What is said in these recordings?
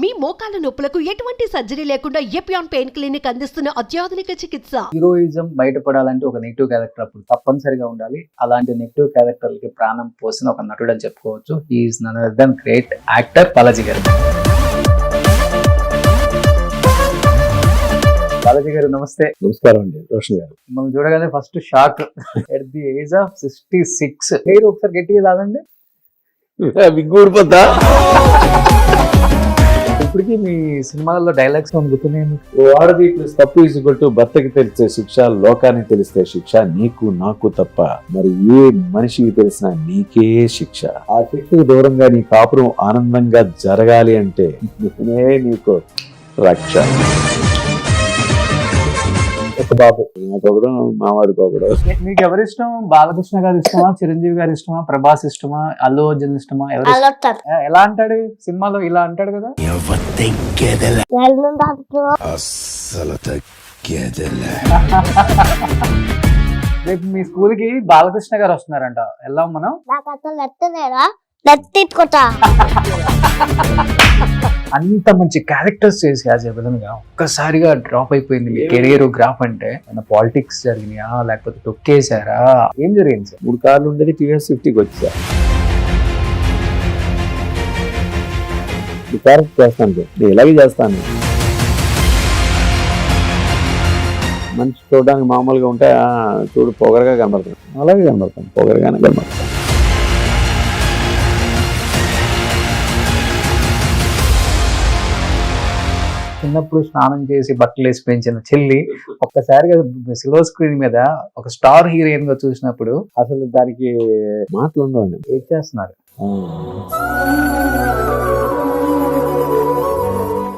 మీ మోకాల నొప్పులకు ఎటువంటి సర్జరీ లేకుండా ఎపియాన్ పెయిన్ క్లినిక్ అందిస్తున్న అత్యాధునిక చికిత్స. హీరోయిజం బయటపడాలంటే ఒక నెగిటివ్ క్యారెక్టర్ అప్పుడు తప్పనిసరిగా ఉండాలి. అలాంటి నెగిటివ్ క్యారెక్టర్లకి ప్రాణం పోసిన ఒక నటుడు అని చెప్పుకోవచ్చు. Is none other than great actor Balaji గారు. బాలాజీ గారు నమస్తే. నమస్కారం అండి రోషన్ గారు. మనం చూడగానే first shock. At the age of 66 hair ఒకసారి గట్టిగా రాదండి. విగ్గూరిపోతా ఇప్పటికీ మీ సినిమాలలో డైలాగ్స్ గుర్తున్నాయి. వాడది ప్లస్ తప్పు ఈజ్వల్ టు భర్తకి తెలిసే శిక్ష, లోకానికి తెలిస్తే శిక్ష, నీకు నాకు తప్ప మరి ఏ మనిషికి తెలిసినా నీకే శిక్ష. ఆ శిక్షకు దూరంగా నీ కాపురం ఆనందంగా జరగాలి అంటే నేనే నీకు రక్ష. ఒక బాబు నాకొకడు, మావాడికొకడు. మీకు ఎవరి ఇష్టం? బాలకృష్ణ గారు ఇష్టమా, చిరంజీవి గారు ఇష్టమా, ప్రభాస్ ఇష్టమా, అల్లు అర్జున్ ఇష్టమా? ఎవరు ఎలా అంటాడు సినిమాలో? ఇలా అంటాడు కదా. రేపు మీ స్కూల్ కి బాలకృష్ణ గారు వస్తున్నారంట, వెళ్దాం మనం. అంత మంచి క్యారెక్టర్స్ చేసి యాజ్ ఎ విలన్ గా ఒక్కసారిగా డ్రాప్ అయిపోయింది మీ కెరియర్ గ్రాఫ్. అంటే పాలిటిక్స్ జరిగినాయా లేకపోతే తొక్కేశారా? ఏం జరిగింది సార్? 3 కార్లు ఉండేది టీవీఎస్ 50కి వచ్చా. క్యారెక్టర్ చేస్తాను సార్, నేను ఇలాగే చేస్తాను. మనిషి చూడడానికి మామూలుగా ఉంటే చూడు పొగరగా కనబడతాను, అలాగే కనబడతాను, పొగరగానే కనబడతాను. చిన్నప్పుడు స్నానం చేసి బట్టలు వేసి పెంచిన చెల్లి ఒక్కసారిగా సిల్వర్ స్క్రీన్ మీద ఒక స్టార్ హీరోయిన్ గా చూసినప్పుడు అసలు దానికి మాటలు ఉండవండి. ఏం చేస్తున్నారు?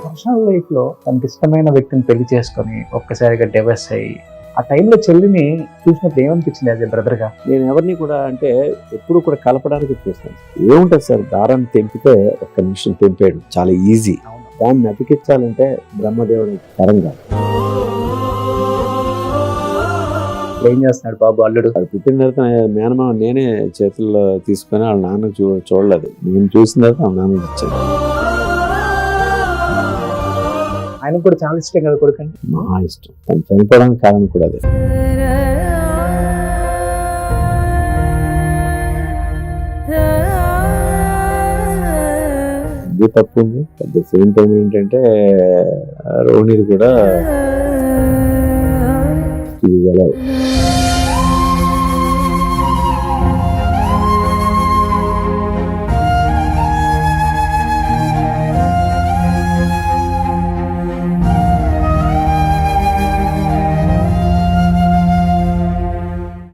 పర్సనల్ లైఫ్ లో తనకి ఇష్టమైన వ్యక్తిని పెళ్లి చేసుకొని ఒక్కసారిగా డివర్స్ అయ్యి ఆ టైంలో చెల్లిని చూసినప్పుడు ఏమనిపించింది యాజ్ ఎ బ్రదర్ గా? నేను ఎవరిని కూడా అంటే ఎప్పుడు కూడా కలపడానికి చూస్తాను. ఏముంటుంది సార్, దారాన్ని తెంపితే ఒక్క నిమిషం తెంపాడు, చాలా ఈజీ. దాన్ని అతికించాలంటే బ్రహ్మదేవుడి తరంగా. ఏం చేస్తున్నాడు బాబు అల్లుడు? అది పుట్టిన తర్వాత మేనమామ నేనే చేతుల్లో తీసుకొని వాళ్ళ నాన్న చూడలేదు, నేను చూసిన తర్వాత వాళ్ళ నాన్నకి ఇచ్చాను. ఆయనకు కూడా చాలా ఇష్టం కదా కొడుకండి. మా ఇష్టం, తను చనిపోవడానికి కారణం కూడా అదే. ఇది తప్పు ఉంది. అట్ ద సేమ్ టైం ఏంటంటే రోహిణిది కూడా ఇది ఎలా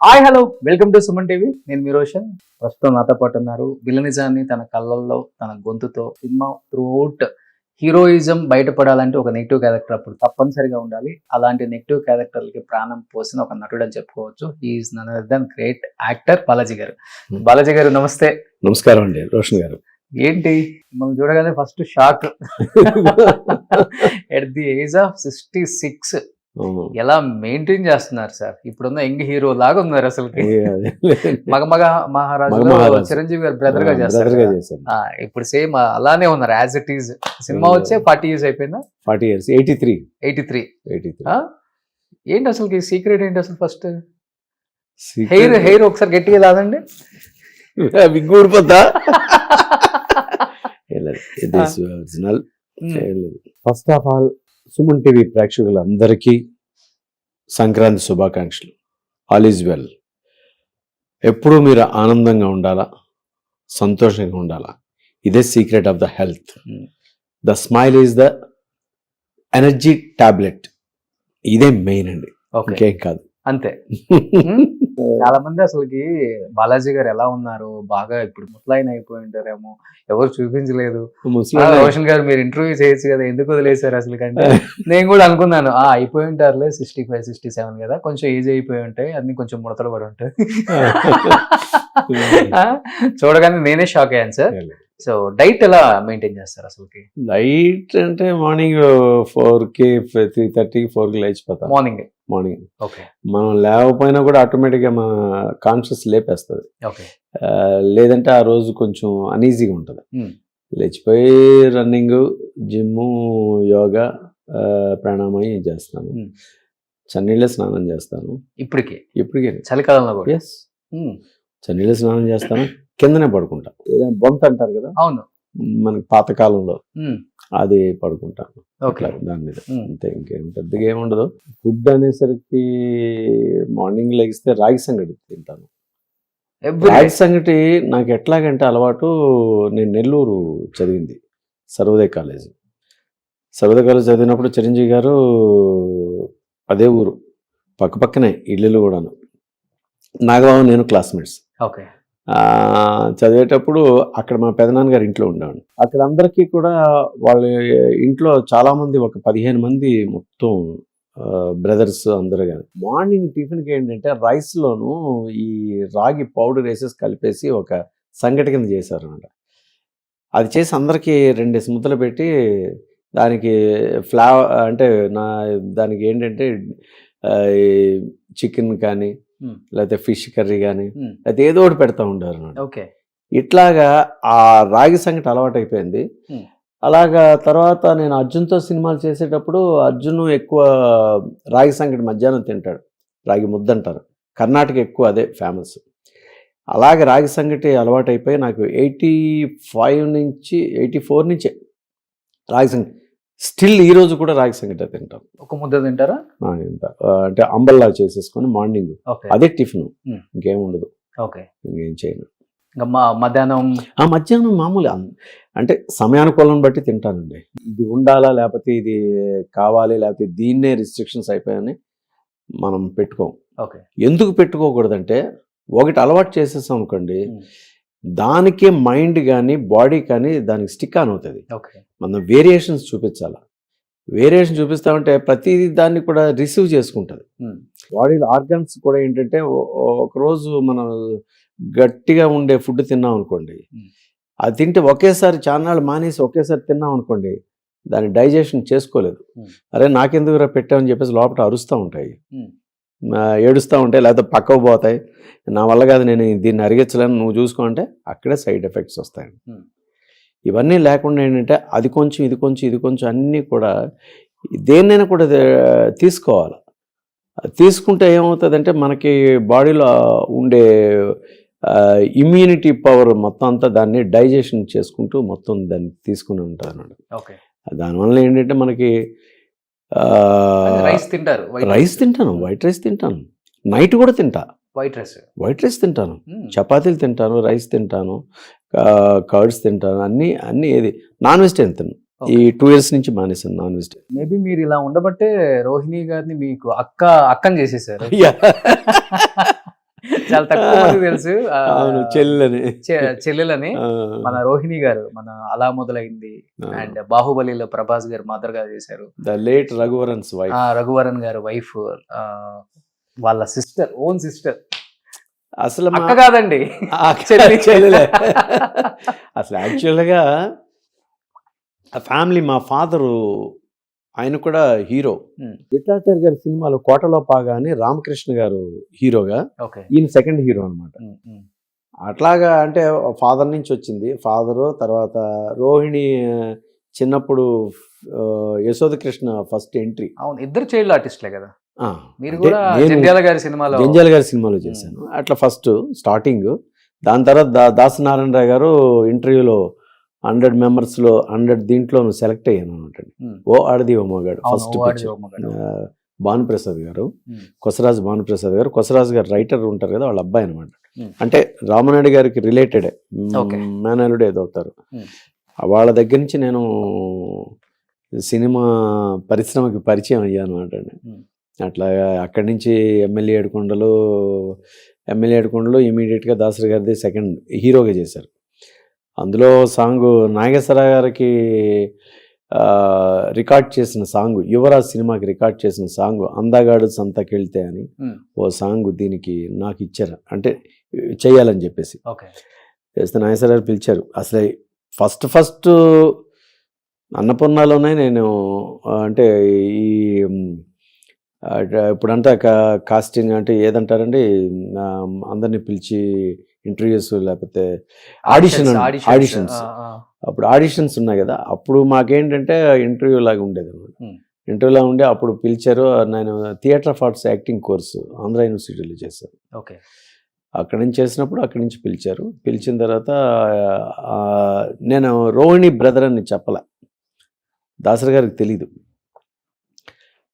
hi hello, welcome to Suman TV. నేను మీ రోషన్. ప్రస్తుతం నాతో పాటు ఉన్నారు. విలనిజాన్ని తన కళ్ళల్లో, తన గొంతుతో సినిమా త్రూఅవుట్ హీరోయిజం బయటపడాలంటే ఒక నెగిటివ్ క్యారెక్టర్ అప్పుడు తప్పనిసరిగా ఉండాలి. అలాంటి నెగిటివ్ క్యారెక్టర్లకి ప్రాణం పోసిన ఒక నటుడు అని చెప్పుకోవచ్చు. Is none other than great actor Balaji గారు. బాలాజీ గారు నమస్తే. నమస్కారం అండి రోషన్ గారు. ఏంటి మనం చూడగానే first shock. At the age of 66 ఎలా మెయింటైన్ చేస్తున్నారు సార్? ఇప్పుడున్న యంగ్ హీరో లాగా ఉన్నారు అసలు. మగ మహారాజు చిరంజీవి గారు బ్రదర్ గా చేస్తారు. ఇప్పుడు సేమ్ అలానే ఉన్నారు యాజ్ ఇట్ ఈజ్. సినిమా వచ్చే 40 years అయిపోయిందా? 40 years. 83. ఏంటి అసలు సీక్రెట్ ఏంటి అసలు? ఫస్ట్ హెయిర్ ఒకసారి గట్టిగా లాదండి. విగ్గూరిపోతా. First of all Suman TV ప్రేక్షకులందరికీ సంక్రాంతి శుభాకాంక్షలు. All is well. ఎప్పుడూ మీరు ఆనందంగా ఉండాలా, సంతోషంగా ఉండాలా. ఇదే secret of the health. The smile is the energy tablet. ఇదే మెయిన్ అండి, ఇంకేం కాదు. అంతే. చాలా మంది అసలుకి బాలాజీ గారు ఎలా ఉన్నారు, బాగా ఇప్పుడు ముసలాయన అయిపోయి ఉంటారేమో, ఎవరు చూపించలేదు. రోషన్ గారు మీరు ఇంటర్వ్యూ చేయొచ్చు కదా, ఎందుకు వదిలేశారు అసలు? కంటే నేను కూడా అనుకున్నాను అయిపోయి ఉంటారులే, 65, 67 కదా, కొంచెం ఏజ్ అయిపోయి ఉంటాయి, అన్ని కొంచెం ముడతలు పడి ఉంటాయి. చూడగానే నేనే షాక్ అయ్యాను సార్. సో డైట్ ఎలా మెయింటైన్ చేస్తారు అసలుకి? డైట్ అంటే మార్నింగ్ 4కి 3:30, 4కి లేచిపోతాం. మార్నింగ్ మనం లేకపోయినా కూడా ఆటోమేటిక్గా మన కాన్షియస్ లేపేస్తుంది. లేదంటే ఆ రోజు కొంచెం అనీజీగా ఉంటుంది. లేచిపోయి రన్నింగ్, జిమ్ము, యోగా, ప్రాణాయామం చేస్తాను. చన్నీళ్ళ స్నానం చేస్తాను. ఇప్పటికే చలికాలంలో కూడా ఎస్, చన్నీళ్ళ స్నానం చేస్తాను. కిందనే పడుకుంటా. ఏదైనా బొంత అంటారు కదా, అవును, మనకి పాతకాలంలో అది పడుకుంటాను. ఓకే. అట్లా దాని మీద అంతే, ఇంకేం పెద్దగా ఏముండదు. ఫుడ్ అనేసరికి మార్నింగ్ లెగిస్తే రాగి సంగటి తింటాను. రాగి సంగటి నాకు ఎట్లాగంటే అలవాటు. నేను నెల్లూరు చదివింది, సర్వోదయ కాలేజ్ చదివినప్పుడు చిరంజీవి గారు అదే ఊరు, పక్కనే ఇల్లులు కూడాను. నాగబాబు నేను క్లాస్మేట్స్. ఓకే. చదివేటప్పుడు అక్కడ మా పెదనాన్నగారు ఇంట్లో ఉండేవాడు. అక్కడ అందరికీ కూడా వాళ్ళ ఇంట్లో చాలామంది, ఒక 15 మంది మొత్తం బ్రదర్స్ అందరూ. కానీ మార్నింగ్ టిఫిన్కి ఏంటంటే రైస్లోను ఈ రాగి పౌడర్ వేసేసి కలిపేసి ఒక సంగటి కింద చేశారు అనమాట. అది చేసి అందరికీ 2 ముద్దలు పెట్టి దానికి అంటే దానికి ఏంటంటే చికెన్ కానీ లేకపోతే ఫిష్ కర్రీ కానీ లేకపోతే ఏదో ఒకటి పెడతా ఉంటారు అన్నమాట. ఓకే. ఇట్లాగా ఆ రాగి సంగటి అలవాటు అయిపోయింది. అలాగా తర్వాత నేను అర్జున్తో సినిమాలు చేసేటప్పుడు అర్జున్ ఎక్కువ రాగి సంగటి మధ్యాహ్నం తింటాడు. రాగి ముద్ద అంటారు, కర్ణాటక ఎక్కువ అదే ఫేమస్. అలాగే రాగి సంగటి అలవాటు అయిపోయి నాకు 84 నుంచే రాగి సంగటి. స్టిల్ ఈ రోజు కూడా రాగి సంగటి తింటాం. ఒక ముద్ద తింటారా? అంటే అంబల్లా చేసేసుకొని మార్నింగ్ అదే టిఫిన్, ఇంకేం ఉండదు. ఓకే. ఇంకేం చేయను. మధ్యాహ్నం మామూలు అంటే సమయానుకూలం బట్టి తింటానండి. ఇది ఉండాలా లేకపోతే ఇది కావాలి లేకపోతే దీన్నే రిస్ట్రిక్షన్స్ అయిపోయాయని మనం పెట్టుకోం. ఓకే. ఎందుకు పెట్టుకోకూడదంటే ఒకటి అలవాటు చేసేసాం అనుకోండి, దానికే మైండ్ కానీ బాడీ కానీ దానికి స్టిక్ ఆన్ అవుతుంది. మనం వేరియేషన్స్ చూపించాలి. వేరియేషన్ చూపిస్తామంటే ప్రతి దాన్ని కూడా రిసీవ్ చేసుకుంటుంది. బాడీలో ఆర్గన్స్ కూడా ఏంటంటే ఒకరోజు మనం గట్టిగా ఉండే ఫుడ్ తిన్నాం అనుకోండి, అది తింటే ఒకేసారి చాన్నాళ్ళు మానేసి ఒకేసారి తిన్నాం అనుకోండి, దాన్ని డైజెషన్ చేసుకోలేదు. అరే నాకెందుకు పెట్టామని చెప్పేసి లోపల అరుస్తూ ఉంటాయి, ఏడుస్తూ ఉంటాయి, లేకపోతే పక్కకు పోతాయి. నా వల్ల కాదు, నేను దీన్ని అరిగించలేను, నువ్వు చూసుకో అంటే అక్కడే సైడ్ ఎఫెక్ట్స్ వస్తాయి. ఇవన్నీ లేకుండా ఏంటంటే అది కొంచెం ఇది కొంచెం ఇది కొంచెం అన్నీ కూడా దేన్నైనా కూడా తీసుకోవాలి. తీసుకుంటే ఏమవుతుందంటే మనకి బాడీలో ఉండే ఇమ్యూనిటీ పవర్ మొత్తం అంతా దాన్ని డైజెషన్ చేసుకుంటూ మొత్తం దాన్ని తీసుకుని ఉంటుంది అన్నమాట. దానివల్ల ఏంటంటే మనకి రైస్ తింటాను, వైట్ రైస్ తింటాను, నైట్ కూడా తింటా. వైట్ రైస్ తింటాను, చపాతీలు తింటాను, రైస్ తింటాను, కర్డ్స్ తింటాను, అన్నీ ఏది నాన్ వెజిటేరియన్ తిన్నాను. ఈ 2 years నుంచి మానేసాను నాన్ వెజిటేరియన్. మేబీ మీరు ఇలా ఉండబట్టే రోహిణి గారిని మీకు అక్కని చేసేసారు. చాలా తక్కువ మంది తెలుసు చెల్లెలని. మన రోహిణి గారు మన అలా మొదలైంది అండ్ బాహుబలిలో ప్రభాస్ గారు మదర్ గా చేశారు. ద లేట్ రఘువరన్ గారు వైఫ్, వాళ్ళ సిస్టర్, ఓన్ సిస్టర్. అసలు అక్క కాదండి, చెల్లెలే. అసలు యాక్చువల్గా ఫ్యామిలీ, మా ఫాదరు ఆయన కూడా హీరో. విఠలాచార్య గారి సినిమాలో కోటలో పాగా అని రామకృష్ణ గారు హీరోగా, ఈయన సెకండ్ హీరో అనమాట. అట్లాగా అంటే ఫాదర్ నుంచి వచ్చింది. ఫాదరు తర్వాత రోహిణి చిన్నప్పుడు యశోద కృష్ణ ఫస్ట్ ఎంట్రీ. అవును, ఇద్దరు చైల్డ్ ఆర్టిస్ట్లే కదా. మీరు కూడా జంధ్యాల గారి సినిమాలో చేశాను. అట్లా ఫస్ట్ స్టార్టింగ్. దాని తర్వాత దాసనారాయణరావు గారు ఇంటర్వ్యూలో 100 మెంబర్స్లో 100 దీంట్లో సెలెక్ట్ అయ్యాను అనమాట. ఓ ఆడది ఓ మగాడు ఫస్ట్ భానుప్రసాద్ గారు, కొసరాజు భానుప్రసాద్ గారు. కొసరాజు గారు రైటర్ ఉంటారు కదా, వాళ్ళ అబ్బాయి అనమాట. అంటే రామనాయుడు గారికి రిలేటెడే, మేనల్లుడు ఏదో అవుతారు. వాళ్ళ దగ్గర నుంచి నేను సినిమా పరిశ్రమకి పరిచయం అయ్యాను అనమాట. అట్లా అక్కడి నుంచి ఎమ్మెల్యే ఏడుకొండలో ఇమీడియట్గా దాసరి గారిది సెకండ్ హీరోగా చేశారు. అందులో సాంగ్ నాగేశ్వరరావు గారికి రికార్డ్ చేసిన సాంగ్, యువరాజ్ సినిమాకి రికార్డ్ చేసిన సాంగ్ అందగాడు సంతకెళ్తే అని ఓ సాంగ్ దీనికి నాకు ఇచ్చారు, అంటే చెయ్యాలని చెప్పేసి చేస్తే నాగేశ్వరరావు గారు పిలిచారు. అసలు ఫస్ట్ అన్నపూర్ణలోనే నేను అంటే ఈ ఇప్పుడంతా కాస్టింగ్ అంటే ఏదంటారండి, అందరినీ పిలిచి ఇంటర్వ్యూస్ లేకపోతే ఆడిషన్స్. అప్పుడు ఆడిషన్స్ ఉన్నాయి కదా, అప్పుడు మాకేంటంటే ఇంటర్వ్యూ లాగా ఉండేది అనమాట. ఇంటర్వ్యూలా ఉండే అప్పుడు పిలిచారు. నేను theatre of arts acting course Andhra యూనివర్సిటీలో చేశాను. ఓకే. అక్కడి నుంచి చేసినప్పుడు అక్కడి నుంచి పిలిచారు. పిలిచిన తర్వాత నేను రోహిణి బ్రదర్ అని చెప్పలే, దాసరి గారికి తెలీదు.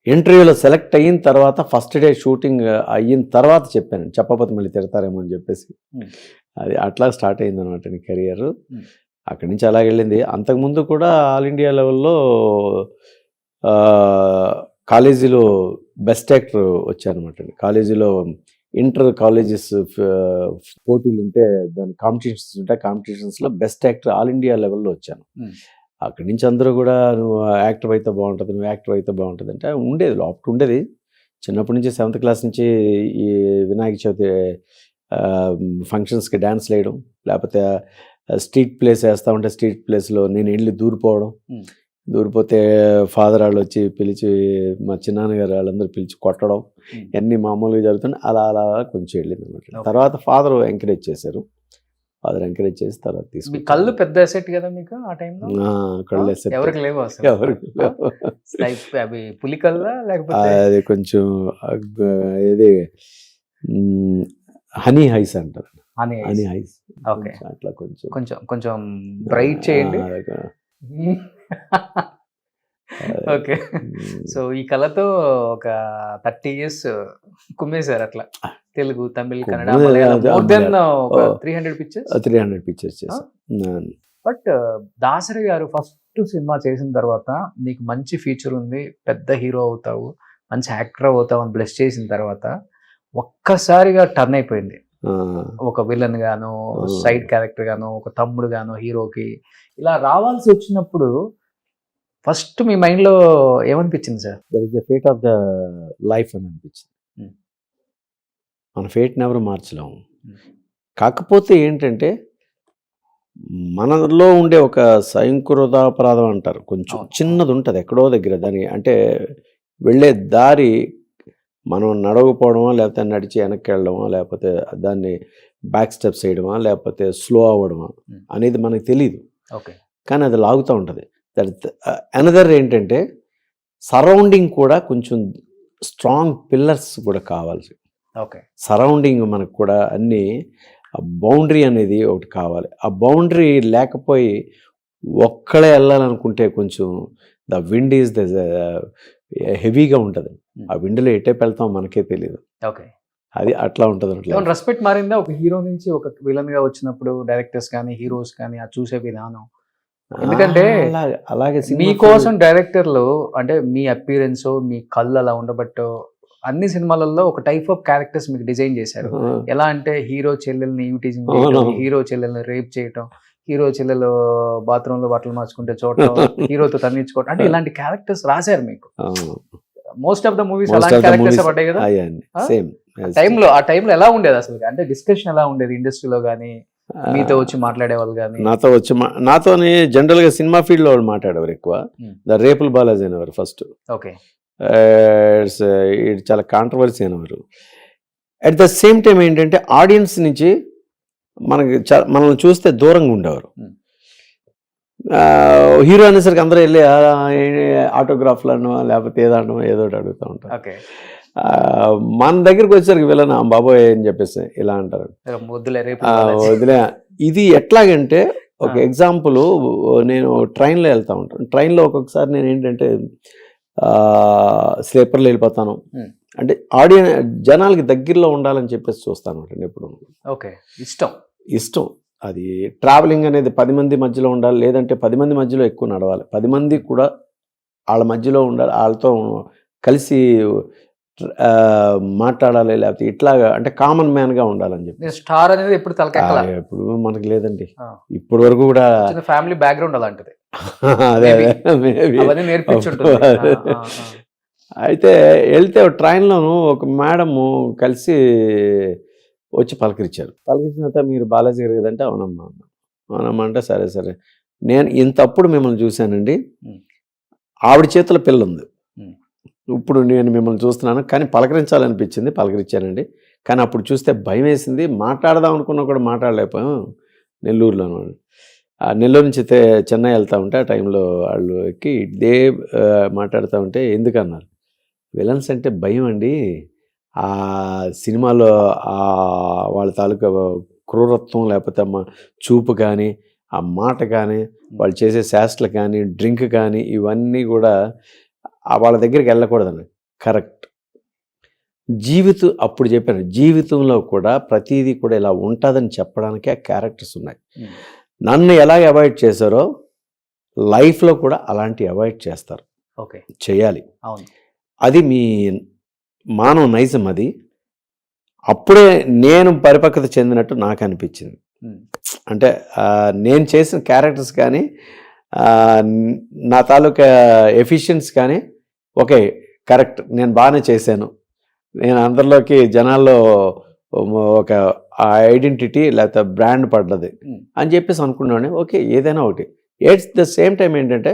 ఇంటర్వ్యూలో సెలెక్ట్ అయిన తర్వాత ఫస్ట్ డే షూటింగ్ అయిన తర్వాత చెప్పాను, చెప్పకపోతే మళ్ళీ తిడతారేమో అని చెప్పేసి. అది అట్లా స్టార్ట్ అయింది అనమాట నీ కెరియర్. అక్కడి నుంచి అలాగ వెళ్ళింది. అంతకుముందు కూడా ఆల్ ఇండియా లెవెల్లో కాలేజీలో బెస్ట్ యాక్టర్ వచ్చారనమాట. కాలేజీలో ఇంటర్ కాలేజెస్ పోటీలు ఉంటే దాని కాంపిటీషన్స్ ఉంటాయి, కాంపిటీషన్స్లో బెస్ట్ యాక్టర్ ఆల్ ఇండియా లెవెల్లో వచ్చాను. అక్కడి నుంచి అందరూ కూడా నువ్వు యాక్టర్ అయితే బాగుంటుంది, నువ్వు యాక్టర్ అయితే బాగుంటుంది అంటే ఉండేది, లోపల ఉండేది. చిన్నప్పటి నుంచి 7th క్లాస్ నుంచి ఈ వినాయక చవితి ఫంక్షన్స్కి డ్యాన్స్ వేయడం, లేకపోతే స్ట్రీట్ ప్లేస్ వేస్తూ ఉంటే స్ట్రీట్ ప్లేస్లో నేను వెళ్ళి దూరిపోతే ఫాదర్ వాళ్ళు వచ్చి పిలిచి, మా చిన్నాన్నగారు వాళ్ళందరూ పిలిచి కొట్టడం, ఇవన్నీ మామూలుగా జరుగుతున్నాయి. అలా అలా కొంచెం వెళ్ళింది అనమాట. తర్వాత ఫాదర్ ఎంకరేజ్ చేశారు. ఫాదర్ ఎంకరేజ్ చేసి తర్వాత తీసుకు. కళ్ళు పెద్ద అసెట్ కదా మీకు ఆ టైంలో? కళ్ళు అసెట్ ఎవరికి లేవు అసలు? ఎవరికి లేవు. అవి పులి కళ్ళా లేకపోతే? అది కొంచెం ఇది హనీ హైస్ అంటారు. హనీ హైస్. ఓకే. అట్లా కొంచెం కొంచెం కొంచెం బ్రైట్ చేయండి. ఓకే. సో ఈ కళతో ఒక 30 years కుమ్మేశారు అట్లా. Telugu, Tamil, Kannada, more than 300 pictures చేశాను. బట్ దాసరి గారు ఫస్ట్ సినిమా చేసిన తర్వాత నీకు మంచి ఫ్యూచర్ ఉంది, పెద్ద హీరో అవుతావు, మంచి యాక్టర్ అవుతావు అని బ్లెస్ చేసిన తర్వాత ఒక్కసారిగా టర్న్ అయిపోయింది. ఒక విలన్ గాను, సైడ్ క్యారెక్టర్ గాను, ఒక తమ్ముడు గాను హీరోకి ఇలా రావాల్సి వచ్చినప్పుడు ఫస్ట్ మీ మైండ్లో ఏమనిపించింది sir? That is the fate of the life అని అనిపించింది. మన ఫేట్ని ఎవరు మార్చలేము. కాకపోతే ఏంటంటే మనలో ఉండే ఒక స్వయంకృతాపరాధం అంటారు, కొంచెం చిన్నది ఉంటుంది ఎక్కడో దగ్గర. దాని అంటే వెళ్ళే దారి మనం నడవకపోవడమా, లేకపోతే నడిచి వెనక్కి వెళ్ళడమా, లేకపోతే దాన్ని బ్యాక్ స్టెప్స్ వేయడమా, లేకపోతే స్లో అవ్వడమా అనేది మనకు తెలియదు. ఓకే. కానీ అది లాగుతూ ఉంటుంది. దట్ అనదర్ ఏంటంటే సరౌండింగ్ కూడా కొంచెం స్ట్రాంగ్ పిల్లర్స్ కూడా కావాలి. ఓకే. సరౌండింగ్ మనకు కూడా అన్నీ బౌండరీ అనేది ఒకటి కావాలి. ఆ బౌండరీ లేకపోయి ఒక్కడే వెళ్ళాలనుకుంటే కొంచెం ద విండ్ ఈజ్ ద హెవీగా ఉంటుంది. ఆ విండ్లో ఎటే వెళ్తాం మనకే తెలియదు. ఓకే. అది అట్లా ఉంటుంది. అట్లా రెస్పెక్ట్ మారిందా ఒక హీరో నుంచి ఒక విలన్ గా వచ్చినప్పుడు? డైరెక్టర్స్ కానీ హీరోస్ కానీ ఆ చూసే విధానం, ఎందుకంటే అలాగే మీకోసం డైరెక్టర్లు అంటే మీ అపీరెన్స్, మీ కళ్ళు అలా ఉండబట్టో అన్ని సినిమాలలో ఒక టైప్ ఆఫ్ క్యారెక్టర్స్ మీకు డిజైన్ చేశారు. ఎలా అంటే హీరో చెల్లెల్ని ఈవిటీజింగ్ చేయడం, హీరో చెల్లెల్ని రేప్ చేయటం, హీరో చెల్లెలు బాత్రూమ్ లో బట్టలు మార్చుకుంటే చూడటం, హీరోతో తన్నించుకోవటం, అంటే ఇలాంటి క్యారెక్టర్స్ రాశారు మీకు. మోస్ట్ ఆఫ్ ద మూవీస్ అలాంటి క్యారెక్టర్స్ పడ్డాయి కదా. ఆ టైంలో ఎలా ఉండేది అసలు? అంటే డిస్కషన్ ఎలా ఉండేది ఇండస్ట్రీలో కానీ, మీతో వచ్చి మాట్లాడే వాళ్ళు కానీ? నాతోని జనరల్ గా సినిమా ఫీల్డ్ లో వాళ్ళు మాట్లాడేవారు ఎక్కువ. ద రేపుల్ బాలాజీ అనేవారు ఫస్ట్. ఓకే. ఇది చాలా కాంట్రవర్సీ అనేవారు. అట్ ద సేమ్ టైం ఏంటంటే ఆడియన్స్ నుంచి మనల్ని చూస్తే దూరంగా ఉండేవారు. హీరో అనేసరికి అందరూ వెళ్ళి ఆటోగ్రాఫ్లు అనో లేకపోతే ఏదో ఒకటి అడుగుతూ ఉంటారు. ఓకే. మన దగ్గరికి వచ్చేసరికి విలన్ బాబోయ్ అని చెప్పేసి ఇలా అంటారు. వదిలే. ఇది ఎట్లాగంటే ఒక ఎగ్జాంపుల్, నేను ట్రైన్లో వెళ్తూ ఉంటాను. ట్రైన్లో ఒక్కొక్కసారి నేను ఏంటంటే స్లీపర్లో వెళ్ళిపోతాను. అంటే జనాలకి దగ్గరలో ఉండాలని చెప్పేసి చూస్తాను అంటే ఎప్పుడు. ఓకే. ఇష్టం అది. ట్రావెలింగ్ అనేది 10 మంది మధ్యలో ఉండాలి, లేదంటే 10 మంది మధ్యలో ఎక్కువ నడవాలి. 10 మంది కూడా వాళ్ళ మధ్యలో ఉండాలి, వాళ్ళతో కలిసి మాట్లాడాలి, లేకపోతే ఇట్లాగా అంటే కామన్ మ్యాన్ గా ఉండాలని చెప్పి. స్టార్ అనేది ఎప్పుడు తలకెక్కలా, ఎప్పుడు మనకు లేదండి ఇప్పుడు వరకు కూడా. ఫ్యామిలీ బ్యాక్గ్రౌండ్ అలాంటిది. అయితే వెళ్తే ట్రైన్లోను ఒక మేడము కలిసి వచ్చి పలకరించారు. పలకరించిన తర్వాత మీరు బాలాజీ గారు కదంటే అవునమ్మా అంటే సరే నేను ఇంతప్పుడు మిమ్మల్ని చూశానండి, ఆవిడ చేతిలో పిల్ల ఉంది, ఇప్పుడు నేను మిమ్మల్ని చూస్తున్నాను, కానీ పలకరించాలనిపించింది పలకరించానండి, కానీ అప్పుడు చూస్తే భయం వేసింది. మాట్లాడదాం అనుకున్నా కూడా మాట్లాడలేకపోయాం. నెల్లూరులో నెల్లూరు నుంచి చెన్నై వెళ్తూ ఉంటే ఆ టైంలో వాళ్ళు ఎక్కి ఇదే మాట్లాడుతూ ఉంటే ఎందుకన్నారు, విలన్స్ అంటే భయం అండి, ఆ సినిమాలో వాళ్ళ తాలూకా క్రూరత్వం లేకపోతే చూపు కానీ ఆ మాట కానీ వాళ్ళు చేసే శాస్త్రలు కానీ డ్రింక్ కానీ ఇవన్నీ కూడా వాళ్ళ దగ్గరికి వెళ్ళకూడదండి. కరెక్ట్. అప్పుడు చెప్పాను, జీవితంలో కూడా ప్రతిదీ కూడా ఇలా ఉంటుందని చెప్పడానికి ఆ క్యారెక్టర్స్ ఉన్నాయి. నన్ను ఎలాగ అవాయిడ్ చేశారో లైఫ్లో కూడా అలాంటి అవాయిడ్ చేస్తారు. ఓకే, చేయాలి. అవును, అది మీ మానవ నైజం. అది అప్పుడే నేను పరిపక్వత చెందినట్టు నాకు అనిపించింది. అంటే నేను చేసిన క్యారెక్టర్స్ కానీ నా తాలూకా ఎఫిషియన్స్ కానీ ఓకే కరెక్ట్, నేను బాగానే చేశాను, నేను అందరిలోకి జనాల్లో ఒక ఐడెంటిటీ లేకపోతే బ్రాండ్ పడ్డది అని చెప్పేసి అనుకున్నాను. ఓకే, ఏదైనా ఒకటి. ఎట్స్ ద సేమ్ టైం ఏంటంటే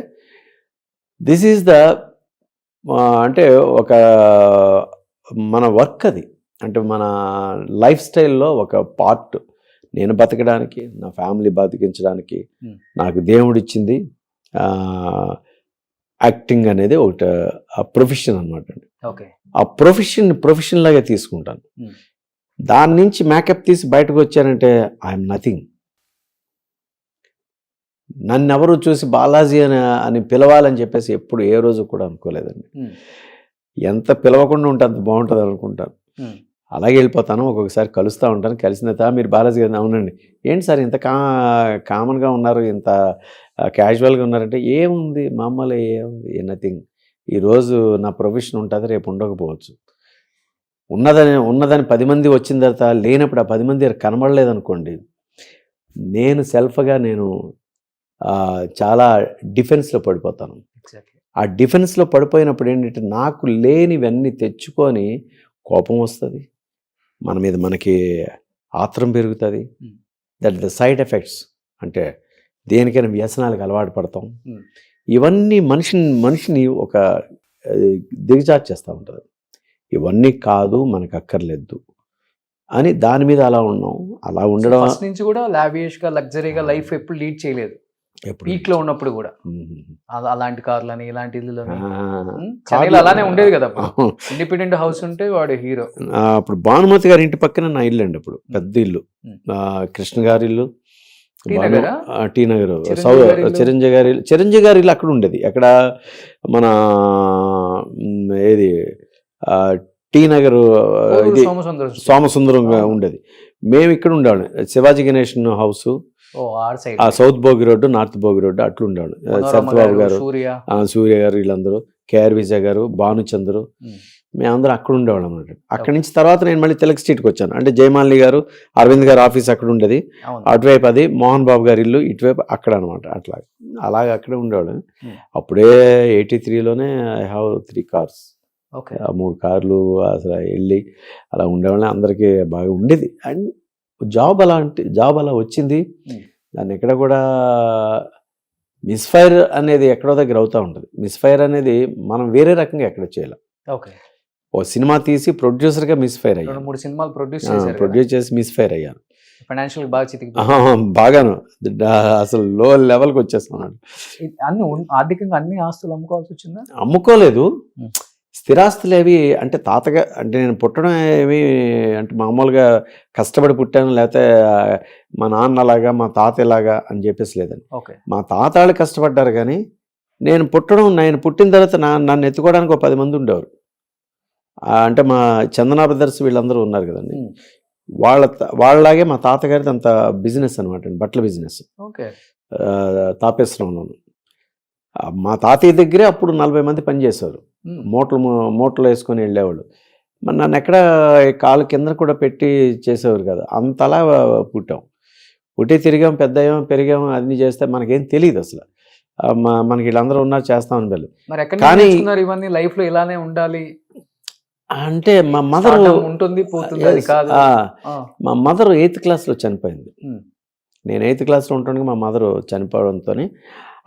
దిస్ ఈజ్ ద అంటే ఒక మన వర్క్, అది అంటే మన లైఫ్ స్టైల్లో ఒక పార్ట్. నేను బతకడానికి, నా ఫ్యామిలీ బతికించడానికి నాకు దేవుడిచ్చింది యాక్టింగ్ అనేది ఒకటి ప్రొఫెషన్ అనమాట అండి. ఓకే, ఆ ప్రొఫెషన్ లాగా తీసుకుంటాను. దాని నుంచి మేకప్ తీసి బయటకు వచ్చానంటే ఐఎమ్ నథింగ్. నన్ను ఎవరు చూసి బాలాజీ అని పిలవాలని చెప్పేసి ఎప్పుడు ఏ రోజు కూడా అనుకోలేదండి. ఎంత పిలవకుండా ఉంటే అంత బాగుంటుంది అనుకుంటాను. అలాగే వెళ్ళిపోతాను. ఒక్కొక్కసారి కలుస్తూ ఉంటాను. కలిసిన తర్వాత మీరు బాలాజీ గారు, అవునండి, ఏంటి సార్ ఇంత కామన్గా ఉన్నారు, ఇంత క్యాజువల్గా ఉన్నారంటే ఏముంది మామూలు, ఏముంది, నథింగ్. ఈరోజు నా ప్రొఫెషన్ ఉంటుంది, రేపు ఉండకపోవచ్చు. ఉన్నదని 10 మంది వచ్చిన తర్వాత లేనప్పుడు ఆ 10 మంది కనబడలేదనుకోండి, నేను సెల్ఫ్గా చాలా డిఫెన్స్లో పడిపోతాను. ఆ డిఫెన్స్లో పడిపోయినప్పుడు ఏంటంటే నాకు లేనివన్నీ తెచ్చుకొని కోపం వస్తుంది, మన మీద మనకి ఆత్రం పెరుగుతుంది. That the side effects. అంటే దేనికైనా వ్యసనాలకు అలవాటు పడతాం. ఇవన్నీ మనిషిని ఒక దిగజార్చేస్తూ ఉంటుంది. ఇవన్నీ కాదు, మనకు అక్కర్లేదు అని దాని మీద అలా ఉన్నాం. అలా ఉండడం నుంచి కూడా లావియష్గా లగ్జరీగా లైఫ్ ఎప్పుడు లీడ్ చేయలేదు. పీక్ లో ఉన్నప్పుడు కూడా అలాంటి కార్లని ఇలాంటి ఇల్లులని అలానే ఉండేది కదా. ఇండిపెండెంట్ హౌస్ ఉంటే వాడు హీరో. అప్పుడు భానుమతి గారి ఇంటి పక్కన నా ఇల్లు అండి. అప్పుడు పెద్ద ఇల్లు, కృష్ణ గారి ఇల్లు, టీ నగర్, చిరంజీవి గారి ఇల్లు అక్కడ ఉండేది. అక్కడ మన ఏది టీ నగర్ ఇది సోమసుందరంగా ఉండేది. మేము ఇక్కడ ఉండేవాళ్ళం. Sivaji Ganesan house, south Boag road, north Boag road అట్లా ఉండేవాళ్ళు. సత్యబాబు గారు, సూర్య గారు, వీళ్ళందరూ, కేఆర్ విజయ్ గారు, భానుచంద్రు, మేమందరం అక్కడ ఉండేవాళ్ళం అన్నమాట. అక్కడి నుంచి తర్వాత నేను మళ్ళీ తిలక్ స్ట్రీట్కి వచ్చాను. అంటే జయమాలిని గారు, అరవింద్ గారు ఆఫీస్ అక్కడ ఉండేది, అటువైపు అది మోహన్ బాబు గారి ఇల్లు, ఇటువైపు అక్కడ అనమాట. అలాగే అక్కడే ఉండేవాళ్ళం. అప్పుడే 83లోనే ఐ హ్యావ్ 3 cars, 3 కార్లు అసలు వెళ్ళి అలా ఉండేవాళ్ళం. అందరికీ బాగా ఉండేది. అండ్ జాబ్ అలా వచ్చింది. దాన్ని ఎక్కడ కూడా మిస్ఫైర్ అనేది ఎక్కడో దగ్గర అవుతూ ఉంటుంది. మిస్ఫైర్ అనేది మనం వేరే రకంగా ఎక్కడ చేయలేం. ఓ సినిమా తీసి ప్రొడ్యూసర్గా మిస్ఫైర్ అయ్యాను. 3 సినిమాలు ప్రొడ్యూస్ చేసి మిస్ఫైర్ అయ్యాను. ఫైనాన్షియల్ బాగాను అసలు లో లెవెల్కి వచ్చేస్తున్నాడు. ఆర్థికంగా అన్ని ఆస్తులు అమ్ముకోవాల్సి వచ్చిందా? అమ్ముకోలేదు. స్థిరాస్తులు ఏవి అంటే తాతగా అంటే నేను పుట్టడం ఏమి అంటే మామూలుగా కష్టపడి పుట్టాను, లేకపోతే మా నాన్న అలాగా మా తాత ఇలాగా అని చెప్పేసి లేదండి. మా తాత వాళ్ళు కష్టపడ్డారు, కానీ నేను పుట్టిన తర్వాత నన్ను ఎత్తుకోవడానికి ఒక 10 మంది ఉండేవారు. అంటే మా చందనా బ్రదర్స్ వీళ్ళందరూ ఉన్నారు కదండి, వాళ్ళలాగే మా తాతగారిది అంత బిజినెస్ అనమాట అండి, బట్టల బిజినెస్. తాపేశ్వరంలోను మా తాతయ్య దగ్గరే అప్పుడు 40 మంది పనిచేసేవారు. మూటలు వేసుకొని వెళ్ళేవాళ్ళు. మరి నన్ను ఎక్కడ కాలు కింద కూడా పెట్టి చేసేవారు కదా. అంతలా పుట్టి తిరిగాం, పెద్దయ్యాం, పెరిగాం, అన్ని చేస్తే మనకేం తెలియదు అసలు. మనకి వీళ్ళందరూ ఉన్నారు చేస్తామని వెళ్ళి. కానీ ఇవన్నీ లైఫ్ లో ఇలానే ఉండాలి అంటే మా మదర్ ఉంటుంది, మా మదర్ 8th క్లాస్లో చనిపోయింది. నేను 8th క్లాస్లో ఉంటుండగా మా మదర్ చనిపోవడంతో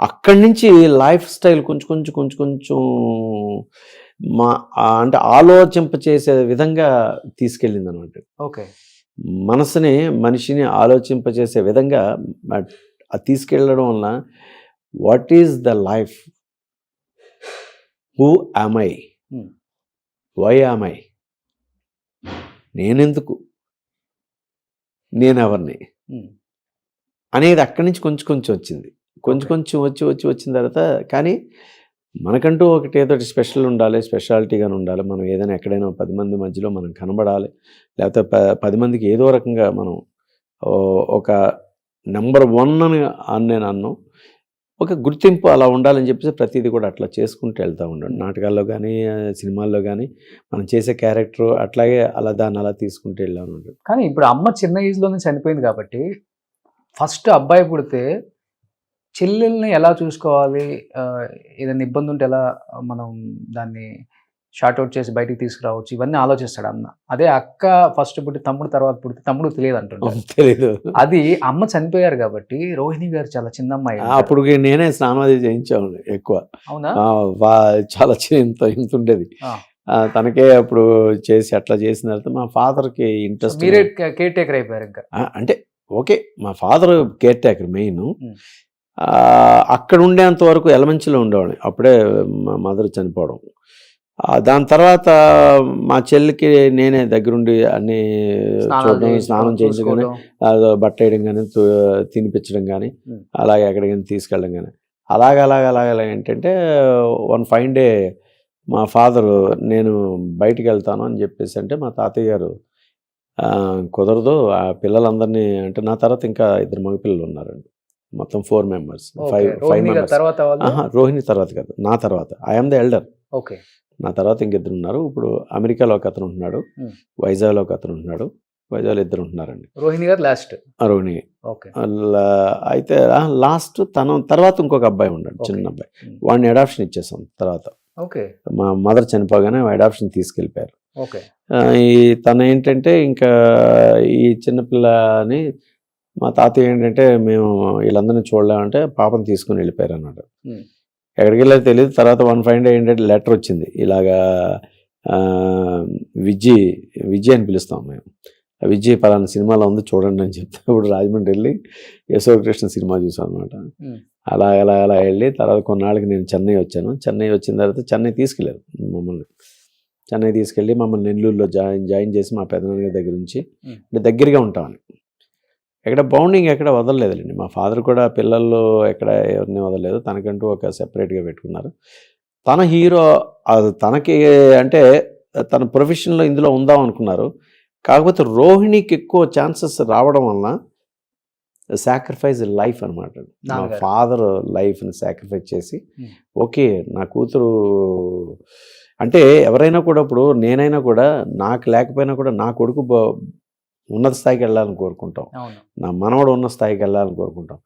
అక్కడి నుంచి లైఫ్ స్టైల్ కొంచెం అంటే ఆలోచింపచేసే విధంగా తీసుకెళ్ళింది అనమాట. ఓకే. మనిషిని ఆలోచింపచేసే విధంగా అది తీసుకెళ్ళడం వలన what is the life, who am I, why am I, నేనెందుకు, నేనెవరిని అనేది అక్కడి నుంచి కొంచెం వచ్చింది. కొంచెం వచ్చిన తర్వాత కానీ మనకంటూ ఒకటి ఏదో స్పెషల్ ఉండాలి, స్పెషాలిటీగానే ఉండాలి. మనం ఏదైనా ఎక్కడైనా 10 మంది మధ్యలో మనం కనబడాలి, లేకపోతే 10 మందికి ఏదో రకంగా మనం ఒక నెంబర్ 1 అని నేను అన్నాను, ఒక గుర్తింపు అలా ఉండాలని చెప్పేసి ప్రతిదీ కూడా అట్లా చేసుకుంటూ వెళ్తూ ఉన్నాడు. నాటకాల్లో కానీ సినిమాల్లో కానీ మనం చేసే క్యారెక్టర్ అట్లాగే దాన్ని అలా తీసుకుంటూ వెళ్ళాను. కానీ ఇప్పుడు అమ్మ చిన్న ఏజ్లోనే చనిపోయింది కాబట్టి ఫస్ట్ అబ్బాయి పుడితే చెల్లెల్ని ఎలా చూసుకోవాలి, ఏదైనా ఇబ్బంది ఉంటే ఎలా మనం దాన్ని షార్ట్అవుట్ చేసి బయటికి తీసుకురావచ్చు, ఇవన్నీ ఆలోచిస్తాడు అన్న. అదే అక్క ఫస్ట్ పుట్టి తమ్ముడు తర్వాత పుడితే తమ్ముడు తెలియదు అంటుంటారు. తెలియదు. అది అమ్మ చనిపోయారు కాబట్టి రోహిణి గారు చాలా చిన్న అమ్మాయి. అప్పుడు నేనే స్నానం అది చేయించాను ఎక్కువ. అవునా? చాలా ఇంత ఉండేది. తనకే అప్పుడు చేసి అట్లా చేసిన తర్వాత మా ఫాదర్కి ఇంట్రెస్ట్. మీరే కేర్ టేకర్ అయిపోయారు ఇంకా? అంటే ఓకే, మా ఫాదర్ కేర్ టేకర్ మెయిన్. అక్కడ ఉండేంత వరకు ఎలమంచిలో ఉండేవాళ్ళం, అప్పుడే మా మదర్ చనిపోవడం. దాని తర్వాత మా చెల్లికి నేనే దగ్గరుండి అన్ని చూడడం, స్నానం చేయించడం కానీ, బట్ట వేయడం కానీ, తినిపించడం కానీ, అలాగే ఎక్కడికైనా తీసుకెళ్ళడం కానీ, అలాగ ఏంటంటే వన్ ఫైన్ డే మా ఫాదరు నేను బయటికి వెళ్తాను అని చెప్పేసి అంటే మా తాతయ్య గారు కుదరదు, ఆ పిల్లలందరినీ, అంటే నా తర్వాత ఇంకా 2 మగపిల్లలు ఉన్నారండి, మొత్తం 4 members. 5 members. రోహిణి తర్వాత కాదు, నా తర్వాత. I'm the elder. ఓకే. నా తర్వాత ఇంకిద్దరు ఉన్నారు. ఇప్పుడు అమెరికాలో ఒక అతను ఉంటున్నాడు, వైజాగ్లో ఒక అతను ఉంటున్నాడు, వైజాగ్లో 2 ఉంటున్నారండి. రోహిణి గారు లాస్ట్. రోహిణి. ఓకే. అయితే లాస్ట్ తన తర్వాత ఇంకొక అబ్బాయి ఉన్నాడు, చిన్న అబ్బాయి. వాడిని అడాప్షన్ ఇచ్చేసాం తర్వాత. ఓకే. మా మదర్ చనిపోగానే అడాప్షన్ తీసుకెళ్ళిపోయారు. ఓకే. తను ఏంటంటే ఇంకా ఈ చిన్నపిల్లని మా తాతయ్య ఏంటంటే మేము వీళ్ళందరినీ చూడలేమంటే పాపను తీసుకుని వెళ్ళిపోయారు అన్నమాట. ఎక్కడికి వెళ్ళారో తెలియదు. తర్వాత వన్ ఫైన్ డే ఏంటంటే లెటర్ వచ్చింది, ఇలాగా విజయ్ అని పిలుస్తాం మేము, విజయ్ పలానా సినిమాలో ఉంది చూడండి అని చెప్తే ఇప్పుడు రాజమండ్రి వెళ్ళి యశోకృష్ణ సినిమా చూసాం అనమాట. అలా వెళ్ళి తర్వాత కొన్నాళ్ళకి నేను చెన్నై వచ్చాను. చెన్నై వచ్చిన తర్వాత చెన్నై తీసుకెళ్ళారు మమ్మల్ని. చెన్నై తీసుకెళ్ళి మమ్మల్ని నెల్లూరులో జాయిన్ చేసి మా పెదనాన్న దగ్గర నుంచి, అంటే దగ్గరగా ఉంటామని, ఎక్కడ బౌండింగ్ ఎక్కడ వదలలేదండి. మా ఫాదర్ కూడా పిల్లల్లో ఎక్కడ ఎవరిని వదలలేదు, తనకంటూ ఒక సెపరేట్గా పెట్టుకున్నారు. తన హీరో తనకి అంటే తన ప్రొఫెషన్లో ఇందులో ఉందాం అనుకున్నారు. కాకపోతే రోహిణికి ఎక్కువ ఛాన్సెస్ రావడం వలన సాక్రిఫైస్ లైఫ్ అనమాట. మా ఫాదర్ లైఫ్ని సాక్రిఫైస్ చేసి ఓకే నా కూతురు అంటే ఎవరైనా కూడా, ఇప్పుడు నేనైనా కూడా నాకు లేకపోయినా కూడా నా కొడుకు ఉన్నత స్థాయికి వెళ్ళాలని కోరుకుంటాం, నా మనవడు ఉన్న స్థాయికి వెళ్ళాలని కోరుకుంటాం.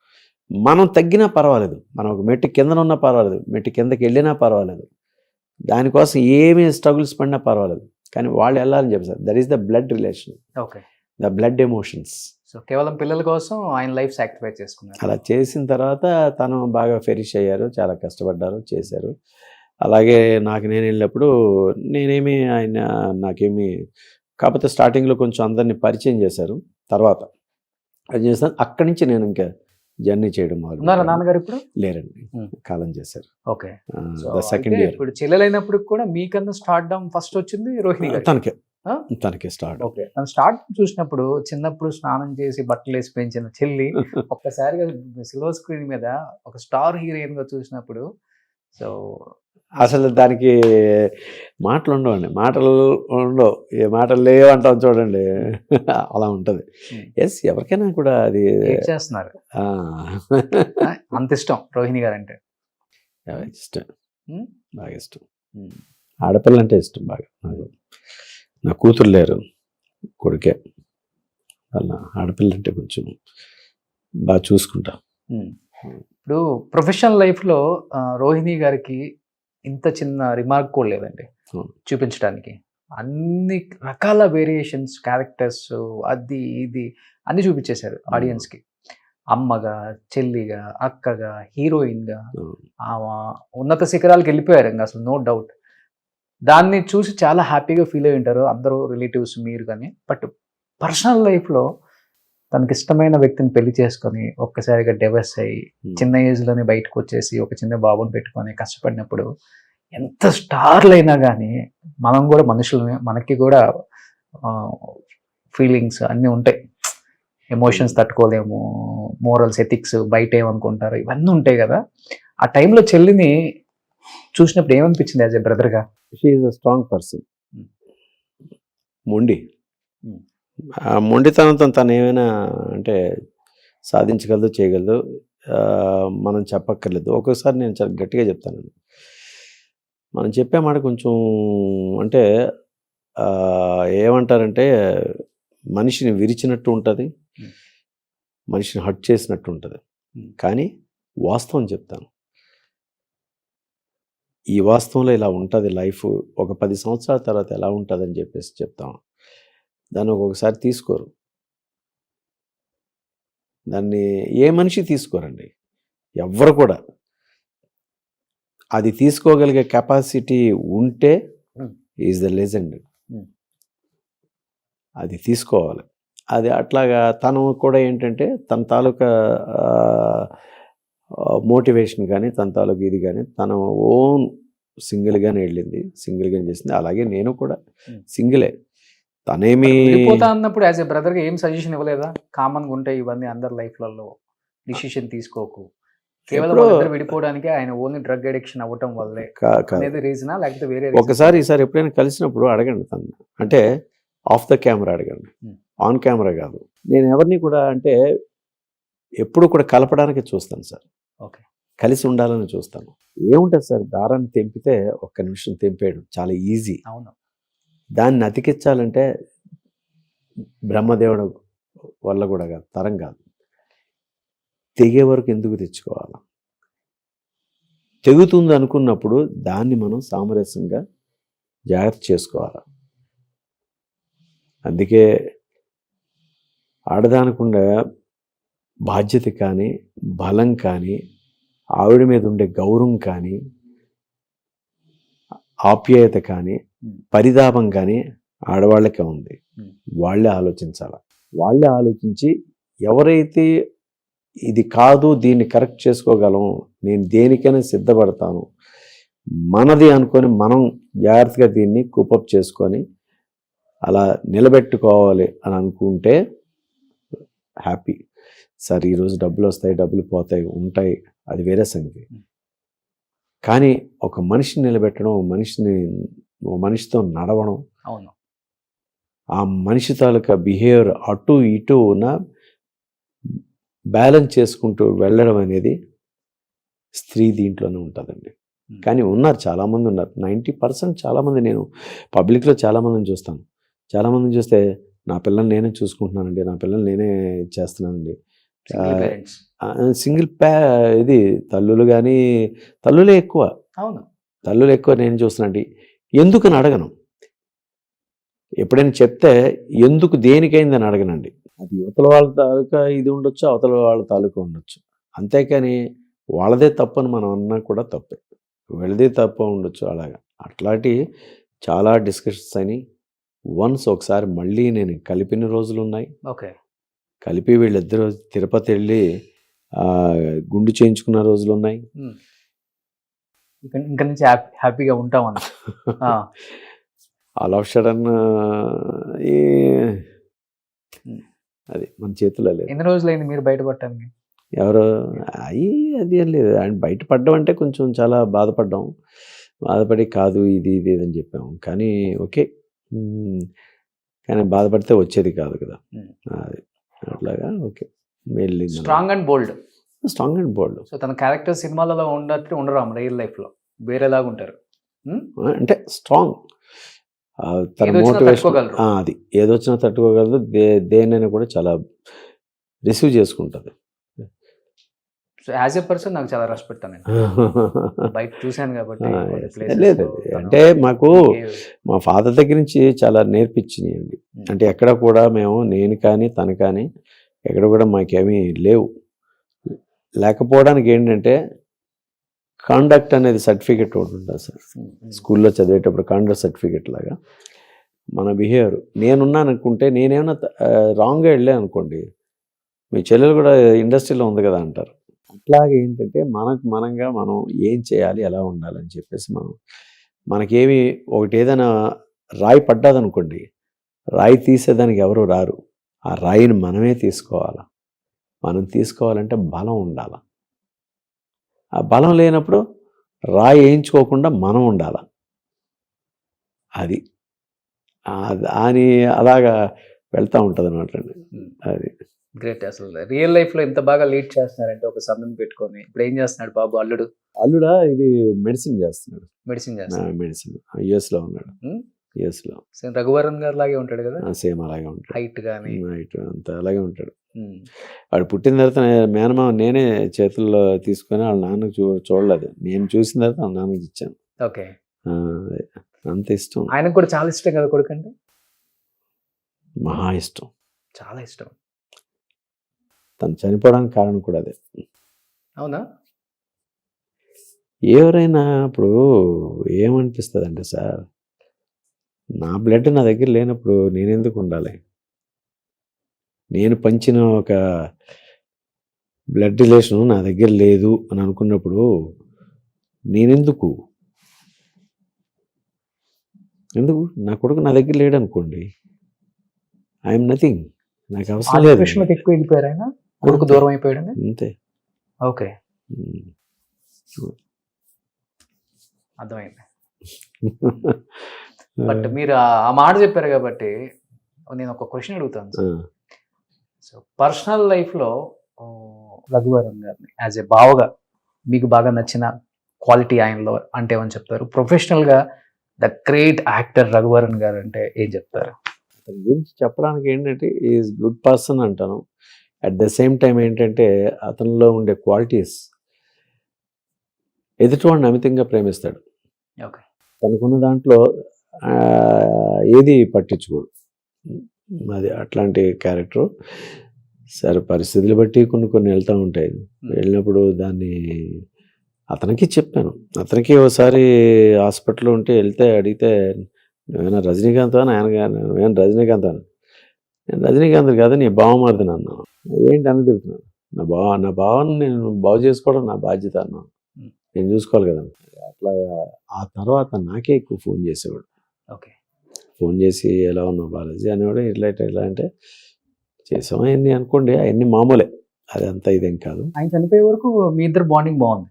మనం తగ్గినా పర్వాలేదు, మనం ఒక మెట్టు కిందన ఉన్నా పర్వాలేదు, మెట్టు కిందకి వెళ్ళినా పర్వాలేదు, దానికోసం ఏమీ స్ట్రగుల్స్ పడినా పర్వాలేదు, కానీ వాళ్ళు వెళ్ళాలని చెప్పారు. That is the blood relation, the blood emotions. So కేవలం పిల్లల కోసం ఆయన లైఫ్ సాక్రిఫైస్ చేసుకున్నారు. అలా చేసిన తర్వాత తను బాగా ఫెరిష్ అయ్యారు, చాలా కష్టపడ్డారు, చేశారు. అలాగే నాకు నేను వెళ్ళినప్పుడు నేనేమి ఆయన నాకేమి, కాకపోతే స్టార్టింగ్లో కొంచెం అందరినీ పరిచయం చేశారు. తర్వాత అది చేస్తాను, అక్కడి నుంచి నేను ఇంకా జర్నీ చేయడం మొదలు. నాన్నగారు ఇప్పుడు లేరండి, కాలం చేశారు. ఓకే. Second year. ఇప్పుడు చెల్లెలైనప్పుడు కూడా మీకన్నా స్టార్ట్ ఫస్ట్ వచ్చింది రోహిణి గారు. తనకే స్టార్ట్. ఓకే. తను స్టార్ట్ చూసినప్పుడు చిన్నప్పుడు స్నానం చేసి బట్టలు వేసి పెంచిన చెల్లి ఒక్కసారిగా సిల్వర్ స్క్రీన్ మీద ఒక స్టార్ హీరోయిన్ గా చూసినప్పుడు, సో అసలు దానికి మాటలు ఉండవండి, మాటలు ఉండవు, ఏ మాటలు లేవంటాం చూడండి, అలా ఉంటుంది. ఎస్, ఎవరికైనా కూడా అది చేస్తున్నారు. అంత ఇష్టం రోహిణి గారు అంటే? ఇష్టం, బాగా ఇష్టం. ఆడపిల్ల అంటే ఇష్టం బాగా. నా కూతురు లేరు, కొడుకే. అలా ఆడపిల్ల అంటే కొంచెం బాగా చూసుకుంటా. ఇప్పుడు ప్రొఫెషనల్ లైఫ్లో రోహిణి గారికి ఇంత చిన్న రిమార్క్ కూడా లేదండి చూపించడానికి. అన్ని రకాల వేరియేషన్స్, క్యారెక్టర్స్, అది ఇది అన్ని చూపించేశారు ఆడియన్స్కి. అమ్మగా, చెల్లిగా, అక్కగా, హీరోయిన్గా అవును. ఆమె ఉన్నత శిఖరాలకు వెళ్ళిపోయారు ఇంకా అసలు నో డౌట్. దాన్ని చూసి చాలా హ్యాపీగా ఫీల్ అయి ఉంటారు అందరూ రిలేటివ్స్ మీరు కానీ. బట్ పర్సనల్ లైఫ్లో తనకి ఇష్టమైన వ్యక్తిని పెళ్లి చేసుకొని ఒక్కసారిగా డివర్స్ అయ్యి చిన్న ఏజ్లోనే బయటకు వచ్చేసి ఒక చిన్న బాబుని పెట్టుకొని కష్టపడినప్పుడు ఎంత స్టార్లు అయినా కానీ మనం కూడా మనుషులమే, మనకి కూడా ఫీలింగ్స్ అన్నీ ఉంటాయి. ఎమోషన్స్ తట్టుకోలేము, మోరల్స్, ఎథిక్స్ బయట ఏమనుకుంటారు ఇవన్నీ ఉంటాయి కదా. ఆ టైంలో చెల్లిని చూసినప్పుడు ఏమనిపించింది యాజ్ ఎ బ్రదర్గా? She is a strong person. Hmm. మొండి. Hmm. ఆ మొండితనంతో తను ఏమైనా అంటే సాధించగలదు, చేయగలదు. మనం చెప్పక్కర్లేదు. ఒక్కోసారి నేను చాలా గట్టిగా చెప్తానండి. మనం చెప్పే మాట కొంచెం అంటే ఏమంటారంటే మనిషిని విరిచినట్టు ఉంటుంది, మనిషిని హర్ట్ చేసినట్టు ఉంటుంది. కానీ వాస్తవం చెప్తాను. ఈ వాస్తవంలో ఇలా ఉంటుంది లైఫ్, ఒక 10 సంవత్సరాల తర్వాత ఎలా ఉంటుందని చెప్పేసి చెప్తాం. దాన్ని ఒక్కొక్కసారి తీసుకోరు. దాన్ని ఏ మనిషి తీసుకోరండి, ఎవ్వరు కూడా. అది తీసుకోగలిగే కెపాసిటీ ఉంటే ఈజ్ ద లెజెండ్. అది తీసుకోవాలి. అది అట్లాగా తను కూడా ఏంటంటే తన తాలూకా మోటివేషన్ కానీ తన తాలూకా ఇది కానీ తన ఓన్ సింగిల్గానే వెళ్ళింది, సింగిల్గానే చేసింది. అలాగే నేను కూడా సింగిలే. తనేమి పోతా అన్నప్పుడు యాజ్ ఎ బ్రదర్గా ఏం సజెషన్ ఇవ్వలేదా? కామన్గా ఉంటాయి ఇవన్నీ అందరి లైఫ్లలో, డిసిషన్ తీసుకోకు, కేవలం వాళ్ళిద్దరు విడిపోవడానికి ఆయన ఓన్లీ డ్రగ్ అడిక్షన్ అవ్వటం వల్లే అనేది రీజనా, లేకపోతే వేరే? ఒకసారి ఈసారి ఎప్పుడైనా కలిసినప్పుడు అడగండి తను, అంటే ఆఫ్ ద కెమెరా అడగండి, ఆన్ కెమెరా కాదు. నేను ఎవరిని కూడా అంటే ఎప్పుడు కూడా కలపడానికి చూస్తాను సార్. ఓకే, కలిసి ఉండాలని చూస్తాను. ఏముంటుంది సార్, దారాన్ని తెంపితే ఒక్క నిమిషం తెంపేయడం చాలా ఈజీ. అవును. దాన్ని అతికించాలంటే బ్రహ్మదేవుడు వల్ల కూడా కాదు, తరం కాదు. తెగే వరకు ఎందుకు తెచ్చుకోవాలి? తెగుతుంది అనుకున్నప్పుడు దాన్ని మనం సామరస్యంగా జాగ్రత్త చేసుకోవాలి. అందుకే ఆడదానకుండా బాధ్యత కానీ, బలం కానీ, ఆవిడ మీద ఉండే గౌరవం కానీ, ఆప్యాయత కానీ, పరితాపం కానీ ఆడవాళ్ళకే ఉంది. వాళ్ళే ఆలోచించాలి. వాళ్ళే ఆలోచించి ఎవరైతే ఇది కాదు, దీన్ని కరెక్ట్ చేసుకోగలం, నేను దేనికైనా సిద్ధపడతాను, మనది అనుకొని మనం జాగ్రత్తగా దీన్ని కూపప్ చేసుకొని అలా నిలబెట్టుకోవాలి అని అనుకుంటే హ్యాపీ. సార్ ఈరోజు డబ్బులు వస్తాయి, డబ్బులు పోతాయి, ఉంటాయి, అది వేరే సంగతి. కానీ ఒక మనిషిని నిలబెట్టడం, మనిషితో నడవడం, అవును, ఆ మనిషి తాలూకా బిహేవియర్ అటు ఇటు ఉన్న బ్యాలెన్స్ చేసుకుంటూ వెళ్ళడం అనేది స్త్రీ దీంట్లోనే ఉంటుందండి. కానీ ఉన్నారు, చాలామంది ఉన్నారు, 90% చాలామంది. నేను పబ్లిక్లో చాలామందిని చూస్తాను. చాలామందిని చూస్తే నా పిల్లల్ని నేనే చూసుకుంటున్నానండి, నా పిల్లల్ని నేనే చేస్తున్నానండి. సింగిల్ ఇది తల్లులు కానీ, తల్లులే ఎక్కువ. అవును, తల్లులు ఎక్కువ నేను చూస్తున్నాండి. ఎందుకని అడగను. ఎప్పుడైనా చెప్తే ఎందుకు దేనికైందని అడగనండి. అది యువతల వాళ్ళ తాలూకా ఇది ఉండొచ్చు, అవతల వాళ్ళ తాలూకా ఉండొచ్చు. అంతేకాని వాళ్ళదే తప్పని మనం అన్నా కూడా తప్పే, వీళ్ళదే తప్ప ఉండొచ్చు. అలాగా అట్లాంటి చాలా డిస్కషన్స్ అని వన్స్ ఒకసారి మళ్ళీ నేను కలిపిన రోజులు ఉన్నాయి. ఓకే, కలిపి వీళ్ళిద్దరూ తిరుపతి వెళ్ళి గుండు చేయించుకున్న రోజులు ఉన్నాయి. ఇంకా నుంచి హ్యాపీగా ఉంటాం అన్న. ఆల్ ఆఫ్ సడన్ అది మన చేతిలో లేదు. ఎన్ని రోజులైంది మీరు బయటపడటానికి? ఎవరు అయ్యి అది ఏం లేదు. అండ్ బయటపడ్డం అంటే కొంచెం చాలా బాధపడి కాదు ఇది ఇది అని చెప్పాము. కానీ ఓకే, కానీ బాధపడితే వచ్చేది కాదు కదా. అది అట్లాగా ఓకే, వెళ్ళింది. Strong and bold. సో తన క్యారెక్టర్ సినిమాలలో ఉన్నట్టు ఉండరు, రియల్ లైఫ్లో వేరేలాగా ఉంటారు. అంటే స్ట్రాంగ్, తన మోటివేషన్ అది ఏదొచ్చినా తట్టుకోగలదు, దేన్నైనా కూడా చాలా రిసీవ్ చేసుకుంటుంది. సో యాజ్ ఎ పర్సన్ నాకు చాలా రెస్పెక్ట్ అని బయట చూశాను కాబట్టి. లేదు అంటే మాకు మా ఫాదర్ దగ్గర నుంచి చాలా నేర్పించినాయండి. అంటే ఎక్కడ కూడా మేము, నేను కానీ తను కానీ ఎక్కడ కూడా మాకేమీ లేవు. లేకపోవడానికి ఏంటంటే కాండక్ట్ అనేది సర్టిఫికెట్ ఒకటి ఉంటుంది సార్. స్కూల్లో చదివేటప్పుడు కాండక్ట్ సర్టిఫికెట్ లాగా మన బిహేవియర్. నేనున్నాను అనుకుంటే నేనేమన్నా రాంగ్గా వెళ్ళే అనుకోండి, మీ చెల్లెలు కూడా ఇండస్ట్రీలో ఉంది కదా అంటారు. అట్లాగే ఏంటంటే మనంగా మనం ఏం చేయాలి, ఎలా ఉండాలని చెప్పేసి మనకేమి ఒకటి ఏదైనా రాయి పడ్డాదనుకోండి, రాయి తీసేదానికి ఎవరు రారు. ఆ రాయిని మనమే తీసుకోవాలి. మనం తీసుకోవాలంటే బలం ఉండాలి. ఆ బలం లేనప్పుడు రాయి వేయించుకోకుండా మనం ఉండాలి. అది అని అలాగా వెళ్తూ ఉంటుంది అనమాట అండి. అది గ్రేట్. అసలు రియల్ లైఫ్ లో ఇంత బాగా లీడ్ చేస్తున్నారంటే ఒక సన్నం పెట్టుకొని. ఇప్పుడు ఏం చేస్తున్నాడు బాబు అల్లుడా? ఇది మెడిసిన్ చేస్తున్నాడు. మెడిసిన్ చేస్తున్నాడు. మెడిసిన్ యుఎస్లో ఉన్నాడు. యుఎస్లో సేమ్ రఘువరన్ గారు లాగే ఉంటాడు కదా, సేమ్ అలాగే ఉంటాడు. హైట్ గానీ హైట్ అంతా అలాగే ఉంటాడు. వాడు పుట్టిన తర్వాత మేనమామ నేనే చేతుల్లో తీసుకొని వాళ్ళ నాన్నకు చూడలేదు. నేను చూసిన తర్వాత వాళ్ళ నాన్నకి ఇచ్చాను. ఓకే. అంత ఇష్టం. ఆయనకు కూడా చాలా ఇష్టం కదా కొడుకు అంటే? మహా ఇష్టం, చాలా ఇష్టం. తను చనిపోవడానికి కారణం కూడా అదే. అవునా? ఎవరైనా ఇప్పుడు ఏమనిపిస్తుంది అంటే సార్, నా బ్లడ్ నా దగ్గర లేనప్పుడు నేనెందుకు ఉండాలి? నేను పంచిన ఒక బ్లడ్ రిలేషన్ నా దగ్గర లేదు అని అనుకున్నప్పుడు నేనెందుకు నా కొడుకు నా దగ్గర లేడు అనుకోండి, ఐఎమ్ నథింగ్. నాకు అవసరం లేదు. ఎక్కువ వెళ్ళిపోయారు ఆయన, కొడుకు దూరం అయిపోయాడు అంతే. ఓకే, అర్థమైంది. బట్ మీరు ఆ మాట చెప్పారు కాబట్టి నేను ఒక క్వశ్చన్ అడుగుతాను. సో పర్సనల్ లైఫ్లో రఘువరన్ గారిని యాజ్ ఏ బావగా మీకు బాగా నచ్చిన క్వాలిటీ ఆయనలో అంటే ఏమని చెప్తారు? ప్రొఫెషనల్గా ద గ్రేట్ యాక్టర్ రఘువరన్ గారు అంటే ఏం చెప్తారు? అతని గురించి చెప్పడానికి ఏంటంటే ఈజ్ గుడ్ పర్సన్ అంటాను. అట్ ద సేమ్ టైం ఏంటంటే అతనిలో ఉండే క్వాలిటీస్, ఎదుటివాడిని అమితంగా ప్రేమిస్తాడు. ఓకే. తనకున్న దాంట్లో ఏది పట్టించుకోడు. అది అట్లాంటి క్యారెక్టర్. సరే, పరిస్థితులు బట్టి కొన్ని వెళ్తూ ఉంటాయి. వెళ్ళినప్పుడు దాన్ని అతనికి చెప్పాను. అతనికి ఒకసారి హాస్పిటల్లో ఉంటే వెళ్తే అడిగితే, నువ్వేనా రజనీకాంత్ అని? ఆయన నువ్వేనా రజనీకాంత్ అని? నేను రజనీకాంత్ కాదు, నీ బావమరిది అన్నాను. ఏంటి అని చెప్తున్నాను. నా భావాన్ని నేను బాగు చేసుకోవడం నా బాధ్యత అన్నాను. నేను చూసుకోవాలి కదా. అట్లా ఆ తర్వాత నాకే ఎక్కువ ఫోన్ చేసేవాడు. ఓకే. ఫోన్ చేసి ఎలా ఉన్నావు బాలాజీ అనేవాడు. ఇట్లా అంటే చేసాం అవన్నీ అనుకోండి, అవన్నీ మామూలే, అదంతా ఇదేం కాదు. ఆయన చనిపోయే వరకు మీ ఇద్దరు బాండింగ్ బాగుంది.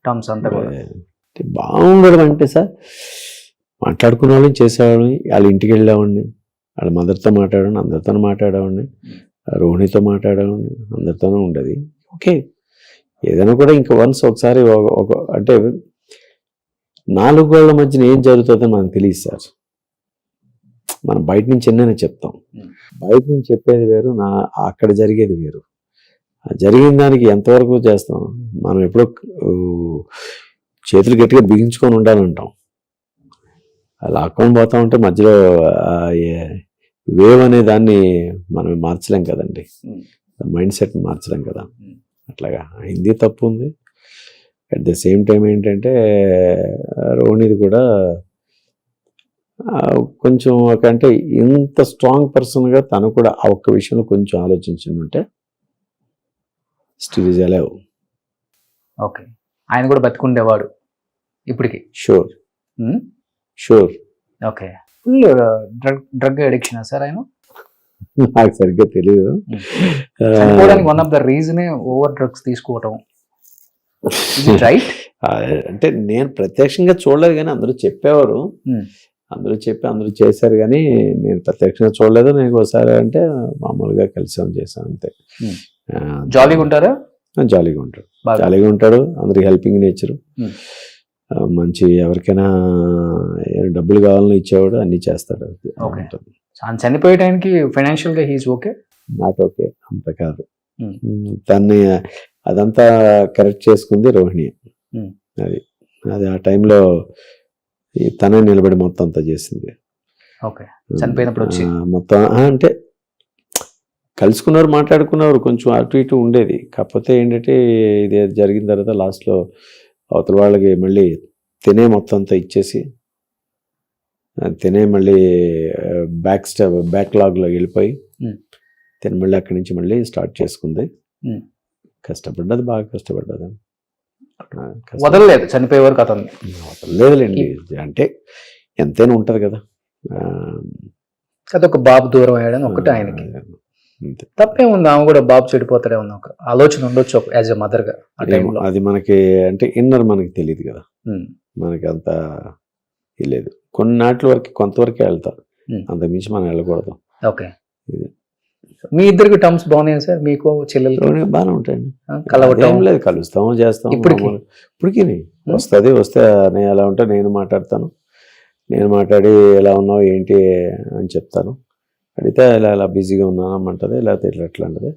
టర్మ్స్ అంతా కూడా బాగుండడం అంటే సార్, మాట్లాడుకునే వాళ్ళని చేసేవాడిని, వాళ్ళ ఇంటికి వెళ్ళేవాడిని, వాళ్ళ మదర్తో మాట్లాడేవాడిని, అందరితో మాట్లాడేవాడిని, రోహిణితో మాట్లాడేవాడిని, అందరితోనూ ఉండేది. ఓకే. ఏదైనా కూడా ఇంకా వన్స్ ఒకసారి అంటే 4 గోళ్ల మధ్యన ఏం జరుగుతుందో మనకు తెలియదు సార్. మనం బయట నుంచి ఎన్నైనా చెప్తాం, బయట నుంచి చెప్పేది వేరు, అక్కడ జరిగేది వేరు. జరిగిన దానికి ఎంతవరకు చేస్తాం? మనం ఎప్పుడో చేతులు గట్టిగా బిగించుకొని ఉండాలంటాం. లాక్కొని పోతా ఉంటే మధ్యలో వేవ్ అనే దాన్ని మనం మార్చలేం కదండి, మైండ్ సెట్ని మార్చలేం కదా. అట్లాగా అయింది, తప్పు ఉంది. అట్ ద సేమ్ టైం ఏంటంటే రోహిణిది కూడా కొంచెం అంటే ఇంత స్ట్రాంగ్ పర్సన్గా తను కూడా ఆ ఒక్క విషయంలో కొంచెం ఆలోచించుంటే స్టిల్ ఈజ్ అలైవ్. ఓకే. ఆయన కూడా బతికుండేవాడు ఇప్పటికి. Sure. Okay. Full drug addiction sir ఆయన? నాకు సరిగ్గా తెలియదు. చనిపోవడానికి వన్ ఆఫ్ ద రీజనే ఓవర్ డ్రగ్స్ తీసుకోవటం, రైట్? అంటే నేను ప్రత్యక్షంగా చూడలేదు, కానీ అందరూ చెప్పేవారు, అందరూ చేశారు, కానీ నేను ప్రత్యక్షంగా చూడలేదు. నేను ఒకసారి అంటే మామూలుగా కలిసాం, చేసాం అంతే. జాలీగా ఉంటారా? జాలీగా ఉంటాడు. అందరికి హెల్పింగ్ నేచరు, మంచి, ఎవరికైనా డబ్బులు కావాలని ఇచ్చేవాడు, అన్ని చేస్తాడు. చనిపోయే టైంకి ఫైనాన్షియల్ గా హీస్ ఓకే? నాట్ ఓకే, అంత కాదు. దాన్ని అదంతా కరెక్ట్ చేసుకుంది రోహిణి. అది ఆ టైంలో తనే నిలబడి మొత్తం అంతా చేసింది. చనిపోయినప్పుడు మొత్తం అంటే కలుసుకున్నారు, మాట్లాడుకున్నారు, కొంచెం అటు ఇటు ఉండేది. కాకపోతే ఏంటంటే ఇది జరిగిన తర్వాత లాస్ట్లో అవతల వాళ్ళకి మళ్ళీ తినే మొత్తం అంతా ఇచ్చేసి తినే మళ్ళీ బ్యాక్లాగ్లో వెళ్ళిపోయి తిని మళ్ళీ అక్కడి నుంచి మళ్ళీ స్టార్ట్ చేసుకుంది. కష్టపడ్డది, బాగా కష్టపడ్డది. వదలలేదు చనిపోయే వరకు అతను. వదలలేదులేండి, అంటే ఎంతైనా ఉంటుంది కదా. అది ఒక బాబు దూరం అయ్యాడని ఒకటి ఆయనకి తప్పేముంది. ఆమె కూడా బాబు చెడిపోతాడే ఉన్న ఒక ఆలోచన ఉండొచ్చు యాజ్ ఎ మదర్ గా ఆ టైంలో. అది మనకి అంటే ఇన్నర్ మనకి తెలియదు కదా, మనకి అంత లేదు. కొన్నాటి వరకు కొంతవరకే వెళ్తాం, అంత మించి మనం వెళ్ళకూడదు. ఓకే, మీ ఇద్దరికి టర్మ్స్ బాగున్నాయి సార్? మీకు చెల్లెలు బాగానే ఉంటాయండి, కలవటం లేదు, కలుస్తాము, చేస్తాము. ఇప్పటికి వస్తే నేను ఎలా ఉంటే నేను మాట్లాడతాను, నేను మాట్లాడి ఎలా ఉన్నావు ఏంటి అని చెప్తాను. అడిగితే ఇలా బిజీగా ఉన్నానమ్మంటది, లేకపోతే ఎట్లా అంటది.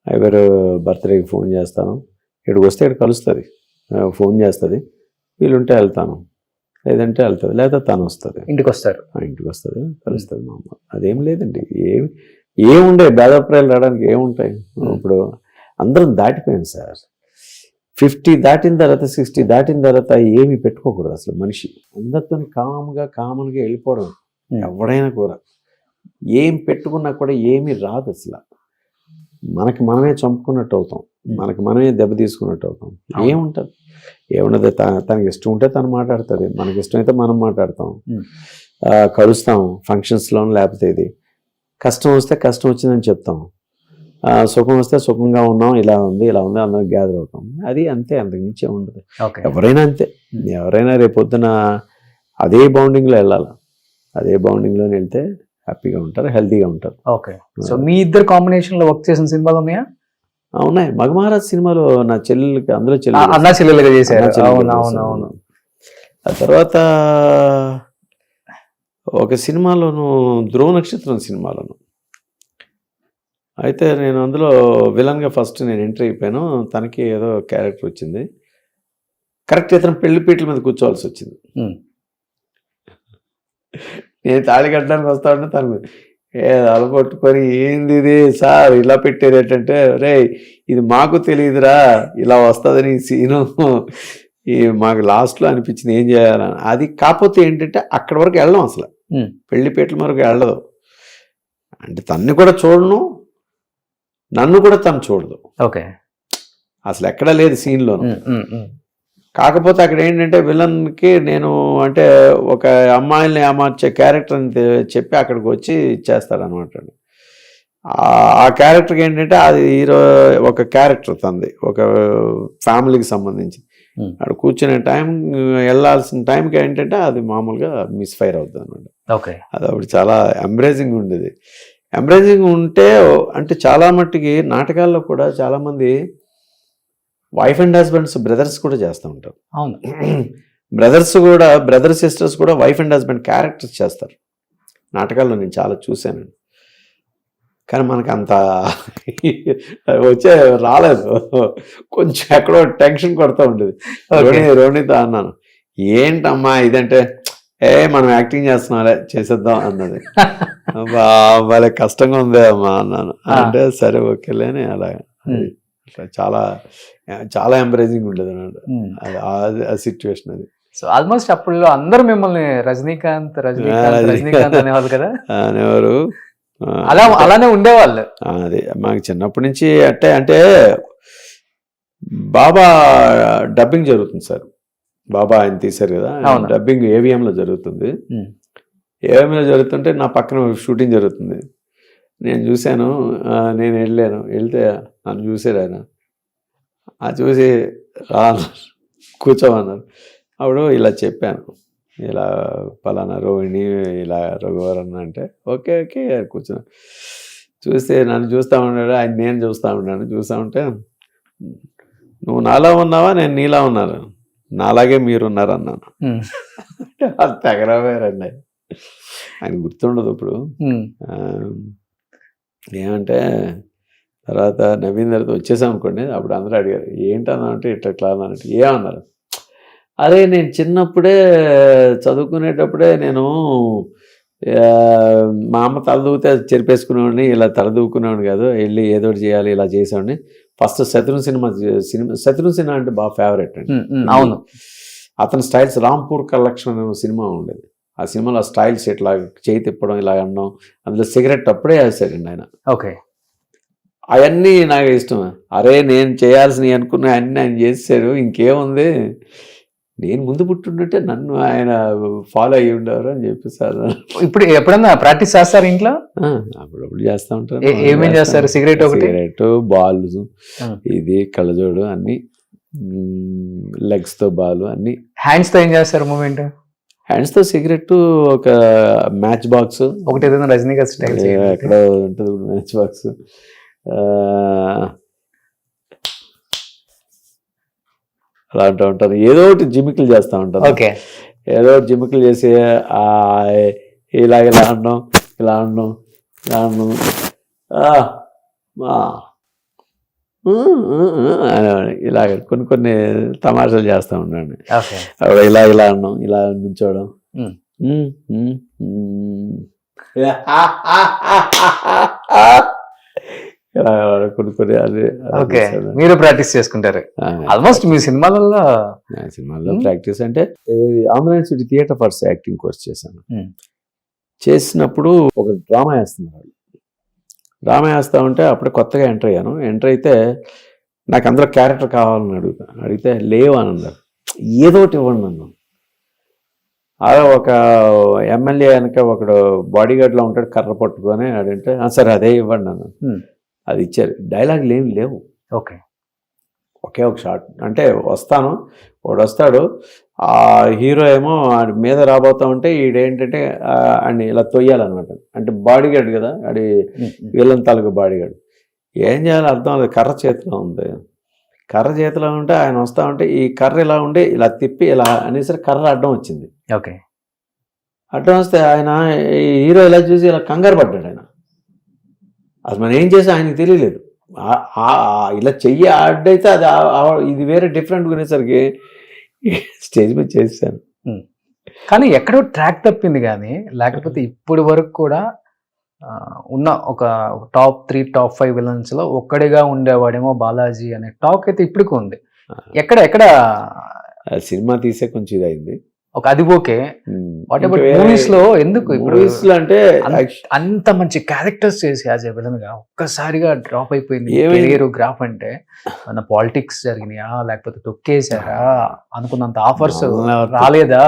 ఎవరు బర్త్డేకి ఫోన్ చేస్తాను, ఇక్కడికి వస్తే ఇక్కడ కలుస్తుంది, ఫోన్ చేస్తుంది, వీలుంటే వెళ్తాను, లేదంటే వెళ్తుంది, లేదా తను వస్తుంది, ఇంటికి వస్తుంది, కలుస్తుంది మా అమ్మ. అదేం లేదండి, ఏముండే భేదాభిప్రాయాలు రావడానికి ఏముంటాయి. ఇప్పుడు అందరం దాటిపోయాం సార్. 50 దాటిన తర్వాత 60 దాటిన తర్వాత ఏమి పెట్టుకోకూడదు అసలు. మనిషి అందరితో కామన్గా వెళ్ళిపోవడం. ఎవడైనా కూడా ఏం పెట్టుకున్నా కూడా ఏమీ రాదు అసలు. మనకి మనమే చంపుకున్నట్టు అవుతాం, మనకి మనమే దెబ్బ తీసుకున్నట్టు అవుతాం. ఏముండదు, తనకి ఇష్టం ఉంటే తను మాట్లాడుతుంది, మనకి ఇష్టమైతే మనం మాట్లాడతాం, కలుస్తాం ఫంక్షన్స్లో. లేకపోతే ఇది కష్టం వస్తే కష్టం వచ్చిందని చెప్తాం, సుఖం వస్తే సుఖంగా ఉన్నాం, ఇలా ఉంది అందరం గ్యాదర్ అవుతాం. అది అంతే, అంతకుమించే ఉండదు. ఎవరైనా అంతే, ఎవరైనా రేపొద్దున అదే బౌండింగ్లో వెళ్ళాలి, అదే బౌండింగ్లో వెళ్తే హ్యాపీగా ఉంటారు, హెల్తీగా ఉంటారు. ఓకే, సో మీ ఇద్దరు కాంబినేషన్లో వర్క్ చేసిన సినిమాలు ఉన్నాయా? ఉన్నాయి. మగమహారాజ్ సినిమాలో నా చెల్లెలకి, అందులో అన్నా చెల్లెలుగా చేశారు. ఆ తర్వాత ఒక సినిమాలోను, ధ్రువ నక్షత్రం సినిమాలోను, అయితే నేను అందులో విలన్గా ఫస్ట్ నేను ఎంట్రీ అయిపోయాను. తనకి ఏదో క్యారెక్టర్ వచ్చింది, కరెక్ట్ ఇతను పెళ్లిపీటల మీద కూర్చోవాల్సి వచ్చింది. నేను తాళి కట్టడానికి వస్తా ఉంటే తను అలపట్టుకొని, ఏంది ఇది సార్ ఇలా పెట్టేది ఏంటంటే, రే ఇది మాకు తెలియదురా ఇలా వస్తుందని సీను, మాకు లాస్ట్లో అనిపించింది ఏం చేయాలని. అది కాకపోతే ఏంటంటే అక్కడి వరకు వెళ్ళడం, అసలు పెళ్లిపీటల వరకు వెళ్ళదు. అంటే తన్ని కూడా చూడను, నన్ను కూడా తను చూడదు. ఓకే, అసలు ఎక్కడా లేదు సీన్లో. కాకపోతే అక్కడ ఏంటంటే విలన్కి నేను అంటే ఒక అమ్మాయిల్ని అమర్చే క్యారెక్టర్ అని చెప్పి అక్కడికి వచ్చి ఇచ్చేస్తారనమాట. ఆ క్యారెక్టర్కి ఏంటంటే అది హీరో ఒక క్యారెక్టర్ తంది, ఒక ఫ్యామిలీకి సంబంధించి. అక్కడ కూర్చునే టైం, వెళ్ళాల్సిన టైంకి ఏంటంటే అది మామూలుగా మిస్ఫైర్ అవుతుంది అనమాట. ఓకే, అది అప్పుడు చాలా ఎంబ్రేజింగ్ ఉండేది. ఎంబ్రేజింగ్ ఉంటే అంటే చాలా మట్టుకి నాటకాల్లో కూడా చాలామంది వైఫ్ అండ్ హస్బెండ్స్, బ్రదర్స్ కూడా చేస్తూ ఉంటారు. అవును, బ్రదర్ సిస్టర్స్ కూడా వైఫ్ అండ్ హస్బెండ్ క్యారెక్టర్స్ చేస్తారు నాటకాల్లో. నేను చాలా చూశాను, కానీ మనకు అంత రాలేదు. కొంచెం ఎక్కడో టెన్షన్ కొడుతూ ఉండేది. రోహిణితో అన్నాను, ఏంటమ్మా ఇదంటే, మనం యాక్టింగ్ చేస్తున్నారే చేసేద్దాం అన్నది. వాళ్ళ కష్టంగా ఉందే అమ్మా అన్నాను. అంటే సరే ఓకేలేని అలా చాలా చాలా ఎంబ్రేజింగ్ ఉండేది అన్నమాట ఆ సిచ్యువేషన్. అది సో ఆల్మోస్ట్ అప్పుడు అందరూ మిమ్మల్ని రజనీకాంత్ అనేవాళ్ళు కదా, అనేవారు, అలానే ఉండేవాళ్ళు. అది మాకు చిన్నప్పటి నుంచి అంటే బాబా డబ్బింగ్ జరుగుతుంది సార్. బాబా ఆయన తీశారు కదా, డబ్బింగ్ ఏవిఎంలో జరుగుతుంది. ఏవిఎంలో జరుగుతుంటే నా పక్కన షూటింగ్ జరుగుతుంది. నేను చూశాను, నేను వెళ్తే నన్ను చూసాడు ఆయన. చూసి కూర్చోమన్నారు. అప్పుడు ఇలా చెప్పాను, ఇలా పలానా రోహిణి, ఇలా రఘువరన్ అంటే ఓకే కూర్చున్నా. చూస్తే నన్ను చూస్తూ ఉన్నాడు, ఆయన నేను చూస్తూ ఉన్నాను. చూస్తూ ఉంటే, నువ్వు నాలా ఉన్నావా నేను నీలా ఉన్నాను, నాలాగే మీరున్నారు అన్నాను. అది తెగరవేరండి, ఆయన గుర్తుండదు ఇప్పుడు. ఏమంటే తర్వాత నవీన్ తర్వాత వచ్చేసాం అనుకోండి. అప్పుడు అందరూ అడిగారు ఏంటన్నా అంటే ఇట్లా అన్నట్టు. ఏమన్నారు, అరే నేను చిన్నప్పుడే చదువుకునేటప్పుడే నేను మా అమ్మ తలదూకితే చెరిపేసుకునేవాడిని, ఇలా తలదూకునేవాడిని కాదు, వెళ్ళి ఏదో ఒకటి చేయాలి ఇలా చేసేవాడిని. ఫస్ట్ శత్రుఘ్న శత్రుఘ్న సినిమా అంటే బాగా ఫేవరెట్ అండి. అవును. అతని స్టైల్స్ రాంపూర్ కలెక్షన్ అనే సినిమా ఉండేది. ఆ సినిమాలో స్టైల్స్ ఇట్లా చేయి తిప్పడం ఇలా అనడం, అందులో సిగరెట్ అప్పుడే వేసాడండి ఆయన. ఓకే. అవన్నీ నాకు ఇష్టం. అరే నేను చేయాల్సినవి అనుకున్న అన్నీ ఆయన చేసాడు, ఇంకేముంది, నేను ముందు పుట్టుంటే నన్ను ఆయన ఫాలో అయ్యి ఉండేవారు అని చెప్పేసారు. ఇప్పుడు ఎప్పుడన్నా ప్రాక్టీస్ చేస్తారు ఇంట్లో? అప్పుడప్పుడు చేస్తూ ఉంటారు. ఏమేం చేస్తారు? సిగరెట్ ఒకటి, సిగరెట్, బాల్, ఇది కళ్ళజోడు అన్ని, లెగ్స్ తో బాల్ అన్ని. హ్యాండ్స్ తో ఏం చేస్తారు మూమెంట్? హ్యాండ్స్ తో సిగరెట్, ఒక మ్యాచ్ బాక్స్ ఒకటి, ఏదైనా రజనీకాంత్ స్టైల్ ఎక్కడ ఉంటుంది మ్యాచ్ బాక్స్, అలా అంటూ ఉంటాను. ఏదో ఒకటి జిమికలు చేస్తూ ఉంటాను. ఓకే. ఏదో ఒకటి జిమికలు చేసి ఇలా ఇలా అనడం, ఇలా అనడం, ఇలా అనడం, ఇలాగ కొన్ని తమాషాలు చేస్తూ ఉన్నాను. ఇలా ఇలా అనడం, ఇలా నుంచోవడం, కొన్ని అది. ఓకే, మీరు ప్రాక్టీస్ చేసుకుంటారు ఆల్మోస్ట్ మీ సినిమాలలో? సినిమాల్లో ప్రాక్టీస్ అంటే ఆంధ్ర యూనివర్సిటీ థియేటర్ ఫర్స్ యాక్టింగ్ కోర్స్ చేశాను. చేసినప్పుడు ఒక డ్రామా వేస్తున్నారు. డ్రామా వేస్తూ ఉంటే అప్పుడే కొత్తగా ఎంటర్ అయ్యాను. ఎంటర్ అయితే నాకు అందులో క్యారెక్టర్ కావాలని అడిగితే లేవు అని అన్నారు. ఏదో ఒకటి ఇవ్వండి అన్నాను. అలా ఒక ఎమ్మెల్యే వెనక ఒకడు బాడీ గార్డ్లో ఉంటాడు, కర్ర పట్టుకొని అడిగితే సరే అదే ఇవ్వండి అన్నాను. అది ఇచ్చారు. డైలాగులు ఏమి లేవు. ఓకే. ఒకే ఒక షాట్. అంటే వస్తాను, వాడు వస్తాడు, ఆ హీరో ఏమో ఆడి మీద రాబోతా ఉంటే ఈడేంటంటే ఆడిని ఇలా తొయ్యాలన్నమాట. అంటే బాడీ గార్డ్ కదా, ఆడి వీళ్ళని తాలూకు బాడీ గార్డ్. ఏం చేయాలో అర్థం లేదు. కర్ర చేతిలో ఉంది. కర్ర చేతిలో ఉంటే ఆయన వస్తూ ఉంటే ఈ కర్ర ఇలా ఉండి ఇలా తిప్పి ఇలా అనేసరికి కర్ర అడ్డం వచ్చింది. ఓకే. అడ్డం వస్తే ఆయన ఈ హీరో ఇలా చూసి ఇలా కంగారు పడ్డాడు. ఆయన అసలు మనం ఏం చేసి ఆయనకి తెలియలేదు. ఇలా చెయ్యి అడ్డైతే అది ఇది వేరే డిఫరెంట్ కొనేసరికి స్టేజ్ మీద చేశాను. కానీ ఎక్కడో ట్రాక్ తప్పింది. కానీ లేకపోతే ఇప్పటి వరకు కూడా ఉన్న ఒక టాప్ 3 టాప్ 5 విలన్స్ లో ఒక్కడిగా ఉండేవాడేమో బాలాజీ అనే టాక్ అయితే ఇప్పటికీ ఉంది. ఎక్కడ సినిమా తీసే కొంచెం ఇదైంది. ఒక అది ఓకే. వాట్ అబౌట్ మూవీస్ లో? ఎందుకు మూవీస్ లో అంటే అంత మంచి క్యారెక్టర్స్ చేసి యాజ్ ఏ విలన్ గా ఒక్కసారిగా డ్రాప్ అయిపోయింది కెరీర్ గ్రాఫ్? అంటే మన పాలిటిక్స్ జరిగినాయా, లేకపోతే తొక్కేశారా, అనుకున్నంత ఆఫర్స్ రాలేదా,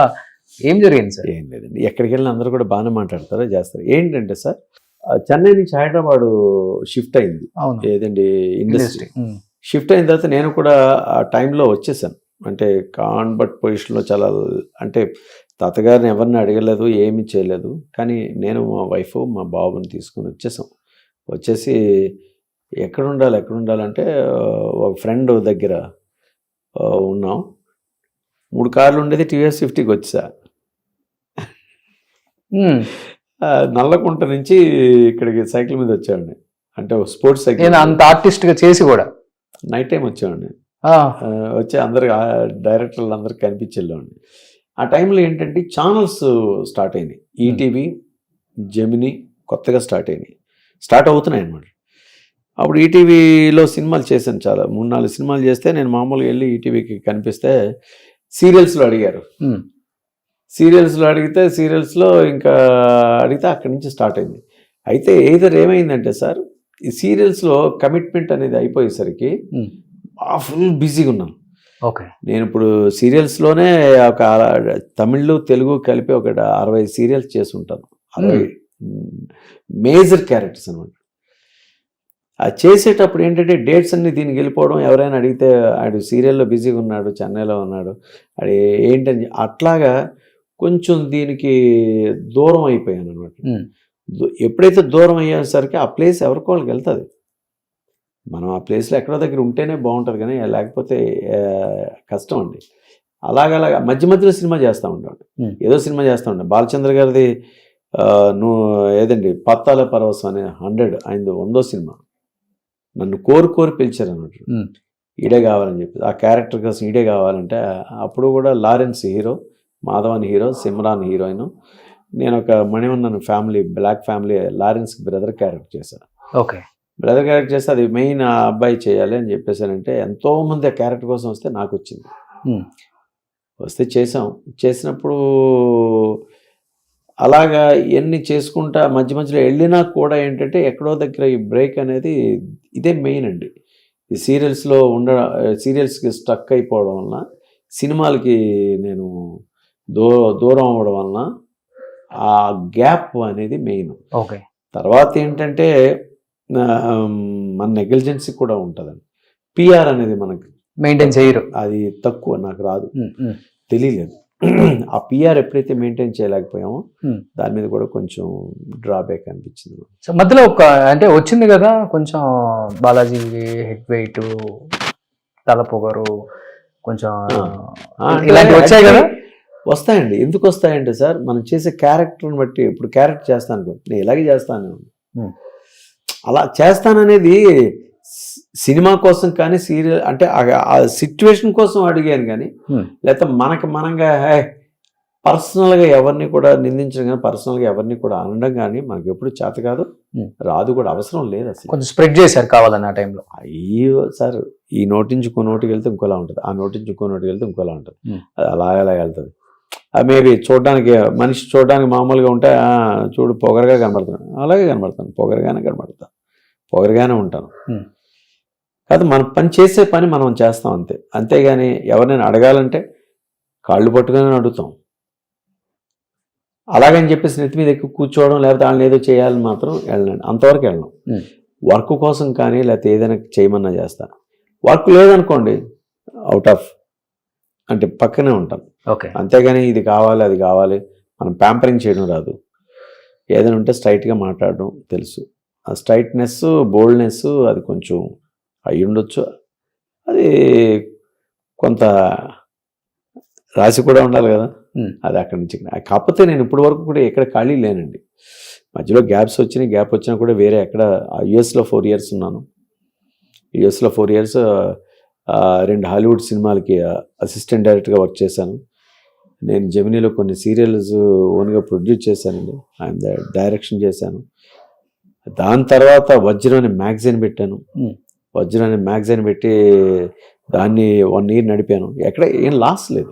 ఏం జరిగింది సార్? ఏం లేదండి, ఎక్కడికి వెళ్ళిన అందరూ కూడా బాగానే మాట్లాడతారు, చేస్తారు. ఏంటంటే సార్, చెన్నై నుంచి హైదరాబాద్ షిఫ్ట్ అయింది. ఏదండి ఇండస్ట్రీ షిఫ్ట్ అయిన తర్వాత నేను కూడా ఆ టైంలో వచ్చేసాను. అంటే కాన్వర్ట్ పొజిషన్లో చాలా, అంటే తాతగారిని ఎవరిని అడగలేదు, ఏమీ చేయలేదు. కానీ నేను మా వైఫ్ మా బాబుని తీసుకొని వచ్చేసి ఎక్కడ ఉండాలంటే ఒక ఫ్రెండ్ దగ్గర ఉన్నాం. 3 కార్లు ఉండేది, టీవీఎస్ 50కి వచ్చా. నల్లకుంట నుంచి ఇక్కడికి సైకిల్ మీద వచ్చామండి. అంటే స్పోర్ట్స్ సైకిల్. అంత ఆర్టిస్ట్గా చేసి కూడా నైట్ టైం వచ్చామండి. వచ్చి అందరికి డైరెక్టర్లు అందరికి కనిపించేళ్ళండి. ఆ టైంలో ఏంటంటే ఛానల్స్ స్టార్ట్ అయినాయి. ఈటీవీ, జెమినీ కొత్తగా స్టార్ట్ అవుతున్నాయి అన్నమాట. అప్పుడు ఈటీవీలో సినిమాలు చేశాను, చాలా 3-4 సినిమాలు చేస్తే నేను మామూలుగా వెళ్ళి ఈటీవీకి కనిపిస్తే సీరియల్స్లో అడిగారు. సీరియల్స్లో ఇంకా అడిగితే అక్కడి నుంచి స్టార్ట్ అయింది. అయితే ఏమైందంటే సార్, ఈ సీరియల్స్లో కమిట్మెంట్ అనేది అయిపోయేసరికి ఫుల్ బిజీగా ఉన్నాను. ఓకే. నేను ఇప్పుడు సీరియల్స్లోనే ఒక తమిళ్ తెలుగు కలిపి ఒక 60 సీరియల్స్ చేసి ఉంటాను. 60 మేజర్ క్యారెక్టర్స్ అనమాట. అది చేసేటప్పుడు ఏంటంటే డేట్స్ అన్ని దీనికి వెళ్ళిపోవడం, ఎవరైనా అడిగితే ఆడు సీరియల్లో బిజీగా ఉన్నాడు, చెన్నైలో ఉన్నాడు, అది ఏంటని అట్లాగా కొంచెం దీనికి దూరం అయిపోయాను అనమాట. ఎప్పుడైతే దూరం అయ్యేసరికి ఆ ప్లేస్ ఎవరికి వాళ్ళకి వెళ్తుంది. మనం ఆ ప్లేస్లో ఎక్కడో దగ్గర ఉంటేనే బాగుంటుంది, కానీ లేకపోతే కష్టం అండి. అలాగ మధ్యలో సినిమా చేస్తూ ఉంటాడు, ఏదో సినిమా చేస్తూ ఉంటాడు. బాలచంద్ర గారిది ఏదండి పత్తాల పరవశం అనే 100 ఆయనది 100వ సినిమా. నన్ను కోరి పిలిచారు అన్నమాట, ఈడే కావాలని చెప్పి. ఆ క్యారెక్టర్ కోసం ఈడే కావాలంటే అప్పుడు కూడా Lawrence hero, Madhavan hero, Simran heroine, నేను ఒక Manivannan family, black family, Lawrence brother character చేశాను. ఓకే. బ్రదర్ క్యారెక్టర్ చేస్తే అది మెయిన్ ఆ అబ్బాయి చేయాలి అని చెప్పేసానంటే ఎంతోమంది ఆ క్యారెక్టర్ కోసం వస్తే నాకు వచ్చింది. వస్తే చేసినప్పుడు అలాగా ఎన్ని చేసుకుంటా మధ్య మధ్యలో వెళ్ళినా కూడా ఏంటంటే ఎక్కడో దగ్గర ఈ బ్రేక్ అనేది ఇదే మెయిన్ అండి. ఈ సీరియల్స్కి స్టక్ అయిపోవడం వలన, సినిమాలకి నేను దూరం అవ్వడం వలన ఆ గ్యాప్ అనేది మెయిన్. ఓకే. తర్వాత ఏంటంటే మన నెగ్లిజెన్సీ కూడా ఉంటుందండి. పిఆర్ అనేది మనకి మెయింటైన్ చేయరు, అది తక్కువ, నాకు రాదు, తెలియలేదు. ఆ పిఆర్ ఎప్పుడైతే మెయింటైన్ చేయలేకపోయామో దాని మీద కూడా కొంచెం డ్రాబ్యాక్ అనిపించింది. సో మధ్యలో ఒక అంటే వచ్చింది కదా కొంచెం బాలాజీ హెడ్ వెయిట్, తల పొగరు కొంచెం ఇలాంటివి వచ్చాయి కదా. వస్తాయండి. ఎందుకు వస్తాయంటే సార్, మనం చేసే క్యారెక్టర్ని బట్టి. ఇప్పుడు క్యారెక్టర్ చేస్తాను, నేను ఇలాగే చేస్తాను, అలా చేస్తాననేది సినిమా కోసం కానీ సీరియల్ అంటే ఆ సిచ్యువేషన్ కోసం అడిగాను కానీ, లేకపోతే మనంగా పర్సనల్గా ఎవరిని కూడా నిందించడం కానీ, పర్సనల్గా ఎవరిని కూడా అనడం కానీ మనకి ఎప్పుడు చేత కాదు, రాదు కూడా, అవసరం లేదు అసలు. కొంచెం స్ప్రెడ్ చేశారు కావాలని ఆ టైంలో. అయ్యో సార్, ఈ నోటి నుంచి ఇంకో నోటికి వెళ్తే ఇంకోలా ఉంటుంది, ఆ నోటి నుంచి ఇంకో నోటికి వెళ్తే ఇంకోలా ఉంటుంది, అది అలాగే వెళ్తుంది. అది మేబీ చూడడానికి మనిషి చూడడానికి మామూలుగా ఉంటే చూడు పొగరగా కనబడుతున్నాను, అలాగే కనబడతాను, పొగరగానే ఉంటాను. కాదు, మనం చేసే పని మనం చేస్తాం అంతే. అంతేగాని ఎవరినైనా అడగాలంటే కాళ్ళు పట్టుకొని అడుగుతాం. అలాగని చెప్పేసి నెత్తి మీద ఎక్కువ కూర్చోవడం, లేకపోతే వాళ్ళని ఏదో చేయాలని మాత్రం వెళ్ళండి, అంతవరకు వెళ్ళను. వర్క్ కోసం కానీ లేకపోతే ఏదైనా చేయమన్నా చేస్తాను. వర్క్ లేదనుకోండి, అవుట్ ఆఫ్ అంటే పక్కనే ఉంటాను. ఓకే. అంతేగాని ఇది కావాలి అది కావాలి మనం ప్యాంపరింగ్ చేయడం రాదు. ఏదైనా ఉంటే స్ట్రైట్గా మాట్లాడడం తెలుసు. ఆ స్ట్రైట్నెస్, బోల్డ్నెస్ అది కొంచెం అయి ఉండొచ్చు, అది కొంత రాసి కూడా ఉండాలి కదా, అది అక్కడి నుంచి. కాకపోతే నేను ఇప్పటి వరకు కూడా ఎక్కడ ఖాళీ లేనండి. మధ్యలో గ్యాప్ వచ్చినా కూడా వేరే ఎక్కడ యుఎస్లో 4 years ఉన్నాను. యుఎస్లో 4 years 2 హాలీవుడ్ సినిమాలకి అసిస్టెంట్ డైరెక్టర్గా వర్క్ చేశాను. నేను జెమినీలో కొన్ని సీరియల్స్ ఓన్గా ప్రొడ్యూస్ చేశానండి, డైరెక్షన్ చేశాను. దాని తర్వాత వజ్రం అనే మ్యాగజైన్ పెట్టాను. వజ్రం అనే మ్యాగజైన్ పెట్టి దాన్ని 1 year నడిపాను. ఎక్కడ ఏం లాస్ లేదు.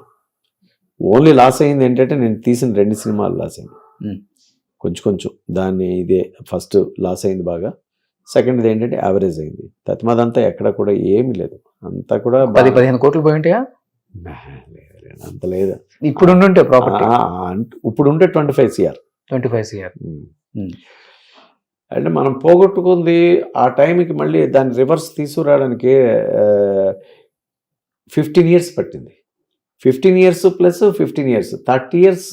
ఓన్లీ లాస్ అయింది ఏంటంటే నేను తీసిన 2 సినిమాలు లాస్ అయింది కొంచెం. దాన్ని ఇదే ఫస్ట్ లాస్ అయింది బాగా, సెకండ్ది ఏంటంటే యావరేజ్ అయింది. తత్మదంతా ఎక్కడ కూడా ఏమీ లేదు, అంతా కూడా 10-15 కోట్లు పోయి ఉంటాయా? అంత లేదు. ఇప్పుడు ఉంటే ప్రాపర్టీ ఇప్పుడు ఉంటే 25 CR. అంటే మనం పోగొట్టుకుంది ఆ టైంకి మళ్ళీ దాన్ని రివర్స్ తీసుకురావడానికి 15 years పట్టింది. 15 years plus 15 years 30 years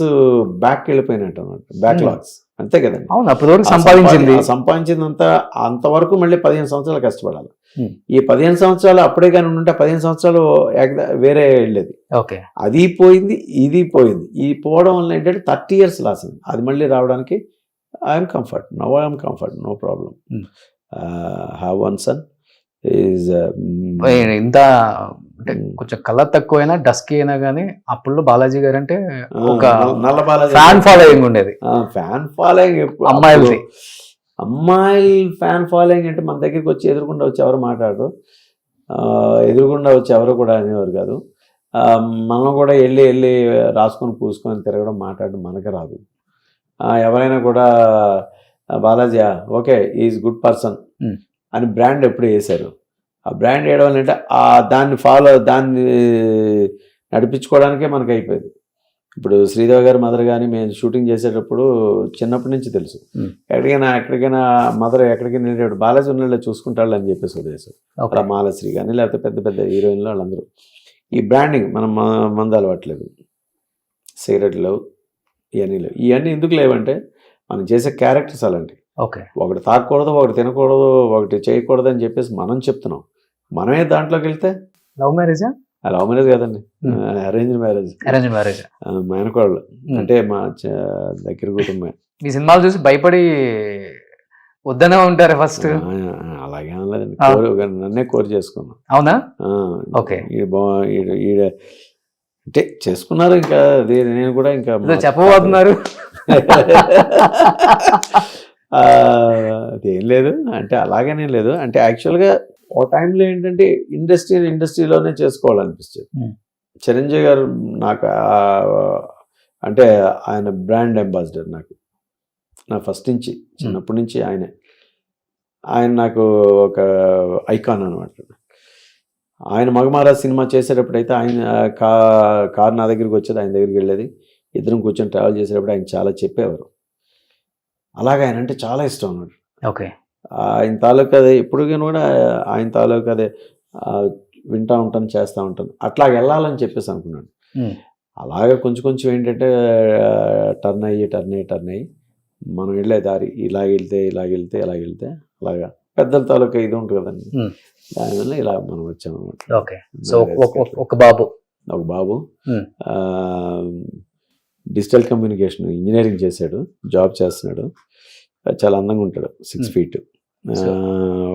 back వెళ్ళిపోయినట్టు అన్నమాట, బ్యాక్లాగ్స్. అంతే కదండి. అవును, అప్పటి వరకు సంపాదించిందంతా అంతవరకు మళ్ళీ 15 సంవత్సరాలు కష్టపడాలి. ఈ 15 సంవత్సరాలు అప్పుడే కానీ ఉంటే 15 సంవత్సరాలు వేరే వెళ్ళేది. ఓకే. అది పోయింది, ఇది పోయింది. ఈ పోవడం వల్ల ఏంటంటే 30 years లాస్ అయింది. అది మళ్ళీ రావడానికి I'm comfort, no problem. Have one son is ఇంత అంటే కొంచెం కలర్ తక్కువైనా డస్క్ అయినా కానీ అప్పుడు బాలాజీ గారు అంటే ఒక నల్ల బాలాజీ ఫ్యాన్ ఫాలోయింగ్ ఉండేది. ఫ్యాన్ ఫాలోయింగ్ అమ్మాయిల ఫ్యాన్ ఫాలోయింగ్ అంటే మన దగ్గరికి వచ్చి ఎదురుకుండా వచ్చి ఎవరు మాట్లాడరు, ఎదురుకుండా వచ్చి ఎవరు కూడా అనేవారు కాదు. మనం కూడా వెళ్ళి రాసుకొని పూసుకొని తిరగడం, మాట్లాడడం మనకు రాదు. ఎవరైనా కూడా Balaji okay is good person అని బ్రాండ్ ఎప్పుడు వేశారు. ఆ బ్రాండ్ వేయడం అంటే దాన్ని నడిపించుకోవడానికే మనకు అయిపోయింది. ఇప్పుడు శ్రీదేవి గారి మదర్ కానీ మేము షూటింగ్ చేసేటప్పుడు చిన్నప్పటి నుంచి తెలుసు, ఎక్కడికైనా మదర్ ఎక్కడికైనా వెళ్ళేటప్పుడు బాలాజీ ఉన్నట్లే చూసుకుంటాడు అని చెప్పేసి వదిలేశారు. అలా మాలశ్రీ కానీ లేకపోతే పెద్ద హీరోయిన్లు వాళ్ళందరూ ఈ బ్రాండింగ్ మనం మందు అలవాట్లేదు, సిగరెట్ లేవు, ఇవన్నీ లేవు. ఇవన్నీ ఎందుకు లేవంటే మనం చేసే క్యారెక్టర్స్ అలాంటివి. ఓకే. ఒకటి తాకూడదు, ఒకటి తినకూడదు, ఒకటి చేయకూడదు అని చెప్పేసి మనం చెప్తున్నాం. మనమే దాంట్లోకి వెళ్తే లవ్ మ్యారేజ్ కదండి, అరేంజ్ మ్యారేజ్. మేనకోడలు అంటే మా దగ్గర కుటుంబమే. మీ సినిమాలు చూసి భయపడి వద్దనే ఉంటారు ఫస్ట్? అలాగే అనలేదండి, నన్నే కోరి చేసుకున్నాను. అవునా? ఓకే. ఈడ అంటే చేసుకున్నారు. ఇంకా నేను కూడా ఇంకా చెప్పబోతున్నారు. అదేం లేదు, అంటే అలాగనే లేదు, అంటే యాక్చువల్గా ఓ టైంలో ఏంటంటే ఇండస్ట్రీలోనే చేసుకోవాలనిపిస్తుంది. చిరంజీవి గారు నాకు అంటే ఆయన బ్రాండ్ అంబాసిడర్ నా ఫస్ట్ నుంచి, చిన్నప్పటి నుంచి ఆయన నాకు ఒక ఐకాన్ అనమాట. ఆయన మగమారాజ్ సినిమా చేసేటప్పుడైతే ఆయన కార్ నా దగ్గరికి వచ్చేది, ఆయన దగ్గరికి వెళ్ళేది, ఇద్దరం కూర్చొని ట్రావెల్ చేసేటప్పుడు ఆయన చాలా చెప్పేవారు. అలాగే ఆయన అంటే చాలా ఇష్టం అన్నమాట. ఓకే. ఆయన తాలూకు అదే ఇప్పుడు కూడా ఆయన తాలూకు అదే వింటూ ఉంటాను, చేస్తూ ఉంటాను, అట్లా వెళ్ళాలని చెప్పేసి అనుకున్నాను. అలాగే కొంచెం ఏంటంటే టర్న్ అయ్యి మనం వెళ్ళే దారి ఇలాగెళ్తే అలాగా పెద్దల తాలూకా ఇది ఉంటుంది కదండి, దానివల్ల ఇలా మనం వచ్చాము అనమాట. ఓకే. సో ఒక బాబు డిజిటల్ కమ్యూనికేషన్ ఇంజనీరింగ్ చేశాడు, జాబ్ చేస్తున్నాడు, చాలా అందంగా ఉంటాడు, 6 feet.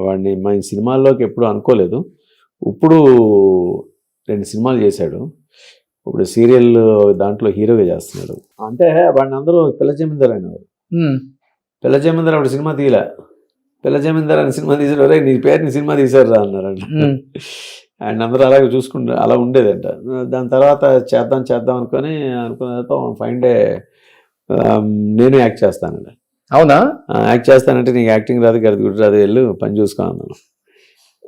వాడిని మా సినిమాల్లోకి ఎప్పుడు అనుకోలేదు. ఇప్పుడు 2 సినిమాలు చేశాడు, ఇప్పుడు సీరియల్ దాంట్లో హీరోగా చేస్తున్నాడు. అంటే వాడిని అందరూ పిల్ల జమీందార్ అనేవారు. పిల్ల జమీందార్ అప్పుడు సినిమా తీయలే, పిల్ల జమీందార్ అని సినిమా తీసాడు, రే నీ సినిమా తీశారు రా అన్నారంట. అండ్ అందరూ అలాగే చూసుకుంటారు, అలా ఉండేదంట. దాని తర్వాత చేద్దాం అనుకున్న తర్వాత ఫైన్ డే నేను యాక్ట్ చేస్తానండి. అవునా? యాక్ట్ చేస్తానంటే నీకు యాక్టింగ్ రాదు, గది గుడి రాదు, వెళ్ళు పని చూసుకో అన్నాను.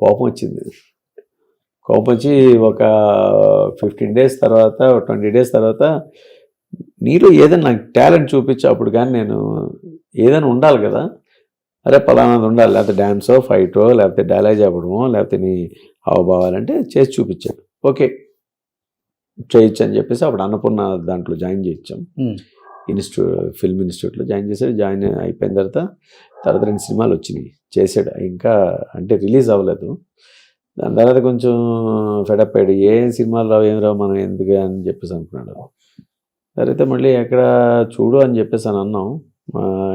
కోపం వచ్చి ఒక 15 days తర్వాత 20 days తర్వాత నీలో ఏదైనా నాకు టాలెంట్ చూపించు, అప్పుడు కానీ నేను ఏదైనా ఉండాలి కదా, అరే పలానాది ఉండాలి, లేకపోతే డ్యాన్సో ఫైటో లేకపోతే డైలాగ్ చెప్పడమో లేకపోతే నీ హావభావాలంటే చేసి చూపించాడు. ఓకే చేయొచ్చు అని చెప్పేసి అప్పుడు అన్నపూర్ణ దాంట్లో జాయిన్ చేయించాం, ఫిల్మ్ ఇన్స్టిట్యూట్లో జాయిన్ చేశాడు. జాయిన్ అయిపోయిన తర్వాత 2 సినిమాలు వచ్చినాయి, చేశాడు. ఇంకా అంటే రిలీజ్ అవ్వలేదు. దాని తర్వాత కొంచెం ఫెడప్ అయ్యాడు, ఏం సినిమాలు రావు ఏం రావు మనం ఎందుకు అని చెప్పేసి అనుకున్నాడు. తర్వాత మళ్ళీ ఎక్కడ చూడు అని చెప్పేసి అని అన్నాం.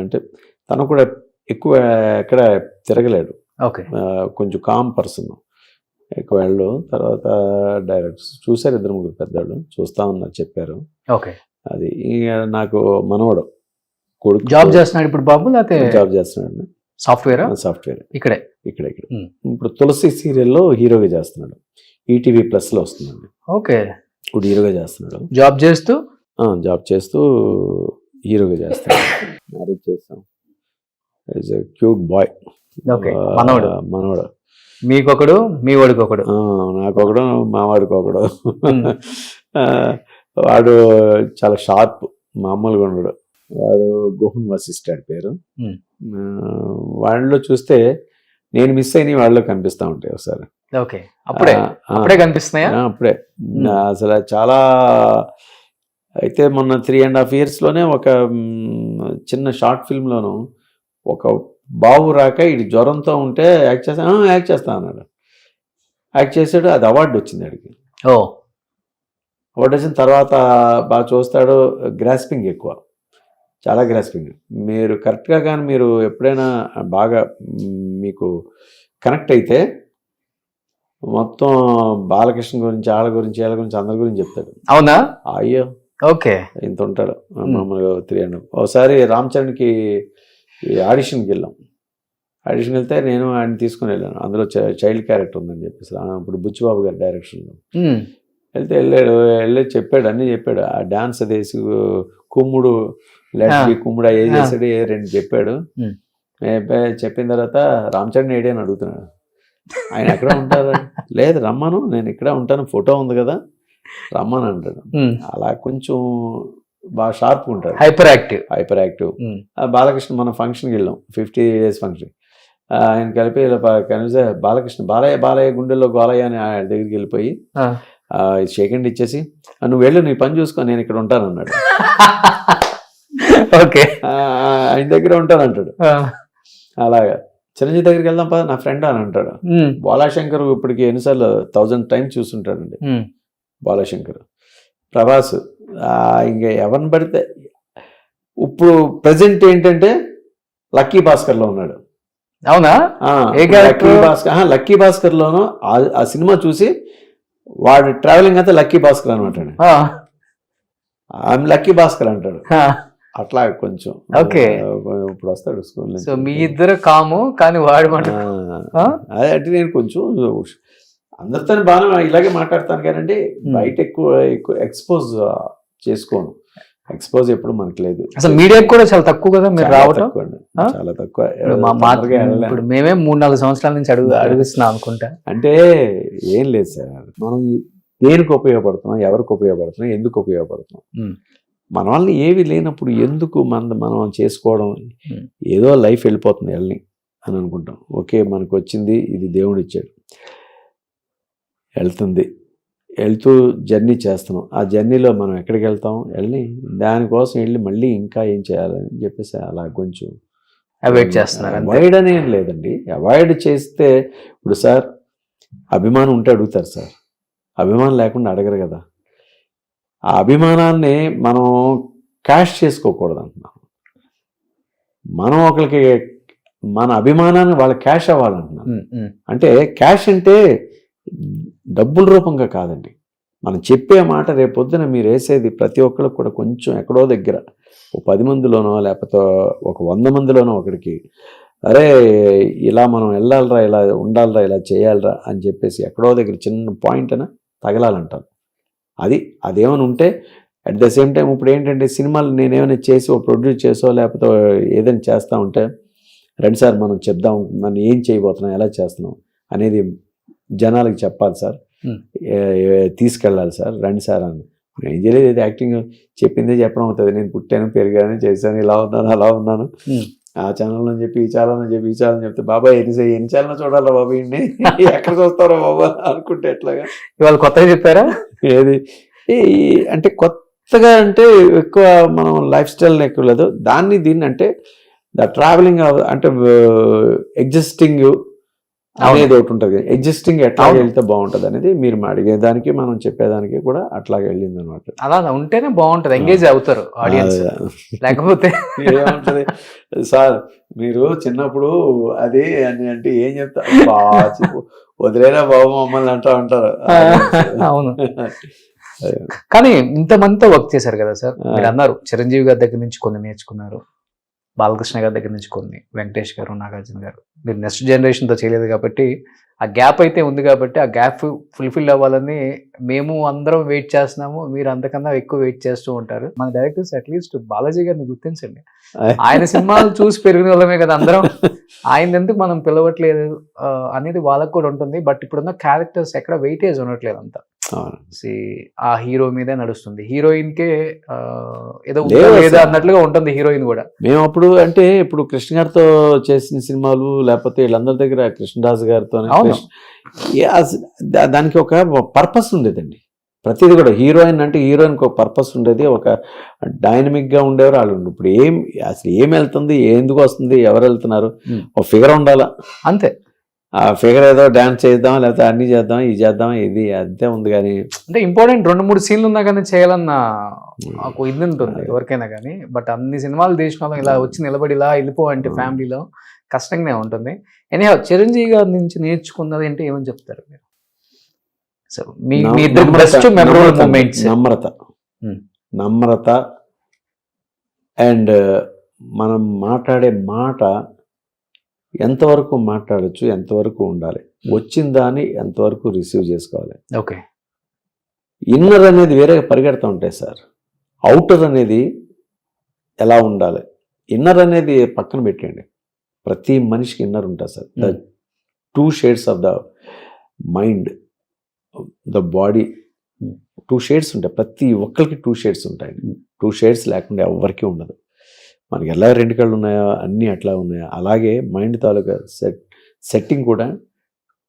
అంటే తను కూడా ఎక్కువ ఎక్కడ తిరగలేడు, ఓకే, కొంచెం కామ్ పర్సన్, ఎక్కువ వెళ్ళు. తర్వాత డైరెక్టర్స్ చూశారు, 2-3 పెద్దవాళ్ళు చూస్తా ఉన్నారు, చెప్పారు. ఓకే. అది ఇక నాకు మనవడు కొడుకు జాబ్ చేస్తున్నాడు ఇప్పుడు బాబు, లేకపోతే జాబ్ చేస్తున్నాడు, సాఫ్ట్వేర్ ఇక్కడ. ఇప్పుడు తులసి సీరియల్లో హీరోగా చేస్తున్నాడు, ఈటీవీ ప్లస్లో వస్తుందండి. ఓకే. ఇప్పుడు హీరోగా చేస్తున్నాడు, జాబ్ చేస్తూ హీరోగా చేస్తున్నాడు. మ్యారేజ్ చేస్తాం, is a cute boy. Okay. మనవడు మీకొకడు, మీ వాడికి ఒకడు. నాకొకడు, మా వాడికి ఒకడు. వాడు చాలా షార్ప్, మామూలుగా ఉండడు. వాడు గోహన్ వశిష్ఠాడు పేరు. వాళ్ళలో చూస్తే నేను మిస్ అయిన వాళ్ళలో కనిపిస్తూ ఉంటాయి ఒకసారి. ఓకే. అప్పుడే కనిపిస్తున్నాయా? అప్పుడే అసలు చాలా. అయితే మొన్న 3.5 yearsలోనే ఒక చిన్న షార్ట్ ఫిల్మ్లోను ఒక బాబు రాక ఇది జ్వరంతో ఉంటే యాక్ట్ చేస్తా అన్నాడు. యాక్ట్ చేశాడు, అది అవార్డు వచ్చింది అడిగి. అవార్డు వచ్చిన తర్వాత బాగా చూస్తాడు, గ్రాస్పింగ్ ఎక్కువ, చాలా గ్రాస్పింగ్. మీరు కరెక్ట్గా కానీ మీరు ఎప్పుడైనా బాగా మీకు కనెక్ట్ అయితే మొత్తం బాలకృష్ణ గురించి, వాళ్ళ గురించి అందరి గురించి చెప్తాడు. అవునా? అయ్యో, ఓకే. ఇంత ఉంటాడు మామూలుగా 3.5. ఒకసారి రామ్ చరణ్కి ఆడిషన్కి వెళ్తే నేను ఆయన తీసుకుని వెళ్ళాను. అందులో చైల్డ్ క్యారెక్టర్ ఉందని చెప్పేసి, ఇప్పుడు బుచ్చిబాబు గారి డైరెక్షన్లో వెళ్ళి చెప్పాడు, అన్నీ చెప్పాడు. ఆ డాన్స్ అదేసి కుమ్ముడు కుమ్ముడు ఏ చేసాడు, 2 చెప్పాడు. చెప్పిన తర్వాత రామ్ చరణ్ ఏడి అని అడుగుతున్నాడు. ఆయన ఎక్కడ ఉంటారు? లేదు రమ్మను, నేను ఇక్కడ ఉంటాను, ఫోటో ఉంది కదా రమ్మని అంటాడు. అలా కొంచెం బాగా షార్ప్గా ఉంటాడు, హైపర్ యాక్టివ్. బాలకృష్ణ మన ఫంక్షన్కి వెళ్ళాం, 50 days ఫంక్షన్. ఆయన కలిపి కనిపిస్తే బాలకృష్ణ బాలయ్య గుండెల్లో గోలయ్య అని ఆయన దగ్గరికి వెళ్ళిపోయి సెకండ్ ఇచ్చేసి, నువ్వు వెళ్ళు, నీ పని చూసుకో, నేను ఇక్కడ ఉంటాను అన్నాడు. ఓకే. ఆయన దగ్గర ఉంటానంటాడు. అలాగా చిరంజీవి దగ్గరికి వెళ్దాం పద, నా ఫ్రెండ్ అని అంటాడు. బాలాశంకర్ ఇప్పటికి ఎన్నిసార్లు 1000 times చూస్తుంటాడండి బాలాశంకర్. ప్రభాస్ ఇంకా ఎవరిని పడితే ఇప్పుడు ప్రజెంట్ ఏంటంటే లక్కీ భాస్కర్లో ఉన్నాడు. అవునా? లక్కీ భాస్కర్లోనూ ఆ సినిమా చూసి వాడు ట్రావెలింగ్ అంతా లక్కీ భాస్కర్ అనమాట. లక్కీ భాస్కర్ అంటాడు. అట్లా కొంచెం Okay. ఇప్పుడు వస్తాడు స్కూల్ సో మీ ఇద్దరు కాము కానీ వాడు మాట ఆ? అదే అంటే నేను కొంచెం అందరితో బాగా ఇలాగే మాట్లాడతాను కానండి బయట ఎక్కువ ఎక్స్పోజ్ చేసుకోను. ఎక్స్పోజ్ ఎప్పుడు మనకి లేదు. అసలు మీడియాకి కూడా చాలా తక్కువ కదా మీరు చాలా రావటం. తక్కువ అండి. ఆ? చాలా తక్కువ. ఇప్పుడు తొందరగా వెళ్ళలేం. ఇప్పుడు మేమే 3-4 సంవత్సరాల నుంచి అడుగుస్తున్నాం అనుకుంటా. అంటే ఏం లేదు సార్, మనం దేనికి ఉపయోగపడుతున్నాం, ఎవరికి ఉపయోగపడుతున్నాం, ఎందుకు ఉపయోగపడుతున్నాం. Hmm. మన వల్ల ఏవి లేనప్పుడు ఎందుకు మనం చేసుకోవడం. Hmm. ఏదో లైఫ్ వెళ్ళిపోతుంది వెళ్ళని అని అనుకుంటాం. ఓకే మనకు వచ్చింది ఇది దేవుడు ఇచ్చాడు, వెళ్తుంది, వెళ్తూ జర్నీ చేస్తున్నాం. ఆ జర్నీలో మనం ఎక్కడికి వెళ్తాం వెళ్ళి దానికోసం వెళ్ళి మళ్ళీ ఇంకా ఏం చేయాలని చెప్పేసి అలా కొంచెం అవాయిడ్ చేస్తున్నారు అంతే. అవాయిడ్ అని ఏం లేదండి. అవాయిడ్ చేస్తే ఇప్పుడు సార్ అభిమానం ఉంటే అడుగుతారు సార్, అభిమానం లేకుండా అడగరు కదా. ఆ అభిమానాన్ని మనం క్యాష్ చేసుకోకూడదు అంటున్నాం. మనం ఒకరికి మన అభిమానాన్ని వాళ్ళ క్యాష్ అవ్వాలంటున్నాం. ఉమ్, ఉమ్. అంటే క్యాష్ అంటే డబ్బుల రూపంగా కాదండి. మనం చెప్పే మాట రేపొద్దున మీరు వేసేది ప్రతి ఒక్కరికి కూడా కొంచెం ఎక్కడో దగ్గర ఒక 10 మందిలోనో లేకపోతే ఒక 100 మందిలోనో ఒకరికి అరే ఇలా మనం వెళ్ళాలరా, ఇలా ఉండాలరా, ఇలా చేయాలరా అని చెప్పేసి ఎక్కడో దగ్గర చిన్న పాయింట్ అయినా తగలాలంటారు. అదేమైనా ఉంటే అట్ ద సేమ్ టైం ఇప్పుడు ఏంటంటే సినిమాలు నేనేమైనా చేసి ఒక ప్రొడ్యూస్ చేసో లేకపోతే ఏదైనా చేస్తూ ఉంటే రండి సార్ మనం చెప్దాం, మనం ఏం చేయబోతున్నాం, ఎలా చేస్తున్నాం అనేది జనాలకు చెప్పాలి సార్, తీసుకెళ్ళాలి సార్, రండి సార్ అని. ఏం చేయలేదు, ఏది యాక్టింగ్ చెప్పిందే చెప్పడం అవుతుంది. నేను పుట్టాను, పెరిగాను, చేశాను, ఇలా ఉన్నాను, అలా ఉన్నాను, ఆ ఛానల్ అని చెప్పి ఈ ఛానల్ అని చెప్పి ఈ ఛానల్ చెప్తే బాబాయ్ ఎన్ని ఛానల్ చూడాలా బాబు ఇన్ని ఎక్కడ చూస్తారో బాబా అనుకుంటే ఎట్లాగా. ఇవాళ కొత్తగా చెప్పారా ఏది అంటే కొత్తగా అంటే ఎక్కువ మనం లైఫ్ స్టైల్ ఎక్కువ లేదు. దీన్ని అంటే ద ట్రావెలింగ్ అంటే ఎగ్జిస్టింగ్ అనేది ఒకటి ఉంటుంది. ఎగ్జిస్టింగ్ ఎట్లా వెళ్తే బాగుంటుంది అనేది మీరు అడిగేదానికి మనం చెప్పేదానికి కూడా అట్లాగే వెళ్ళింది అనమాట. అలా ఉంటేనే బాగుంటది, ఎంగేజ్ అవుతారు ఆడియన్స్. లేకపోతే ఏమంటది సార్ మీరు చిన్నప్పుడు అది అని అంటే ఏం చెప్తారు, వదిలేనా బాబు మమ్మల్ని అంటూ ఉంటారు. అవును. కానీ ఇంతమందితో వర్క్ చేశారు కదా సార్, మీరు అన్నారు చిరంజీవి గారి దగ్గర నుంచి కొన్ని నేర్చుకున్నారు, బాలకృష్ణ గారి దగ్గర నుంచి కొన్ని, వెంకటేష్ గారు, నాగార్జున గారు. మీరు నెక్స్ట్ జనరేషన్తో చేయలేదు కాబట్టి ఆ గ్యాప్ అయితే ఉంది కాబట్టి ఆ గ్యాప్ ఫుల్ఫిల్ అవ్వాలని మేము అందరం వెయిట్ చేస్తున్నాము. మీరు అంతకన్నా ఎక్కువ వెయిట్ చేస్తూ ఉంటారు. మన డైరెక్టర్స్ అట్లీస్ట్ బాలాజీ గారిని గుర్తించండి. ఆయన సినిమాలు చూసి పెరిగిన వాళ్ళమే కదా అందరం. ఆయన ఎందుకు మనం పిలవట్లేదు అనేది వాళ్ళకు కూడా ఉంటుంది. బట్ ఇప్పుడున్న క్యారెక్టర్స్ ఎక్కడ వెయిటేజ్ ఉండట్లేదు అంతా. ఆ హీరో మీదే నడుస్తుంది, హీరోయిన్ కే ఏదో లేదా అన్నట్లుగా ఉంటుంది హీరోయిన్ కూడా. మేము అప్పుడు అంటే ఇప్పుడు కృష్ణ గారితో చేసిన సినిమాలు లేకపోతే వీళ్ళందరి దగ్గర కృష్ణరాజు గారితో దానికి ఒక పర్పస్ ఉండేదండి. ప్రతిదీ కూడా హీరోయిన్ అంటే హీరోయిన్కి ఒక పర్పస్ ఉండేది, ఒక డైనమిక్గా ఉండేవారు వాళ్ళు. ఇప్పుడు అసలు ఏం వెళ్తుంది, ఎందుకు వస్తుంది, ఎవరు వెళ్తున్నారు, ఒక ఫిగర్ ఉండాలా అంతే. ఆ ఫిగర్ ఏదో డాన్స్ చేద్దాం లేకపోతే అన్ని చేద్దాం, ఇది చేద్దాం, ఇది అంతే ఉంది. కానీ అంటే ఇంపార్టెంట్ 2-3 సీన్లు ఉన్నా కానీ చేయాలన్న ఒక ఇది ఉంటుంది ఎవరికైనా కానీ. బట్ అన్ని సినిమాలు తీసిన వాళ్ళం ఇలా వచ్చి నిలబడి ఇలా వెళ్ళిపో అంటే ఫ్యామిలీలో కష్టంగానే ఉంటుంది. ఎనీహౌ చిరంజీవి గారి నుంచి నేర్చుకున్నది అంటే ఏమని చెప్తారు మీరు? సో మీ ఇద్దరు best memorable moments. Namrata and మనం మాట్లాడే మాట ఎంతవరకు మాట్లాడచ్చు, ఎంతవరకు ఉండాలి, వచ్చిన దాన్ని ఎంతవరకు రిసీవ్ చేసుకోవాలి. ఓకే, ఇన్నర్ అనేది వేరే పరిగెడతా ఉంటాయి సార్. అవుటర్ అనేది ఎలా ఉండాలి, ఇన్నర్ అనేది పక్కన పెట్టండి. ప్రతి మనిషికి ఇన్నర్ ఉంటుంది sir. The 2 shades of the mind, the body, 2 shades ఉంటాయి. ప్రతి ఒక్కరికి 2 shades ఉంటాయి. 2 shades లేకుండా ఎవరికి ఉండదు. మనకి ఎలా 2 కళ్ళు ఉన్నాయో అన్నీ అట్లా ఉన్నాయో అలాగే మైండ్ తాలూకా సెట్టింగ్ కూడా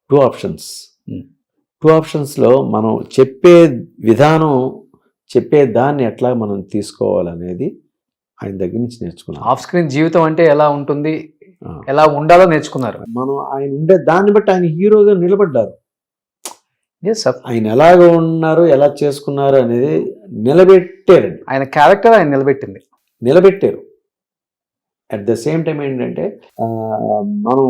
2 ఆప్షన్స్. 2 ఆప్షన్స్లో మనం చెప్పే విధానం, చెప్పే దాన్ని ఎట్లా మనం తీసుకోవాలనేది ఆయన దగ్గర నుంచి నేర్చుకున్నాం. ఆఫ్ స్క్రీన్ జీవితం అంటే ఎలా ఉంటుంది, ఎలా ఉండాలో నేర్చుకున్నారు. మనం ఆయన ఉండే దాన్ని బట్టి ఆయన హీరోగా నిలబడ్డారు. ఆయన ఎలాగ ఉన్నారు, ఎలా చేసుకున్నారు అనేది నిలబెట్టారు. ఆయన క్యారెక్టర్ ఆయన నిలబెట్టారు. అట్ ద సేమ్ టైం ఏంటంటే మనం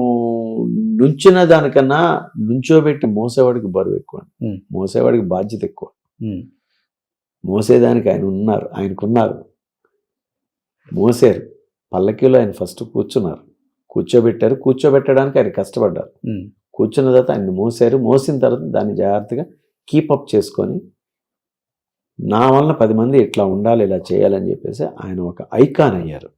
నుంచిన దానికన్నా నుంచోబెట్టి మోసేవాడికి బరువు ఎక్కువ, మోసేవాడికి బాధ్యత ఎక్కువ. మోసేదానికి ఆయనకున్నారు. మోసారు. పల్లకీలో ఆయన ఫస్ట్ కూర్చున్నారు, కూర్చోబెట్టడానికి ఆయన కష్టపడ్డారు. కూర్చున్న తర్వాత ఆయన మోసిన తర్వాత దాన్ని జాగ్రత్తగా కీపప్ చేసుకొని నా వలన 10 మంది ఇట్లా ఉండాలి, ఇలా చేయాలని చెప్పేసి ఆయన ఒక ఐకాన్ అయ్యారు.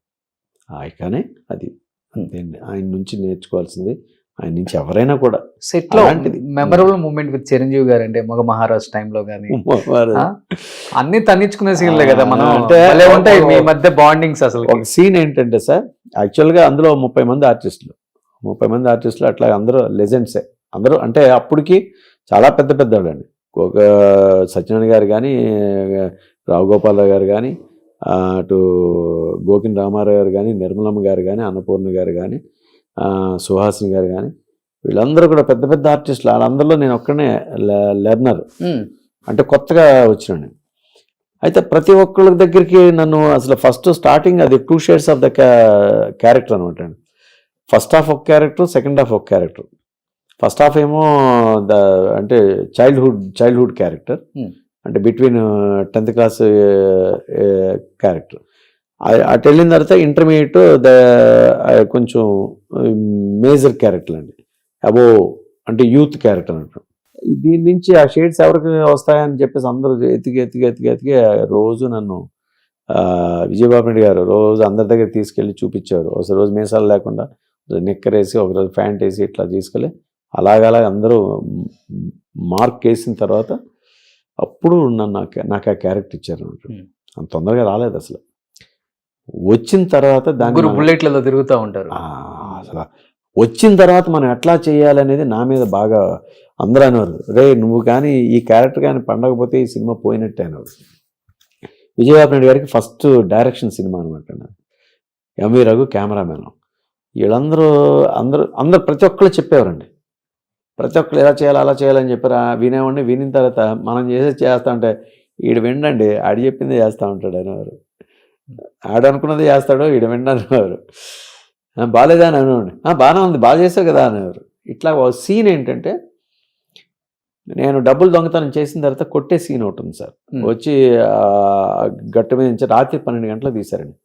ఆ ఐకానే అది. అంతే అండి. ఆయన నుంచి నేర్చుకోవాల్సింది, ఆయన నుంచి ఎవరైనా కూడా. సెట్ లో అలాంటిది. మెమరబుల్ మూమెంట్ విత్ చిరంజీవి గారు అంటే మగ మహారాజ్ టైంలో కానీ అన్ని తన్నించుకునే సీన్లే కదా మనం. అంటే భలే ఉంటాయి మీ మధ్య బాండింగ్స్ అసలు. ఒక సీన్ ఏంటంటే సార్, యాక్చువల్గా అందులో 30 మంది ఆర్టిస్టులు అట్లా అందరూ లెజెండ్సే అందరూ. అంటే అప్పటికి చాలా పెద్ద వాళ్ళండి. ఒక సత్యనారాయణ గారు కానీ, రావు గోపాలరావు గారు కానీ, అటు గోకిన్ రామారావు గారు కానీ, నిర్మలమ్మ గారు కానీ, అన్నపూర్ణ గారు కానీ, సుహాసిని గారు కానీ, వీళ్ళందరూ కూడా పెద్ద ఆర్టిస్టులు. వాళ్ళందరిలో నేను ఒక్కనే లెర్నర్, అంటే కొత్తగా వచ్చినాను. అయితే ప్రతి ఒక్కళ్ళ దగ్గరికి నన్ను అసలు ఫస్ట్ స్టార్టింగ్ అది 2 షేడ్స్ ఆఫ్ ద క్యారెక్టర్ అనమాట అండి. ఫస్ట్ హాఫ్ ఒక క్యారెక్టర్, సెకండ్ హాఫ్ ఒక క్యారెక్టర్. ఫస్ట్ హాఫ్ ఏమో అంటే చైల్డ్హుడ్ క్యారెక్టర్, అంటే బిట్వీన్ 10th క్లాస్ క్యారెక్టర్. అటు వెళ్ళిన తర్వాత ఇంటర్మీడియట్ కొంచెం మేజర్ క్యారెక్టర్ అండి, అబో అంటే యూత్ క్యారెక్టర్ అంటారు. దీని నుంచి ఆ షేడ్స్ ఎవరికి వస్తాయని చెప్పేసి అందరూ ఎతికి రోజు నన్ను విజయబాబు రెడ్డి గారు రోజు అందరి దగ్గర తీసుకెళ్ళి చూపించారు. ఒక రోజు మీసాలు లేకుండా నిక్కరేసి, ఒకరోజు ప్యాంట్ వేసి ఇట్లా తీసుకెళ్ళి అలాగ అందరూ మార్క్ వేసిన తర్వాత అప్పుడు నాకు ఆ క్యారెక్టర్ ఇచ్చారు. అంత తొందరగా రాలేదు అసలు. వచ్చిన తర్వాత దాని బుల్లెట్లలో తిరుగుతూ ఉంటారు. అసలు వచ్చిన తర్వాత మనం ఎట్లా చేయాలనేది నా మీద బాగా అందరూ అనేవారు, రే నువ్వు కానీ ఈ క్యారెక్టర్ కానీ పండకపోతే ఈ సినిమా పోయినట్టే అనేవారు. విజయబాబు రెడ్డి గారికి ఫస్ట్ డైరెక్షన్ సినిమా అనమాట. M V Raghu cameraman. వీళ్ళందరూ అందరూ ప్రతి ఒక్కళ్ళు చెప్పేవారండి. ప్రతి ఒక్కళ్ళు ఎలా చేయాలి అలా చేయాలని చెప్పారు. వినేవాడిని. వినిన తర్వాత మనం చేస్తా ఉంటే ఈడు వినండి, ఆడి చెప్పింది చేస్తూ ఉంటాడు అనేవారు. ఆడు అనుకున్నది చేస్తాడు, ఈడు విండి అనేవారు. బాగాలేదా అని అనేవాడిని. బాగానే ఉంది, బాగా చేశావు కదా అనేవారు. ఇట్లా ఒక సీన్ ఏంటంటే, నేను డబ్బులు దొంగతనం చేసిన తర్వాత కొట్టే సీన్ ఒకటి ఉంది సార్. వచ్చి గట్టు మీద నుంచి రాత్రి 12 గంటలకు తీశారండి.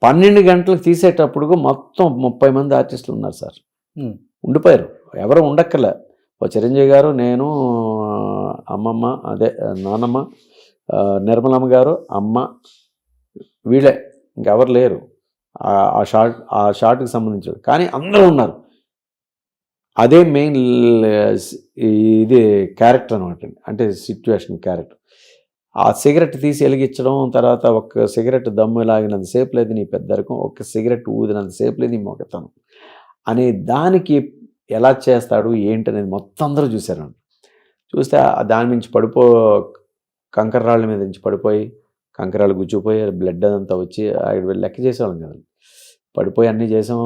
12 గంటలకు తీసేటప్పుడు మొత్తం 30 మంది ఆర్టిస్టులు ఉన్నారు సార్. ఉండిపోయారు, ఎవరు ఉండక్కర్లే. ఓ చిరంజీవి గారు, నేను, అమ్మమ్మ, అదే నానమ్మ, నిర్మలమ్మ గారు, అమ్మ, వీళ్ళే, ఇంకెవరు లేరు ఆ షార్ట్కి సంబంధించి. కానీ అందరూ ఉన్నారు. అదే మెయిన్ ఇది క్యారెక్టర్ అనమాట, అంటే సిచ్యువేషన్ క్యారెక్టర్. ఆ సిగరెట్ తీసి వెలిగించడం, తర్వాత ఒక సిగరెట్ దమ్ము లాగినంత సేపు లేదు నీ పెద్దరికం, ఒక సిగరెట్ ఊదినంత సేపు లేదు నీ మొగతనం అనే దానికి ఎలా చేస్తాడు ఏంటనేది మొత్తం అందరూ చూశారు. చూస్తే దాని నుంచి కంకర్రాళ్ళ మీద నుంచి పడిపోయి, కంకరాలు గుచ్చుకుపోయి బ్లడ్ అదంతా వచ్చి లెక్క చేసేవాళ్ళం కదా. పడిపోయి అన్నీ చేసాము.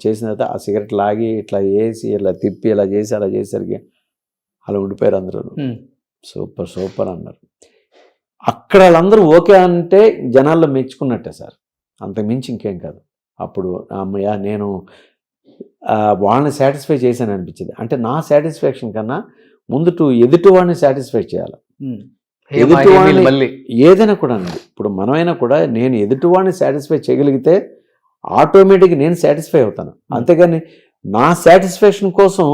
చేసిన తర్వాత ఆ సిగరెట్ లాగి ఇట్లా వేసి ఇలా తిప్పి ఇలా చేసి అలా చేసరికి అలా ఉండిపోయారు అందరూ. సూపర్ అన్నారు. అక్కడ వాళ్ళందరూ ఓకే అంటే జనాల్లో మెచ్చుకున్నట్టే సార్, అంతకు మించి ఇంకేం కాదు. అప్పుడు అమ్మయ్య నేను వాళ్ళని సాటిస్ఫై చేశాను అనిపించింది. అంటే నా సాటిస్ఫాక్షన్ కన్నా ముందు ఎదుటివాడిని సాటిస్ఫై చేయాలి. ఎదుటివాడిని ఏదైనా కూడా అండి, ఇప్పుడు మనమైనా కూడా నేను ఎదుటివాడిని సాటిస్ఫై చేయగలిగితే ఆటోమేటిక్గా నేను సాటిస్ఫై అవుతాను. అంతేగాని నా సాటిస్ఫాక్షన్ కోసం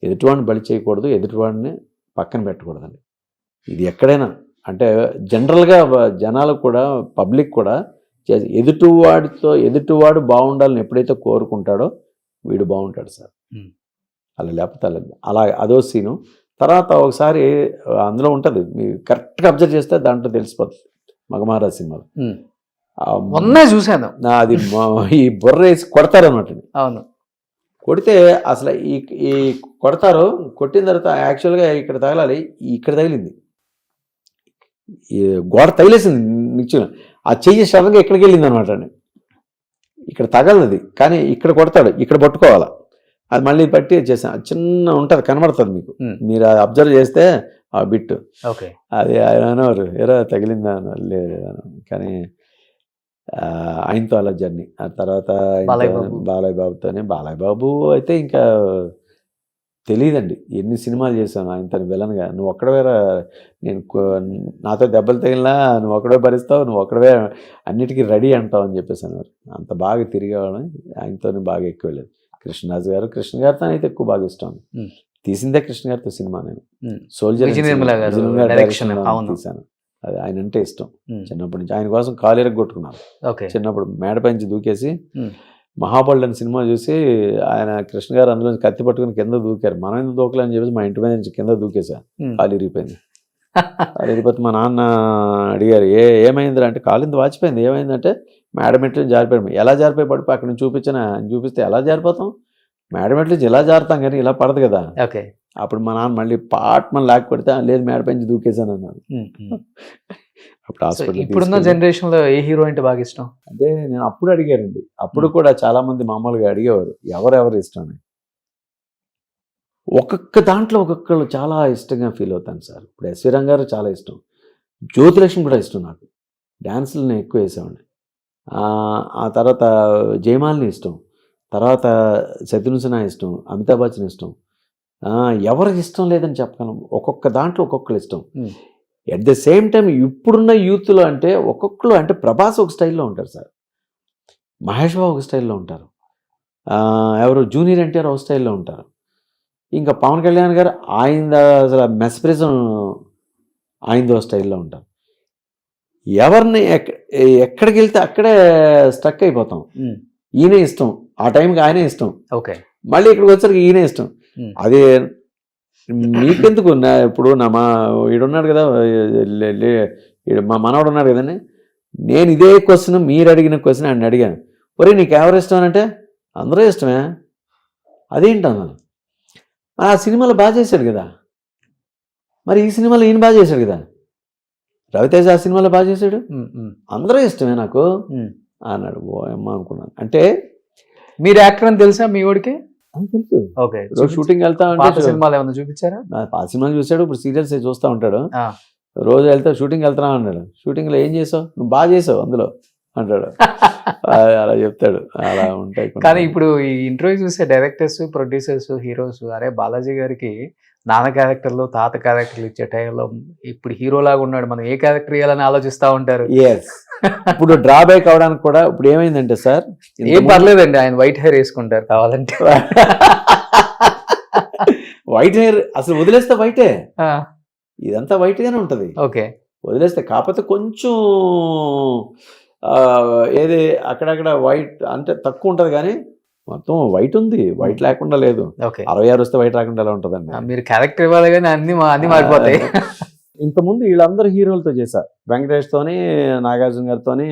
ఎదుటివాడిని బలి చేయకూడదు, ఎదుటివాడిని పక్కన పెట్టకూడదండి. ఇది ఎక్కడైనా అంటే జనరల్గా జనాలు కూడా, పబ్లిక్ కూడా ఎదుటివాడు బాగుండాలని ఎప్పుడైతే కోరుకుంటాడో వీడు బాగుంటాడు సార్. అలా లేకపోతే అలా అదో సీను. తర్వాత ఒకసారి అందులో ఉంటుంది, మీరు కరెక్ట్గా అబ్జర్వ్ చేస్తే దాంట్లో తెలిసిపోతుంది. మగమహారాజ్ సినిమాలో చూశాను. అది ఈ బుర్ర వేసి కొడతారనమాట. అవును, కొడితే అసలు ఈ కొడతారు. కొట్టిన తర్వాత యాక్చువల్గా ఇక్కడ తగలాలి, ఇక్కడ తగిలింది, ఈ గోడ తగిలేసింది నిచ్చిన. ఆ చెయ్యి సడన్గా ఎక్కడికి వెళ్ళింది అనమాట అండి. ఇక్కడ తగలది, కానీ ఇక్కడ కొడతాడు, ఇక్కడ పట్టుకోవాలి. అది మళ్ళీ పట్టి చేసాను. చిన్న ఉంటుంది, కనబడుతుంది మీకు, మీరు అది అబ్జర్వ్ చేస్తే ఆ బిట్. అది ఆయన అనేవారు, ఎరా తగిలిందా లేదు. కానీ ఆయనతో అలా జర్నీ. ఆ తర్వాత బాలయ్య బాబుతోనే. బాలయ్య బాబు అయితే ఇంకా తెలియదండి ఎన్ని సినిమాలు చేశాను ఆయనతో విలన్గా. నువ్వు ఒక్కడవేరా, నేను నాతో దెబ్బలు తగిలినా నువ్వు ఒక్కడే భరిస్తావు, నువ్వు ఒక్కడవే అన్నిటికీ రెడీ అంటావు అని చెప్పేసాను. అంత బాగా తిరిగేవాళ్ళని ఆయనతోనే బాగా ఎక్కువ వెళ్ళేది. కృష్ణరాజు గారు, కృష్ణ గారితో అయితే ఎక్కువ బాగా ఇష్టం. తీసిందే కృష్ణ గారితో సినిమా నేను. సోల్జర్ తీశాను. అది ఆయన అంటే ఇష్టం చిన్నప్పటి నుంచి. ఆయన కోసం కాలేరకు కొట్టుకున్నాను చిన్నప్పుడు. మేడపైంచి దూకేసి మహాబలి అని సినిమా చూసి ఆయన కృష్ణ గారు అందులో కత్తి పట్టుకుని కింద దూకారు. మనం ఎందుకు దూకలేని చెప్పేసి మా ఇంటి మీద నుంచి కింద దూకేసా. కాలు ఇరిగిపోయింది. కాలు ఇరిగిపోతే మా నాన్న అడిగారు ఏమైందిరా అంటే, కాలింది వాచిపోయింది. ఏమైందంటే మేడమెట్లు జారిపోయాడు. ఎలా జారిపోయి పడిపోయి అక్కడ నుంచి చూపిస్తే ఎలా జారిపోతాం, మేడమెట్లు ఇలా జారుతాం కానీ ఇలా పడదు కదా. అప్పుడు మా నాన్న మళ్ళీ మన లేకపోతే లేదు మేడపైంచి దూకేసాను అన్నాడు. అప్పుడు హాస్పిటల్. ఇప్పుడున్న జనరేషన్ లో ఏ హీరో అంటే బాగా ఇష్టం? అదే నేను అప్పుడు అడిగానండి. అప్పుడు కూడా చాలా మంది మామూలుగా అడిగేవారు ఎవరెవరు ఇష్టం అని. ఒక్కొక్క దాంట్లో ఒక్కొక్కరు చాలా ఇష్టంగా ఫీల్ అవుతాను సార్. ఇప్పుడు ఎస్వి రంగారు గారు చాలా ఇష్టం, జ్యోతిలక్ష్మి కూడా ఇష్టం నాకు. డ్యాన్సులు నేను ఎక్కువ వేసేవాడిని. ఆ తర్వాత జయమాలిని ఇష్టం, తర్వాత శత్రుఘ్న ఇష్టం, అమితాబ్ బచ్చన్ ఇష్టం. ఎవరికి ఇష్టం లేదని చెప్పగలం. ఒక్కొక్క దాంట్లో ఒక్కొక్కరు ఇష్టం. ఎట్ ద సేమ్ టైం ఇప్పుడున్న యూత్లో అంటే ఒక్కొక్కరు అంటే ప్రభాస్ ఒక స్టైల్లో ఉంటారు సార్, మహేష్ బాబు ఒక స్టైల్లో ఉంటారు, ఎవరు జూనియర్ ఎన్టీఆర్ ఒక స్టైల్లో ఉంటారు. ఇంకా పవన్ కళ్యాణ్ గారు ఆయన అసలు మెస్ప్రిజం ఆయనదో స్టైల్లో ఉంటారు. ఎవరిని ఎక్కడికి వెళ్తే అక్కడే స్టక్ అయిపోతాం. ఈయనే ఇష్టం, ఆ టైంకి ఆయనే ఇష్టం, మళ్ళీ ఇక్కడికి వచ్చరికి ఈయనే ఇష్టం. అది మీకెందుకు ఇప్పుడు మా ఈడున్నాడు కదా, మా మనవాడు ఉన్నాడు కదండి, నేను ఇదే క్వశ్చన్ మీరు అడిగిన క్వశ్చన్ ఆయన అడిగాను. ఒరే నీకు ఎవరు ఇష్టం అంటే అందరూ ఇష్టమే. అదేంటన్నాను. ఆ సినిమాలో బాగా చేశాడు కదా, మరి ఈ సినిమాలో ఈయన బాగా చేశాడు కదా, రవితేజ ఆ సినిమాలో బాగా చేశాడు, అందరూ ఇష్టమే నాకు అన్నాడు. ఓ అమ్మ అనుకున్నాను. అంటే మీరు యాక్టర్ అని తెలుసా మీ వాడికి? తెలుసు. రోజు షూటింగ్ వెళ్తా ఉంటే సినిమాలు ఏమన్నా చూపించారా? ఆ సినిమాలు చూసాడు, ఇప్పుడు సీరియల్స్ చూస్తూ ఉంటాడు. రోజు వెళ్తా షూటింగ్ వెళ్తున్నా అన్నాడు. షూటింగ్ లో ఏం చేసావు, నువ్వు బాగా చేసావు అందులో అంటాడు. అలా చెప్తాడు. అలా ఉంటాయి. కానీ ఇప్పుడు ఈ ఇంటర్వ్యూ చూసే డైరెక్టర్స్, ప్రొడ్యూసర్స్, హీరోస్ అరే బాలాజీ గారికి నాన్న క్యారెక్టర్లు, తాత క్యారెక్టర్లు ఇచ్చే టైంలో ఇప్పుడు హీరోలాగా ఉన్నాడు, మనం ఏ క్యారెక్టర్ ఇవ్వాలని ఆలోచిస్తూ ఉంటారు. ఇప్పుడు డ్రాబ్యాక్ అవడానికి కూడా ఇప్పుడు ఏమైందంటే సార్, ఏం పర్లేదండి, ఆయన వైట్ హెయిర్ వేసుకుంటారు కావాలంటే. వైట్ హెయిర్ అసలు వదిలేస్తే వైటే, ఇదంతా వైట్ గానే ఉంటది. వదిలేస్తే కాకపోతే కొంచెం ఏది అక్కడక్కడ వైట్ అంటే తక్కువ ఉంటది, కానీ మొత్తం వైట్ ఉంది. వైట్ లేకుండా లేదు. 66 వస్తే వైట్ రాకుండా ఎలా ఉంటదండి. మీరు క్యారెక్టర్ ఇవ్వాలి కానీ అన్ని మారిపోతాయి. ఇంతకుముందు వీళ్ళందరూ హీరోలతో చేశారు. వెంకటేష్ తోని, నాగార్జున గారితోని,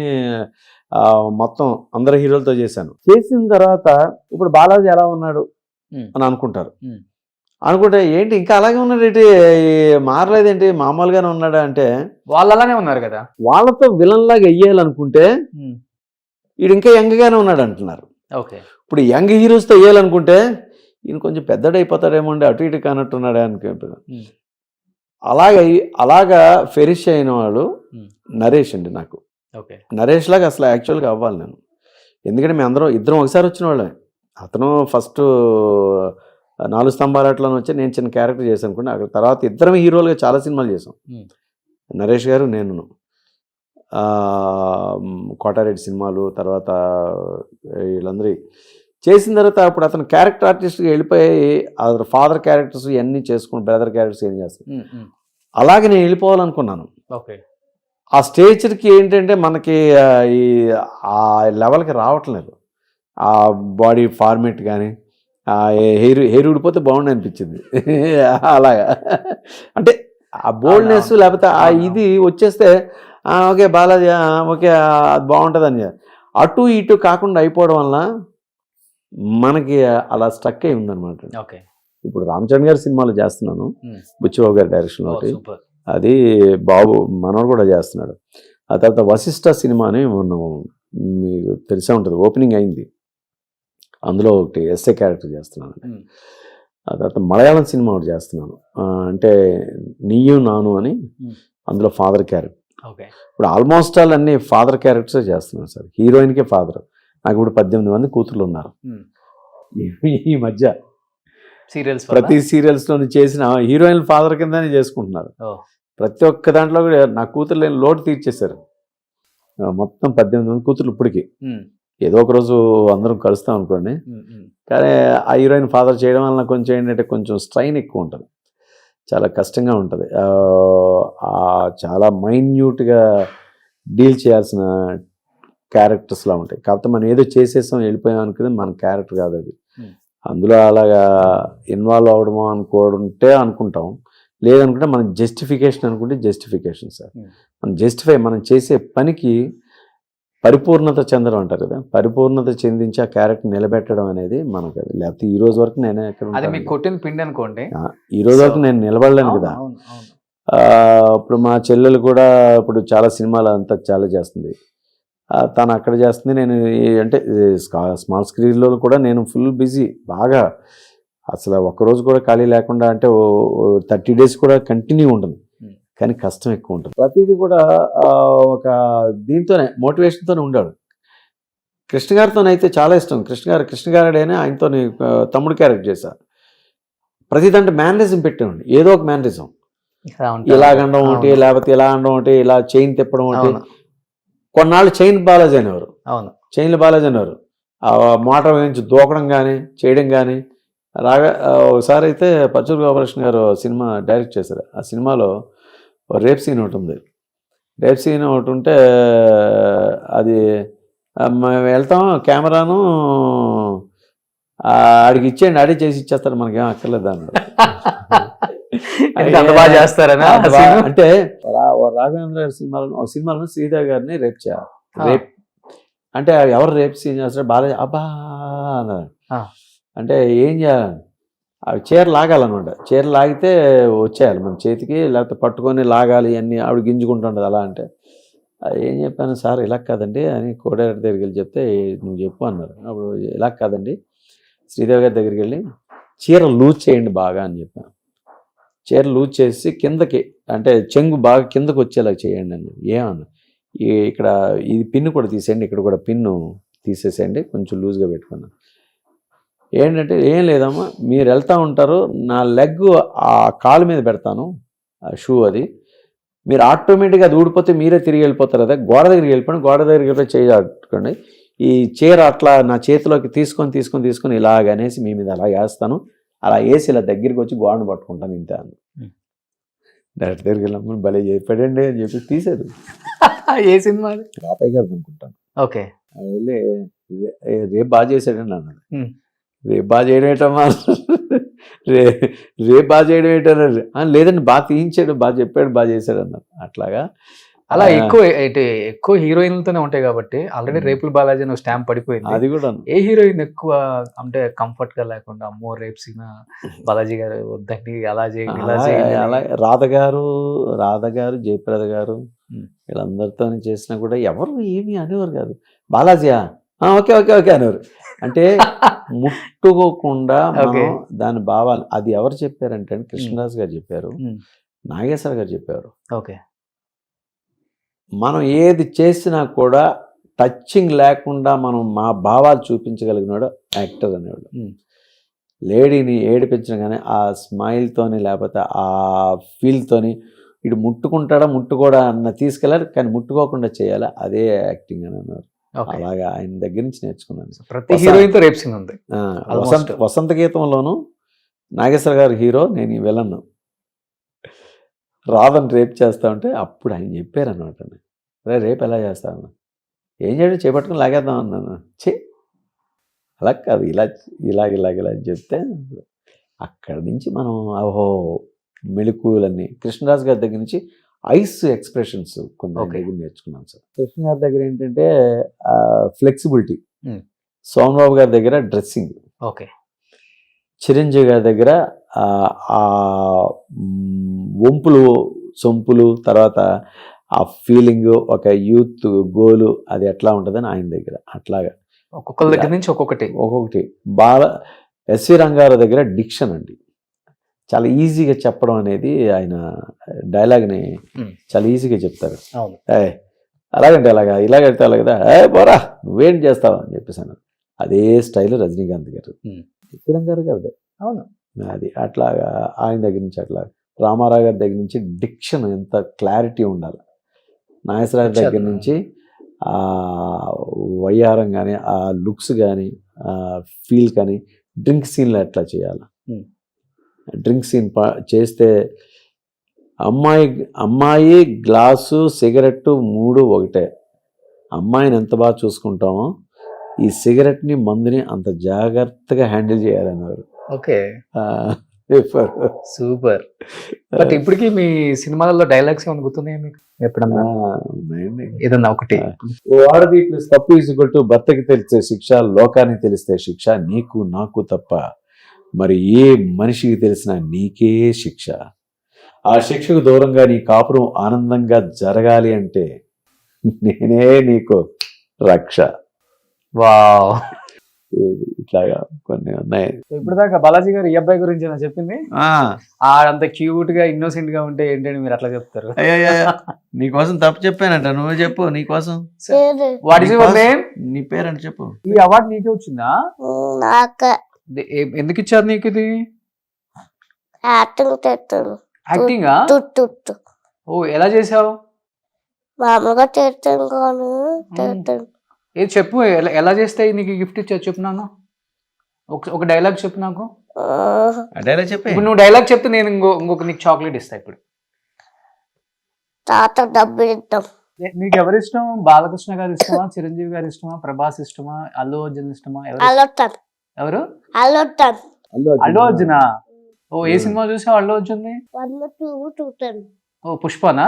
మొత్తం అందరు హీరోలతో చేశాను. చేసిన తర్వాత ఇప్పుడు బాలాజీ ఎలా ఉన్నాడు అని అనుకుంటారు. అనుకుంటే ఏంటి ఇంకా అలాగే ఉన్నాడు, ఏంటి మారలేదేంటి, మామూలుగానే ఉన్నాడా అంటే వాళ్ళు అలానే ఉన్నారు కదా. వాళ్ళతో విలన్ లాగా వెయ్యాలనుకుంటే వీడు ఇంకా యంగ్గానే ఉన్నాడు అంటున్నారు. ఇప్పుడు యంగ్ హీరోస్తో వేయాలనుకుంటే ఈయన కొంచెం పెద్దడైపోతాడేమో అండి, అటు ఇటు కానట్టున్నాడే అనుకుంటున్నాడు. అలాగా ఫెరిష్ అయిన వాడు నరేష్ అండి. నాకు నరేష్ లాగా అసలు యాక్చువల్గా అవ్వాలి నేను. ఎందుకంటే మేము ఇద్దరం ఒకసారి వచ్చిన వాళ్ళే. అతను ఫస్ట్ 4 స్తంభాలట్లో వచ్చి నేను చిన్న క్యారెక్టర్ చేశాను అనుకోండి. అక్కడ తర్వాత ఇద్దరం హీరోలుగా చాలా సినిమాలు చేసాం. నరేష్ గారు, నేను. కోటారెడ్డి సినిమాలు, తర్వాత వీళ్ళందరూ చేసిన తర్వాత అప్పుడు అతను క్యారెక్టర్ ఆర్టిస్ట్గా వెళ్ళిపోయి అతను ఫాదర్ క్యారెక్టర్స్ ఇవన్నీ చేసుకుని బ్రదర్ క్యారెక్టర్స్ ఏం చేస్తాను. అలాగే నేను వెళ్ళిపోవాలనుకున్నాను. ఆ స్టేజ్కి ఏంటంటే మనకి ఆ లెవెల్కి రావట్లేదు. ఆ బాడీ ఫార్మేట్ కానీ హెయిర్ ఊడిపోతే బాగుండి అనిపించింది. అలాగా అంటే ఆ బోల్డ్నెస్ లేకపోతే ఆ ఇది వచ్చేస్తే ఓకే బాలాజీ ఓకే అది బాగుంటుందని, అటు ఇటు కాకుండా అయిపోవడం వల్ల మనకి అలా స్ట్రక్ అయి ఉందన్నమాట. ఇప్పుడు రామ్ చరణ్ గారి సినిమాలు చేస్తున్నాను, బుచ్చిబాబు గారి డైరెక్షన్ ఒకటి, అది బాబు మనోడు కూడా చేస్తున్నాడు. ఆ తర్వాత వశిష్ఠ సినిమాని మీకు తెలిసే ఉంటుంది, ఓపెనింగ్ అయింది. అందులో ఒకటి ఎస్ఏ క్యారెక్టర్ చేస్తున్నాను. ఆ తర్వాత మలయాళం సినిమా ఒకటి చేస్తున్నాను, అంటే నీయు నాను అని, అందులో ఫాదర్ క్యారెక్టర్. ఇప్పుడు ఆల్మోస్ట్ ఆల్ అన్ని ఫాదర్ క్యారెక్టర్సే చేస్తున్నాను సార్. హీరోయిన్కే ఫాదర్. నాకు ఇప్పుడు 18 మంది కూతుర్లు ఉన్నారు. ఈ మధ్య సీరియల్స్ ప్రతి సీరియల్స్ లోని చేసిన హీరోయిన్ ఫాదర్ కిందనే చేసుకుంటున్నారు. ప్రతి ఒక్క దాంట్లో కూడా నా కూతురు లేని లోటు తీర్చేశారు. మొత్తం 18 మంది కూతురు ఇప్పటికి. ఏదో ఒక రోజు అందరం కలుస్తాం అనుకోండి. కానీ ఆ హీరోయిన్ ఫాదర్ చేయడం వలన కొంచెం ఏంటంటే కొంచెం స్ట్రైన్ ఎక్కువ ఉంటుంది, చాలా కష్టంగా ఉంటుంది. చాలా మైన్యూట్గా డీల్ చేయాల్సిన క్యారెక్టర్స్లా ఉంటాయి. కాకపోతే మనం ఏదో చేసేసాం వెళ్ళిపోయాం అనుకుని మన క్యారెక్టర్ కాదు అది. అందులో అలాగా ఇన్వాల్వ్ అవ్వడమో అనుకుంటే అనుకుంటాం, లేదనుకుంటే మనం జస్టిఫికేషన్ అనుకుంటే జస్టిఫికేషన్ సార్. మనం చేసే పనికి పరిపూర్ణత చెందడం అంటారు కదా, పరిపూర్ణత చెందించి ఆ క్యారెక్టర్ నిలబెట్టడం అనేది మనకు అది. లేకపోతే ఈ రోజు వరకు నేను ఎక్కడ కొట్టిన పిండి అనుకోండి, ఈ రోజు వరకు నేను నిలబడలేను కదా. ఇప్పుడు మా చెల్లెలు కూడా ఇప్పుడు చాలా సినిమాలు అంతా చాలా చేస్తుంది, తను అక్కడ చేస్తుంది, నేను అంటే స్మాల్ స్క్రీన్లో కూడా నేను ఫుల్ బిజీ బాగా. అసలు ఒక్కరోజు కూడా ఖాళీ లేకుండా అంటే 30 days కూడా కంటిన్యూ ఉంటుంది, కానీ కష్టం ఎక్కువ ఉంటుంది. ప్రతిదీ కూడా ఒక దీంతోనే మోటివేషన్తోనే ఉండాడు. కృష్ణ గారితోనైతే చాలా ఇష్టం. కృష్ణ గారుడైనా ఆయనతో తమ్ముడు క్యారెక్టర్ చేశా. ప్రతి దాంట్లో మేనరిజం పెట్టేవాడి, ఏదో ఒక మేనరిజం. ఇలాగండం ఒకటి, లేకపోతే ఇలా అనడం ఒకటి, ఇలా చైన్ తిప్పడం ఒకటి. కొన్నాళ్ళు చైన్ బాలాజీ అనేవారు, చైన్లు బాలాజీ అనేవారు. ఆ మోటార్ వేయించి దూకడం కానీ చేయడం కానీ అలాగా. ఒకసారి అయితే పచ్చూరు గోపాలకృష్ణ గారు సినిమా డైరెక్ట్ చేశారు. ఆ సినిమాలో రేప్ సీన్ ఒకటి ఉంది. రేప్ సీన్ ఒకటి ఉంటే అది మేము వెళ్తాం, కెమెరాను ఆడికి ఇచ్చేయండి, ఆడే చేసి ఇచ్చేస్తారు, మనకేం అక్కర్లేదు అన్నాడు. బాగా చేస్తారని అంటే రాఘవేంద్ర గారి సినిమాలో శ్రీదేవి గారిని రేప్ చేయాలి. రేప్ అంటే ఎవరు రేప్ సీన్ చేస్తారు, బాగా అబ్బా అన్నారు. అంటే ఏం చేయాలని ఆవిడ చీర లాగాలన్నమాట. చీర లాగితే వచ్చేయాలి మన చేతికి, లేకపోతే పట్టుకొని లాగాలి అన్నీ. ఆవిడ గింజుకుంటుండదు అలా. అంటే ఏం చెప్పాను సార్, ఇలా కాదండి అని కోడేరు దగ్గరికి వెళ్ళి చెప్తే నువ్వు చెప్పు అన్నారు. అప్పుడు ఇలా కాదండి, శ్రీదేవి గారి దగ్గరికి వెళ్ళి చీర లూజ్ చేయండి బాగా అని చెప్పాను. చీర లూజ్ చేసి కిందకి అంటే చెంగు బాగా కిందకు వచ్చేలా చేయండి అని. ఏమన్నా ఇక్కడ ఇది పిన్ను కూడా తీసేయండి, ఇక్కడ కూడా పిన్ను తీసేసేయండి, కొంచెం లూజ్గా పెట్టుకున్నాను. ఏంటంటే ఏం లేదమ్మా, మీరు వెళ్తూ ఉంటారు, నా లెగ్ ఆ కాలు మీద పెడతాను, ఆ షూ అది, మీరు ఆటోమేటిక్గా అది ఊడిపోతే మీరే తిరిగి వెళ్ళిపోతారు కదా, గోడ దగ్గరికి వెళ్ళిపోండి, గోడ దగ్గరికి వెళ్ళి చేయి ఆడుకోండి, ఈ చీర అట్లా నా చేతిలోకి తీసుకొని ఇలాగనేసి మీ మీద అలా వేస్తాను, అలా వేసి ఇలా దగ్గరికి వచ్చి గోడను పట్టుకుంటాను ఇంతే అన్న. డైరెక్ట్ దగ్గరికి వెళ్ళినప్పుడు భలే చెప్పాడండి అని చెప్పి తీసేది. ఏ సినిమా? బాబాయ్ గారు అనుకుంటాను. ఓకే, వెళ్ళి రేపు బాగా చేశాడండి అన్నాడు. రేపు బాగా చేయడం ఏంటమ్మా, రేపు బాగా చేయడం ఏంటన్నారు. లేదండి బాగా తీయించాడు, బాగా చెప్పాడు, బాగా చేశాడు అన్నారు. అట్లాగా అలా ఎక్కువ హీరోయిన్లతోనే ఉంటాయి కాబట్టి ఆల్రెడీ రేపుల బాలాజీ అని స్టాంప్ పడిపోయింది. అది కూడా ఏ హీరోయిన్ ఎక్కువ అంటే కంఫర్ట్ గా లేకుండా అమ్మో రేప్ సీన్ బాలాజీ గారు వద్దండి అలా చేయండి ఇలా చేయండి అలా రాధ గారు జయప్రద గారు వీళ్ళందరితో చేసినా కూడా ఎవరు ఏమీ అనేవారు కాదు. బాలాజీయా ఓకే ఓకే ఓకే అనేవారు. అంటే ముట్టుకోకుండా దాని భావాలు. అది ఎవరు చెప్పారంటే కృష్ణదాస్ గారు చెప్పారు, నాగేశ్వర గారు చెప్పారు. ఓకే, మనం ఏది చేసినా కూడా టచింగ్ లేకుండా మనం మా భావాలు చూపించగలిగినాడు యాక్టర్ అనేవాడు. లేడీని ఏడిపించడం కానీ ఆ స్మైల్తోని లేకపోతే ఆ ఫీల్తోని ఇటు ముట్టుకుంటాడా ముట్టుకోడా అన్న తీసుకెళ్ళారు, కానీ ముట్టుకోకుండా చేయాలి, అదే యాక్టింగ్ అని అన్నారు. అలాగా ఆయన దగ్గర నుంచి నేర్చుకున్నాను. ప్రతి హీరోయిన్తో రేప్ సీన్ ఉంది. వసంత గీతంలోను నాగేశ్వర గారు హీరో, నేను ఈ విలన్. రాధని రేప్ చేస్తా ఉంటే అప్పుడు ఆయన చెప్పారు అనమాట, రేపు ఎలా చేస్తాను, ఏం చేయడం చేపట్టుకుని లాగేద్దాం అన్నాను. అలా కాదు, ఇలా అని చెప్తే అక్కడి నుంచి మనం ఓహో మెళుకువలన్నీ కృష్ణరాజు గారి దగ్గర నుంచి ఐస్ ఎక్స్ప్రెషన్స్ కొన్ని దగ్గర నేర్చుకున్నాం సార్. కృష్ణ గారి దగ్గర ఏంటంటే ఫ్లెక్సిబిలిటీ, సోమబాబు గారి దగ్గర డ్రెస్సింగ్, ఓకే, చిరంజీవి గారి దగ్గర ఆ వంపులు సొంపులు, తర్వాత ఆ ఫీలింగ్, ఒక యూత్ గోలు అది ఎట్లా ఉంటుందని ఆయన దగ్గర. అట్లాగా ఒక్కొక్కరి దగ్గర నుంచి ఒక్కొక్కటి. ఎస్వి రంగారావు దగ్గర డిక్షన్ అండి, చాలా ఈజీగా చెప్పడం అనేది. ఆయన డైలాగ్ని చాలా ఈజీగా చెప్తారు. అలాగంటే ఇలాగంటే అలాగదా పోరా నువ్వేం చేస్తావు అని చెప్పేసాను. అదే స్టైల్ రజనీకాంత్ గారు, ఎస్వి రంగారావు గారు. అవును, అది అట్లాగా ఆయన దగ్గర నుంచి అట్లా రామారావు గారి దగ్గర నుంచి డిక్షన్ ఎంత క్లారిటీ ఉండాలి, నాగేశ్వరరావు దగ్గర నుంచి ఆ వయ్యారం కానీ ఆ లుక్స్ కానీ ఆ ఫీల్ కానీ డ్రింక్ సీన్లో ఎట్లా చేయాలి, డ్రింక్ సీన్ చేస్తే అమ్మాయి గ్లాసు సిగరెట్ మూడు ఒకటే. అమ్మాయిని ఎంత బాగా చూసుకుంటామో ఈ సిగరెట్ని మందుని అంత జాగ్రత్తగా హ్యాండిల్ చేయాలన్నారు. Okay, super. బట్ ఇప్పటికీ మీ సినిమాలలో డైలాగ్స్ ఏమైనా గుర్తున్నాయా మీకు ఎప్పుడన్నా? ఏదన్నా ఒకటి. వాడది ప్లస్ తప్పు ఈజ్వల్ టు భర్తకి తెలిసే శిక్ష, లోకానికి తెలిస్తే శిక్ష, నీకు నాకు తప్ప మరి ఏ మనిషికి తెలిసినా నీకే శిక్ష. ఆ శిక్షకు దూరంగా నీ కాపురం ఆనందంగా జరగాలి అంటే నేనే నీకు రక్ష. వావ్, ఇట్లాగా కొన్ని ఉన్నాయి. ఇప్పుడు దాకా బాలాజీ గారు ఈ అబ్బాయి గురించి నేను చెప్పింది అంత క్యూట్ గా ఇన్నోసెంట్ గా ఉంటే ఏంటంటే మీరు అట్లా చెప్తారు. నీకోసం తప్పు చెప్పానంట, నువ్వే చెప్పు. నీకోసం వాట్ ఇస్ యువర్ నేమ్? నీ పేరంట చెప్పు. ఈ అవార్డు నీకే వచ్చిందా? ఎందుకు ఇచ్చారు నీకు ఇది? యాక్టింగ్. ఓ, ఎలా చేసావు? మామూలుగా చేస్తాను కానీ ఏది చెప్పు, ఎలా చేస్తే నీకు గిఫ్ట్ ఇచ్చా చెప్పు. నాన్న ఒక డైలాగ్ చెప్పు నాకు. డైలాగ్ చెప్పు. ఇప్పుడు నువ్వు డైలాగ్ చెప్తే నేను ఇంకొక నీకు చాక్లెట్ ఇస్తా. ఇప్పుడు తాత డబ్బులు ఇద్దాం. నీకు ఎవరు ఇష్టం? బాలకృష్ణ గారు ఇష్టమా, చిరంజీవి గారు ఇష్టమా, ప్రభాస్ ఇష్టమా, అల్లు అర్జున్ ఇష్టమా? ఎవరు? అల్లు అర్జునా? ఓ, ఏ సినిమా చూసావు అల్లు అర్జున్? ఓ, పుష్పనా?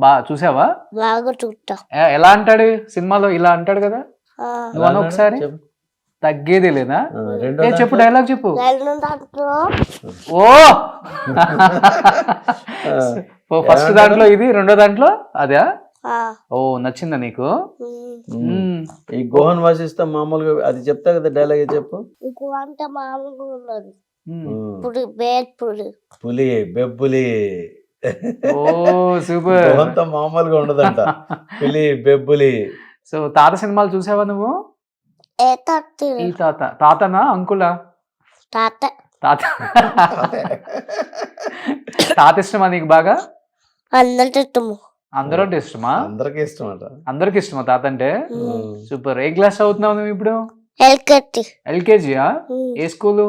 బాగా చూసావా? బాగా చూస్తా. ఎలా అంటాడు సినిమాలో? ఇలా అంటాడు కదా, నువ్వు అన్న ఒకసారి. తగ్గేదే లేదా? చెప్పు, డైలాగ్ చెప్పు. ఓ, ఫస్ట్ దాంట్లో ఇది, రెండో దాంట్లో అదే. ఓ, నచ్చిందా నీకు? ఈ గోహన్ వాసిస్తా మామూలుగా అది చెప్తా కదా, డైలాగ్ చెప్పు. మామూలుగా ఉన్నది పులి బెబ్బులి. ఓ, సూపర్. అంత మామూలుగా ఉండదంట. పులి బెబ్బులి. సో తాత సినిమాలు చూసావా నువ్వు? ఈ తాతనా అంకులా? తాత. తాత ఇష్టమా నీకు బాగా? అందరికి ఇష్టము. అందరంటే ఇష్టమా? అందరికి ఇష్టం అంట. అందరికి ఇష్టమా తాత అంటే? సూపర్. ఏ క్లాస్ చదువుతున్నావు నువ్వు ఇప్పుడు? ఎల్కేజీయా? ఏ స్కూలు?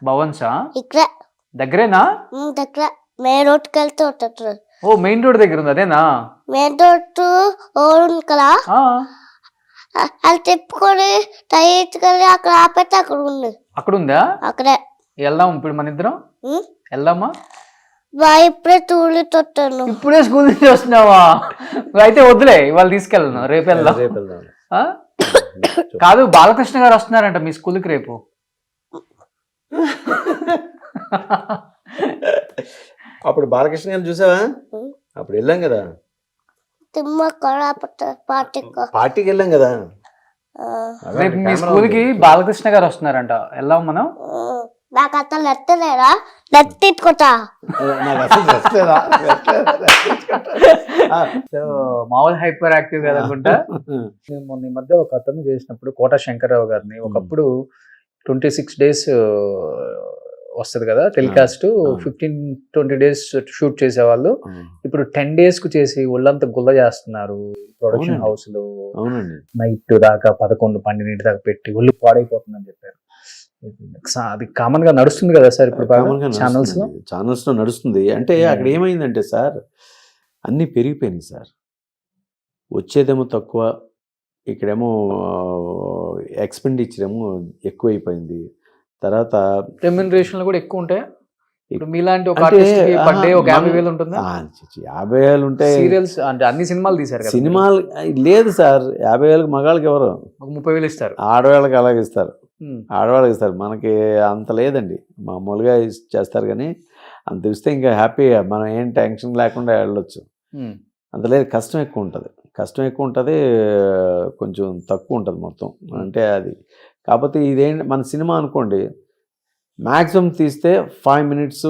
భవన్సా? ఇక్కడ దగ్గరేనా? దగ్గర మెయిన్ రోడ్కి వెళ్తే. ఓ, మెయిన్ రోడ్ దగ్గర ఉంది అదేనా? మెయిన్ రోడ్ కదా, అది తిప్పుకొని టైట్ గా అక్కడ ఆపైతే అక్కడ ఉంది. అక్కడ ఉందా? అక్కడే వెళ్దాం ఇప్పుడు మన ఇద్దరం. వెళ్దామా? ఇప్పుడే తూలి తొట్టాను. ఇప్పుడే స్కూల్ నుంచి వస్తున్నావా? అయితే వద్దులే, ఇవాళ తీసుకెళ్ళను, రేపు వెళ్దాం. కాదు, బాలకృష్ణ గారు వస్తున్నారంట మీ స్కూల్కి రేపు. అప్పుడు బాలకృష్ణ గారిని చూసావా? అప్పుడు వెళ్ళాం కదా, పార్టీకి వెళ్ళాం కదా. రేపు మీ స్కూల్ కి బాలకృష్ణ గారు వస్తున్నారంట, వెళ్దాం మనం. నాకు అసలు నచ్చలేదా? నచ్చుకుంటా. మామూలు హైపర్ యాక్టివ్ కదా అనుకుంటా. మొన్న ఈ మధ్య ఒక అతను చేసినప్పుడు కోట శంకర్రావు గారిని, ఒకప్పుడు 26 days వస్తుంది కదా టెలికాస్ట్, 15-20 days షూట్ చేసేవాళ్ళు. ఇప్పుడు 10 days కు చేసి ఒళ్ళంతా గుల్ల చేస్తున్నారు ప్రొడక్షన్ హౌస్ లో. నైట్ దాకా 11-12 దాకా పెట్టి ఒళ్ళు పాడైపోతుందని చెప్పారు. అది కామన్ గా నడుస్తుంది కదా సార్ ఇప్పుడు ఛానల్స్ లో నడుస్తుంది. అంటే అక్కడ ఏమైందంటే సార్, అన్నీ పెరిగిపోయినాయి సార్. వచ్చేదేమో తక్కువ, ఇక్కడేమో ఎక్స్పెండిచర్ ఏమో ఎక్కువైపోయింది. తర్వాత రెమ్యునరేషన్ కూడా ఎక్కువ ఉంటాయి. ఇప్పుడు మీలాంటి ఒక ఆర్టిస్ట్ కి పర్ డే ఒక 50,000 ఉంటుందా? 50,000 ఉంటాయి. సీరియల్స్ అంటే అన్ని సినిమాలు తీశారు కదా. సినిమాలు లేదు సార్, 50,000 మగాళ్ళకి ఎవరు? ఒక 30,000 ఇస్తారు. ఆడవాళ్ళకి అలాగే ఇస్తారు, ఆడవాళ్ళకి ఇస్తారు. మనకి అంత లేదండి, మామూలుగా చేస్తారు. కానీ అంత ఇస్తే ఇంకా హ్యాపీగా మనం ఏం టెన్షన్ లేకుండా వెళ్ళొచ్చు. అంత లేదు, కష్టం ఎక్కువ ఉంటుంది, కొంచెం తక్కువ ఉంటుంది మొత్తం. అంటే అది కాకపోతే ఇదేంటి, మన సినిమా అనుకోండి, మ్యాక్సిమం తీస్తే 5 minutes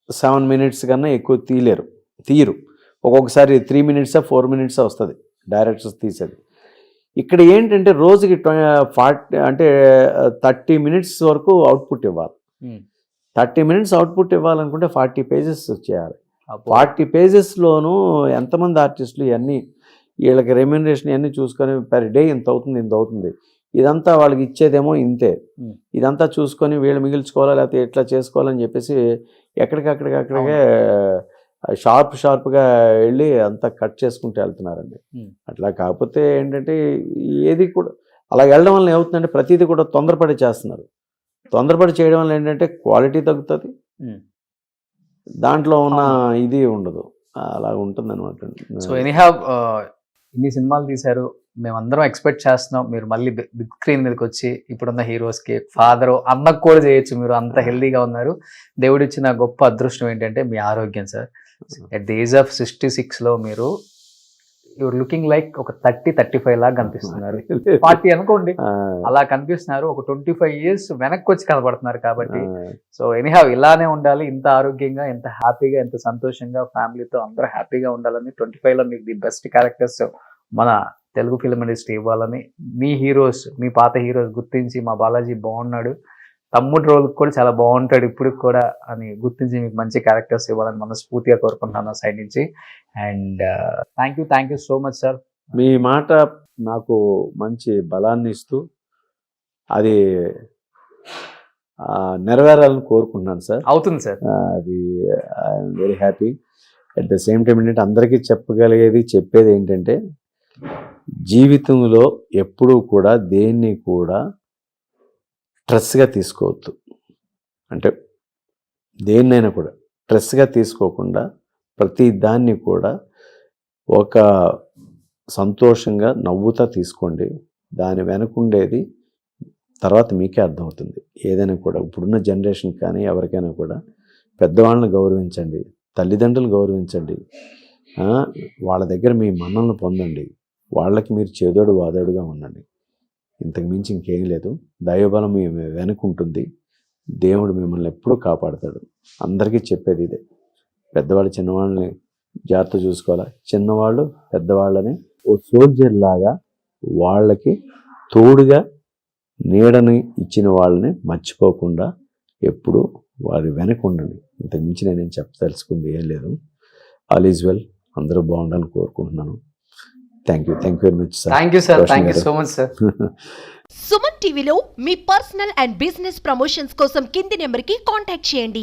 7 minutes కన్నా ఎక్కువ తీయరు. ఒక్కొక్కసారి 3 minutes 4 minutes వస్తుంది డైరెక్టర్స్ తీసేది. ఇక్కడ ఏంటంటే రోజుకి 40 అంటే 30 మినిట్స్ వరకు అవుట్పుట్ ఇవ్వాలి. 30 మినిట్స్ అవుట్పుట్ ఇవ్వాలనుకుంటే 40 పేజెస్ చేయాలి. 40 పేజెస్లోనూ ఎంతమంది ఆర్టిస్టులు ఇవన్నీ వీళ్ళకి రెమ్యూనరేషన్ ఇవన్నీ చూసుకొని పర్ డే ఇంత అవుతుంది, ఇదంతా వాళ్ళకి ఇచ్చేదేమో ఇంతే, ఇదంతా చూసుకొని వీళ్ళు మిగిల్చుకోవాలా లేకపోతే ఎట్లా చేసుకోవాలని చెప్పేసి ఎక్కడికక్కడికే షార్ప్గా వెళ్ళి అంతా కట్ చేసుకుంటూ వెళ్తున్నారండి. అట్లా కాకపోతే ఏంటంటే ఏది కూడా అలా వెళ్ళడం వల్ల ఏమవుతుందంటే ప్రతిదీ కూడా తొందరపడి చేస్తున్నారు. తొందరపడి చేయడం వల్ల ఏంటంటే క్వాలిటీ తగ్గుతుంది, దాంట్లో ఉన్న ఇది ఉండదు, అలా ఉంటుంది అనమాట. సో ఎనీహౌ ఇన్ని సినిమాలు తీశారు, మేమందరం ఎక్స్పెక్ట్ చేస్తున్నాం మీరు మళ్ళీ బిగ్ స్క్రీన్ మీదకి వచ్చి ఇప్పుడున్న హీరోస్కి ఫాదర్ అన్నకు కూడా చేయొచ్చు. మీరు అంత హెల్దీగా ఉన్నారు. దేవుడిచ్చిన గొప్ప అదృష్టం ఏంటంటే మీ ఆరోగ్యం సార్. ఎట్ ది ఏజ్ ఆఫ్ 66లో మీరు యువర్ లుకింగ్ లైక్ ఒక 30-35 లాగా కనిపిస్తున్నారు. 40 అనుకోండి అలా కనిపిస్తున్నారు. ఒక 25 years వెనక్కి వచ్చి కనబడుతున్నారు. కాబట్టి సో ఎనీహౌ ఇలానే ఉండాలి, ఇంత ఆరోగ్యంగా, ఎంత హ్యాపీగా, ఎంత సంతోషంగా ఫ్యామిలీతో అందరూ హ్యాపీగా ఉండాలని 25లో మీకు ది బెస్ట్ క్యారెక్టర్స్ మన తెలుగు ఫిల్మ్ ఇండస్ట్రీ ఇవ్వాలని మీ హీరోస్, మీ పాత హీరోస్ గుర్తించి మా బాలాజీ బాగున్నాడు, తమ్ముడు రోల్కి కూడా చాలా బాగుంటాడు ఇప్పుడు కూడా అని గుర్తించి మీకు మంచి క్యారెక్టర్స్ ఇవ్వాలని మనస్ఫూర్తిగా కోరుకుంటున్నాను సైడ్ నుంచి. And thank you so much sir. మీ మాట నాకు మంచి బలాన్ని ఇస్తూ అది నెరవేరాలని కోరుకుంటున్నాను సార్. అవుతుంది సార్. అది I'm very happy. At the same time ఏంటంటే అందరికీ చెప్పేది ఏంటంటే జీవితంలో ఎప్పుడూ కూడా దేన్ని కూడా స్ట్రెస్గా తీసుకోవద్దు. అంటే దేన్నైనా కూడా స్ట్రెస్గా తీసుకోకుండా ప్రతి దాన్ని కూడా ఒక సంతోషంగా నవ్వుతా తీసుకోండి. దాని వెనకుండేది తర్వాత మీకే అర్థమవుతుంది. ఏదైనా కూడా ఇప్పుడున్న జనరేషన్ కానీ ఎవరికైనా కూడా పెద్దవాళ్ళని గౌరవించండి, తల్లిదండ్రులను గౌరవించండి, వాళ్ళ దగ్గర మీ మన్నలను పొందండి, వాళ్ళకి మీరు చేదోడు వాదోడుగా ఉండండి. ఇంతకు మించి ఇంకేం లేదు. దైవబలం మీ వెనుకుంటుంది, దేవుడు మిమ్మల్ని ఎప్పుడూ కాపాడుతాడు. అందరికీ చెప్పేది ఇదే, పెద్దవాళ్ళు చిన్నవాళ్ళని జాగ్రత్త చూసుకోవాలా, చిన్నవాళ్ళు పెద్దవాళ్ళని ఓ సోల్జర్ లాగా వాళ్ళకి తోడుగా నీడని ఇచ్చిన వాళ్ళని మర్చిపోకుండా ఎప్పుడు వారి వెనక ఉండండి. ఇంతకు మించి నేనేం చెప్పదలుచుకుంది ఏం లేదు. ఆల్ ఈజ్ వెల్, అందరూ బాగుండాలని కోరుకుంటున్నాను. Thank you very much sir. Thank you so much sir. Suman టీవీలో మీ పర్సనల్ అండ్ బిజినెస్ ప్రమోషన్స్ కోసం కింది నెంబర్కి కాంటాక్ట్ చేయండి.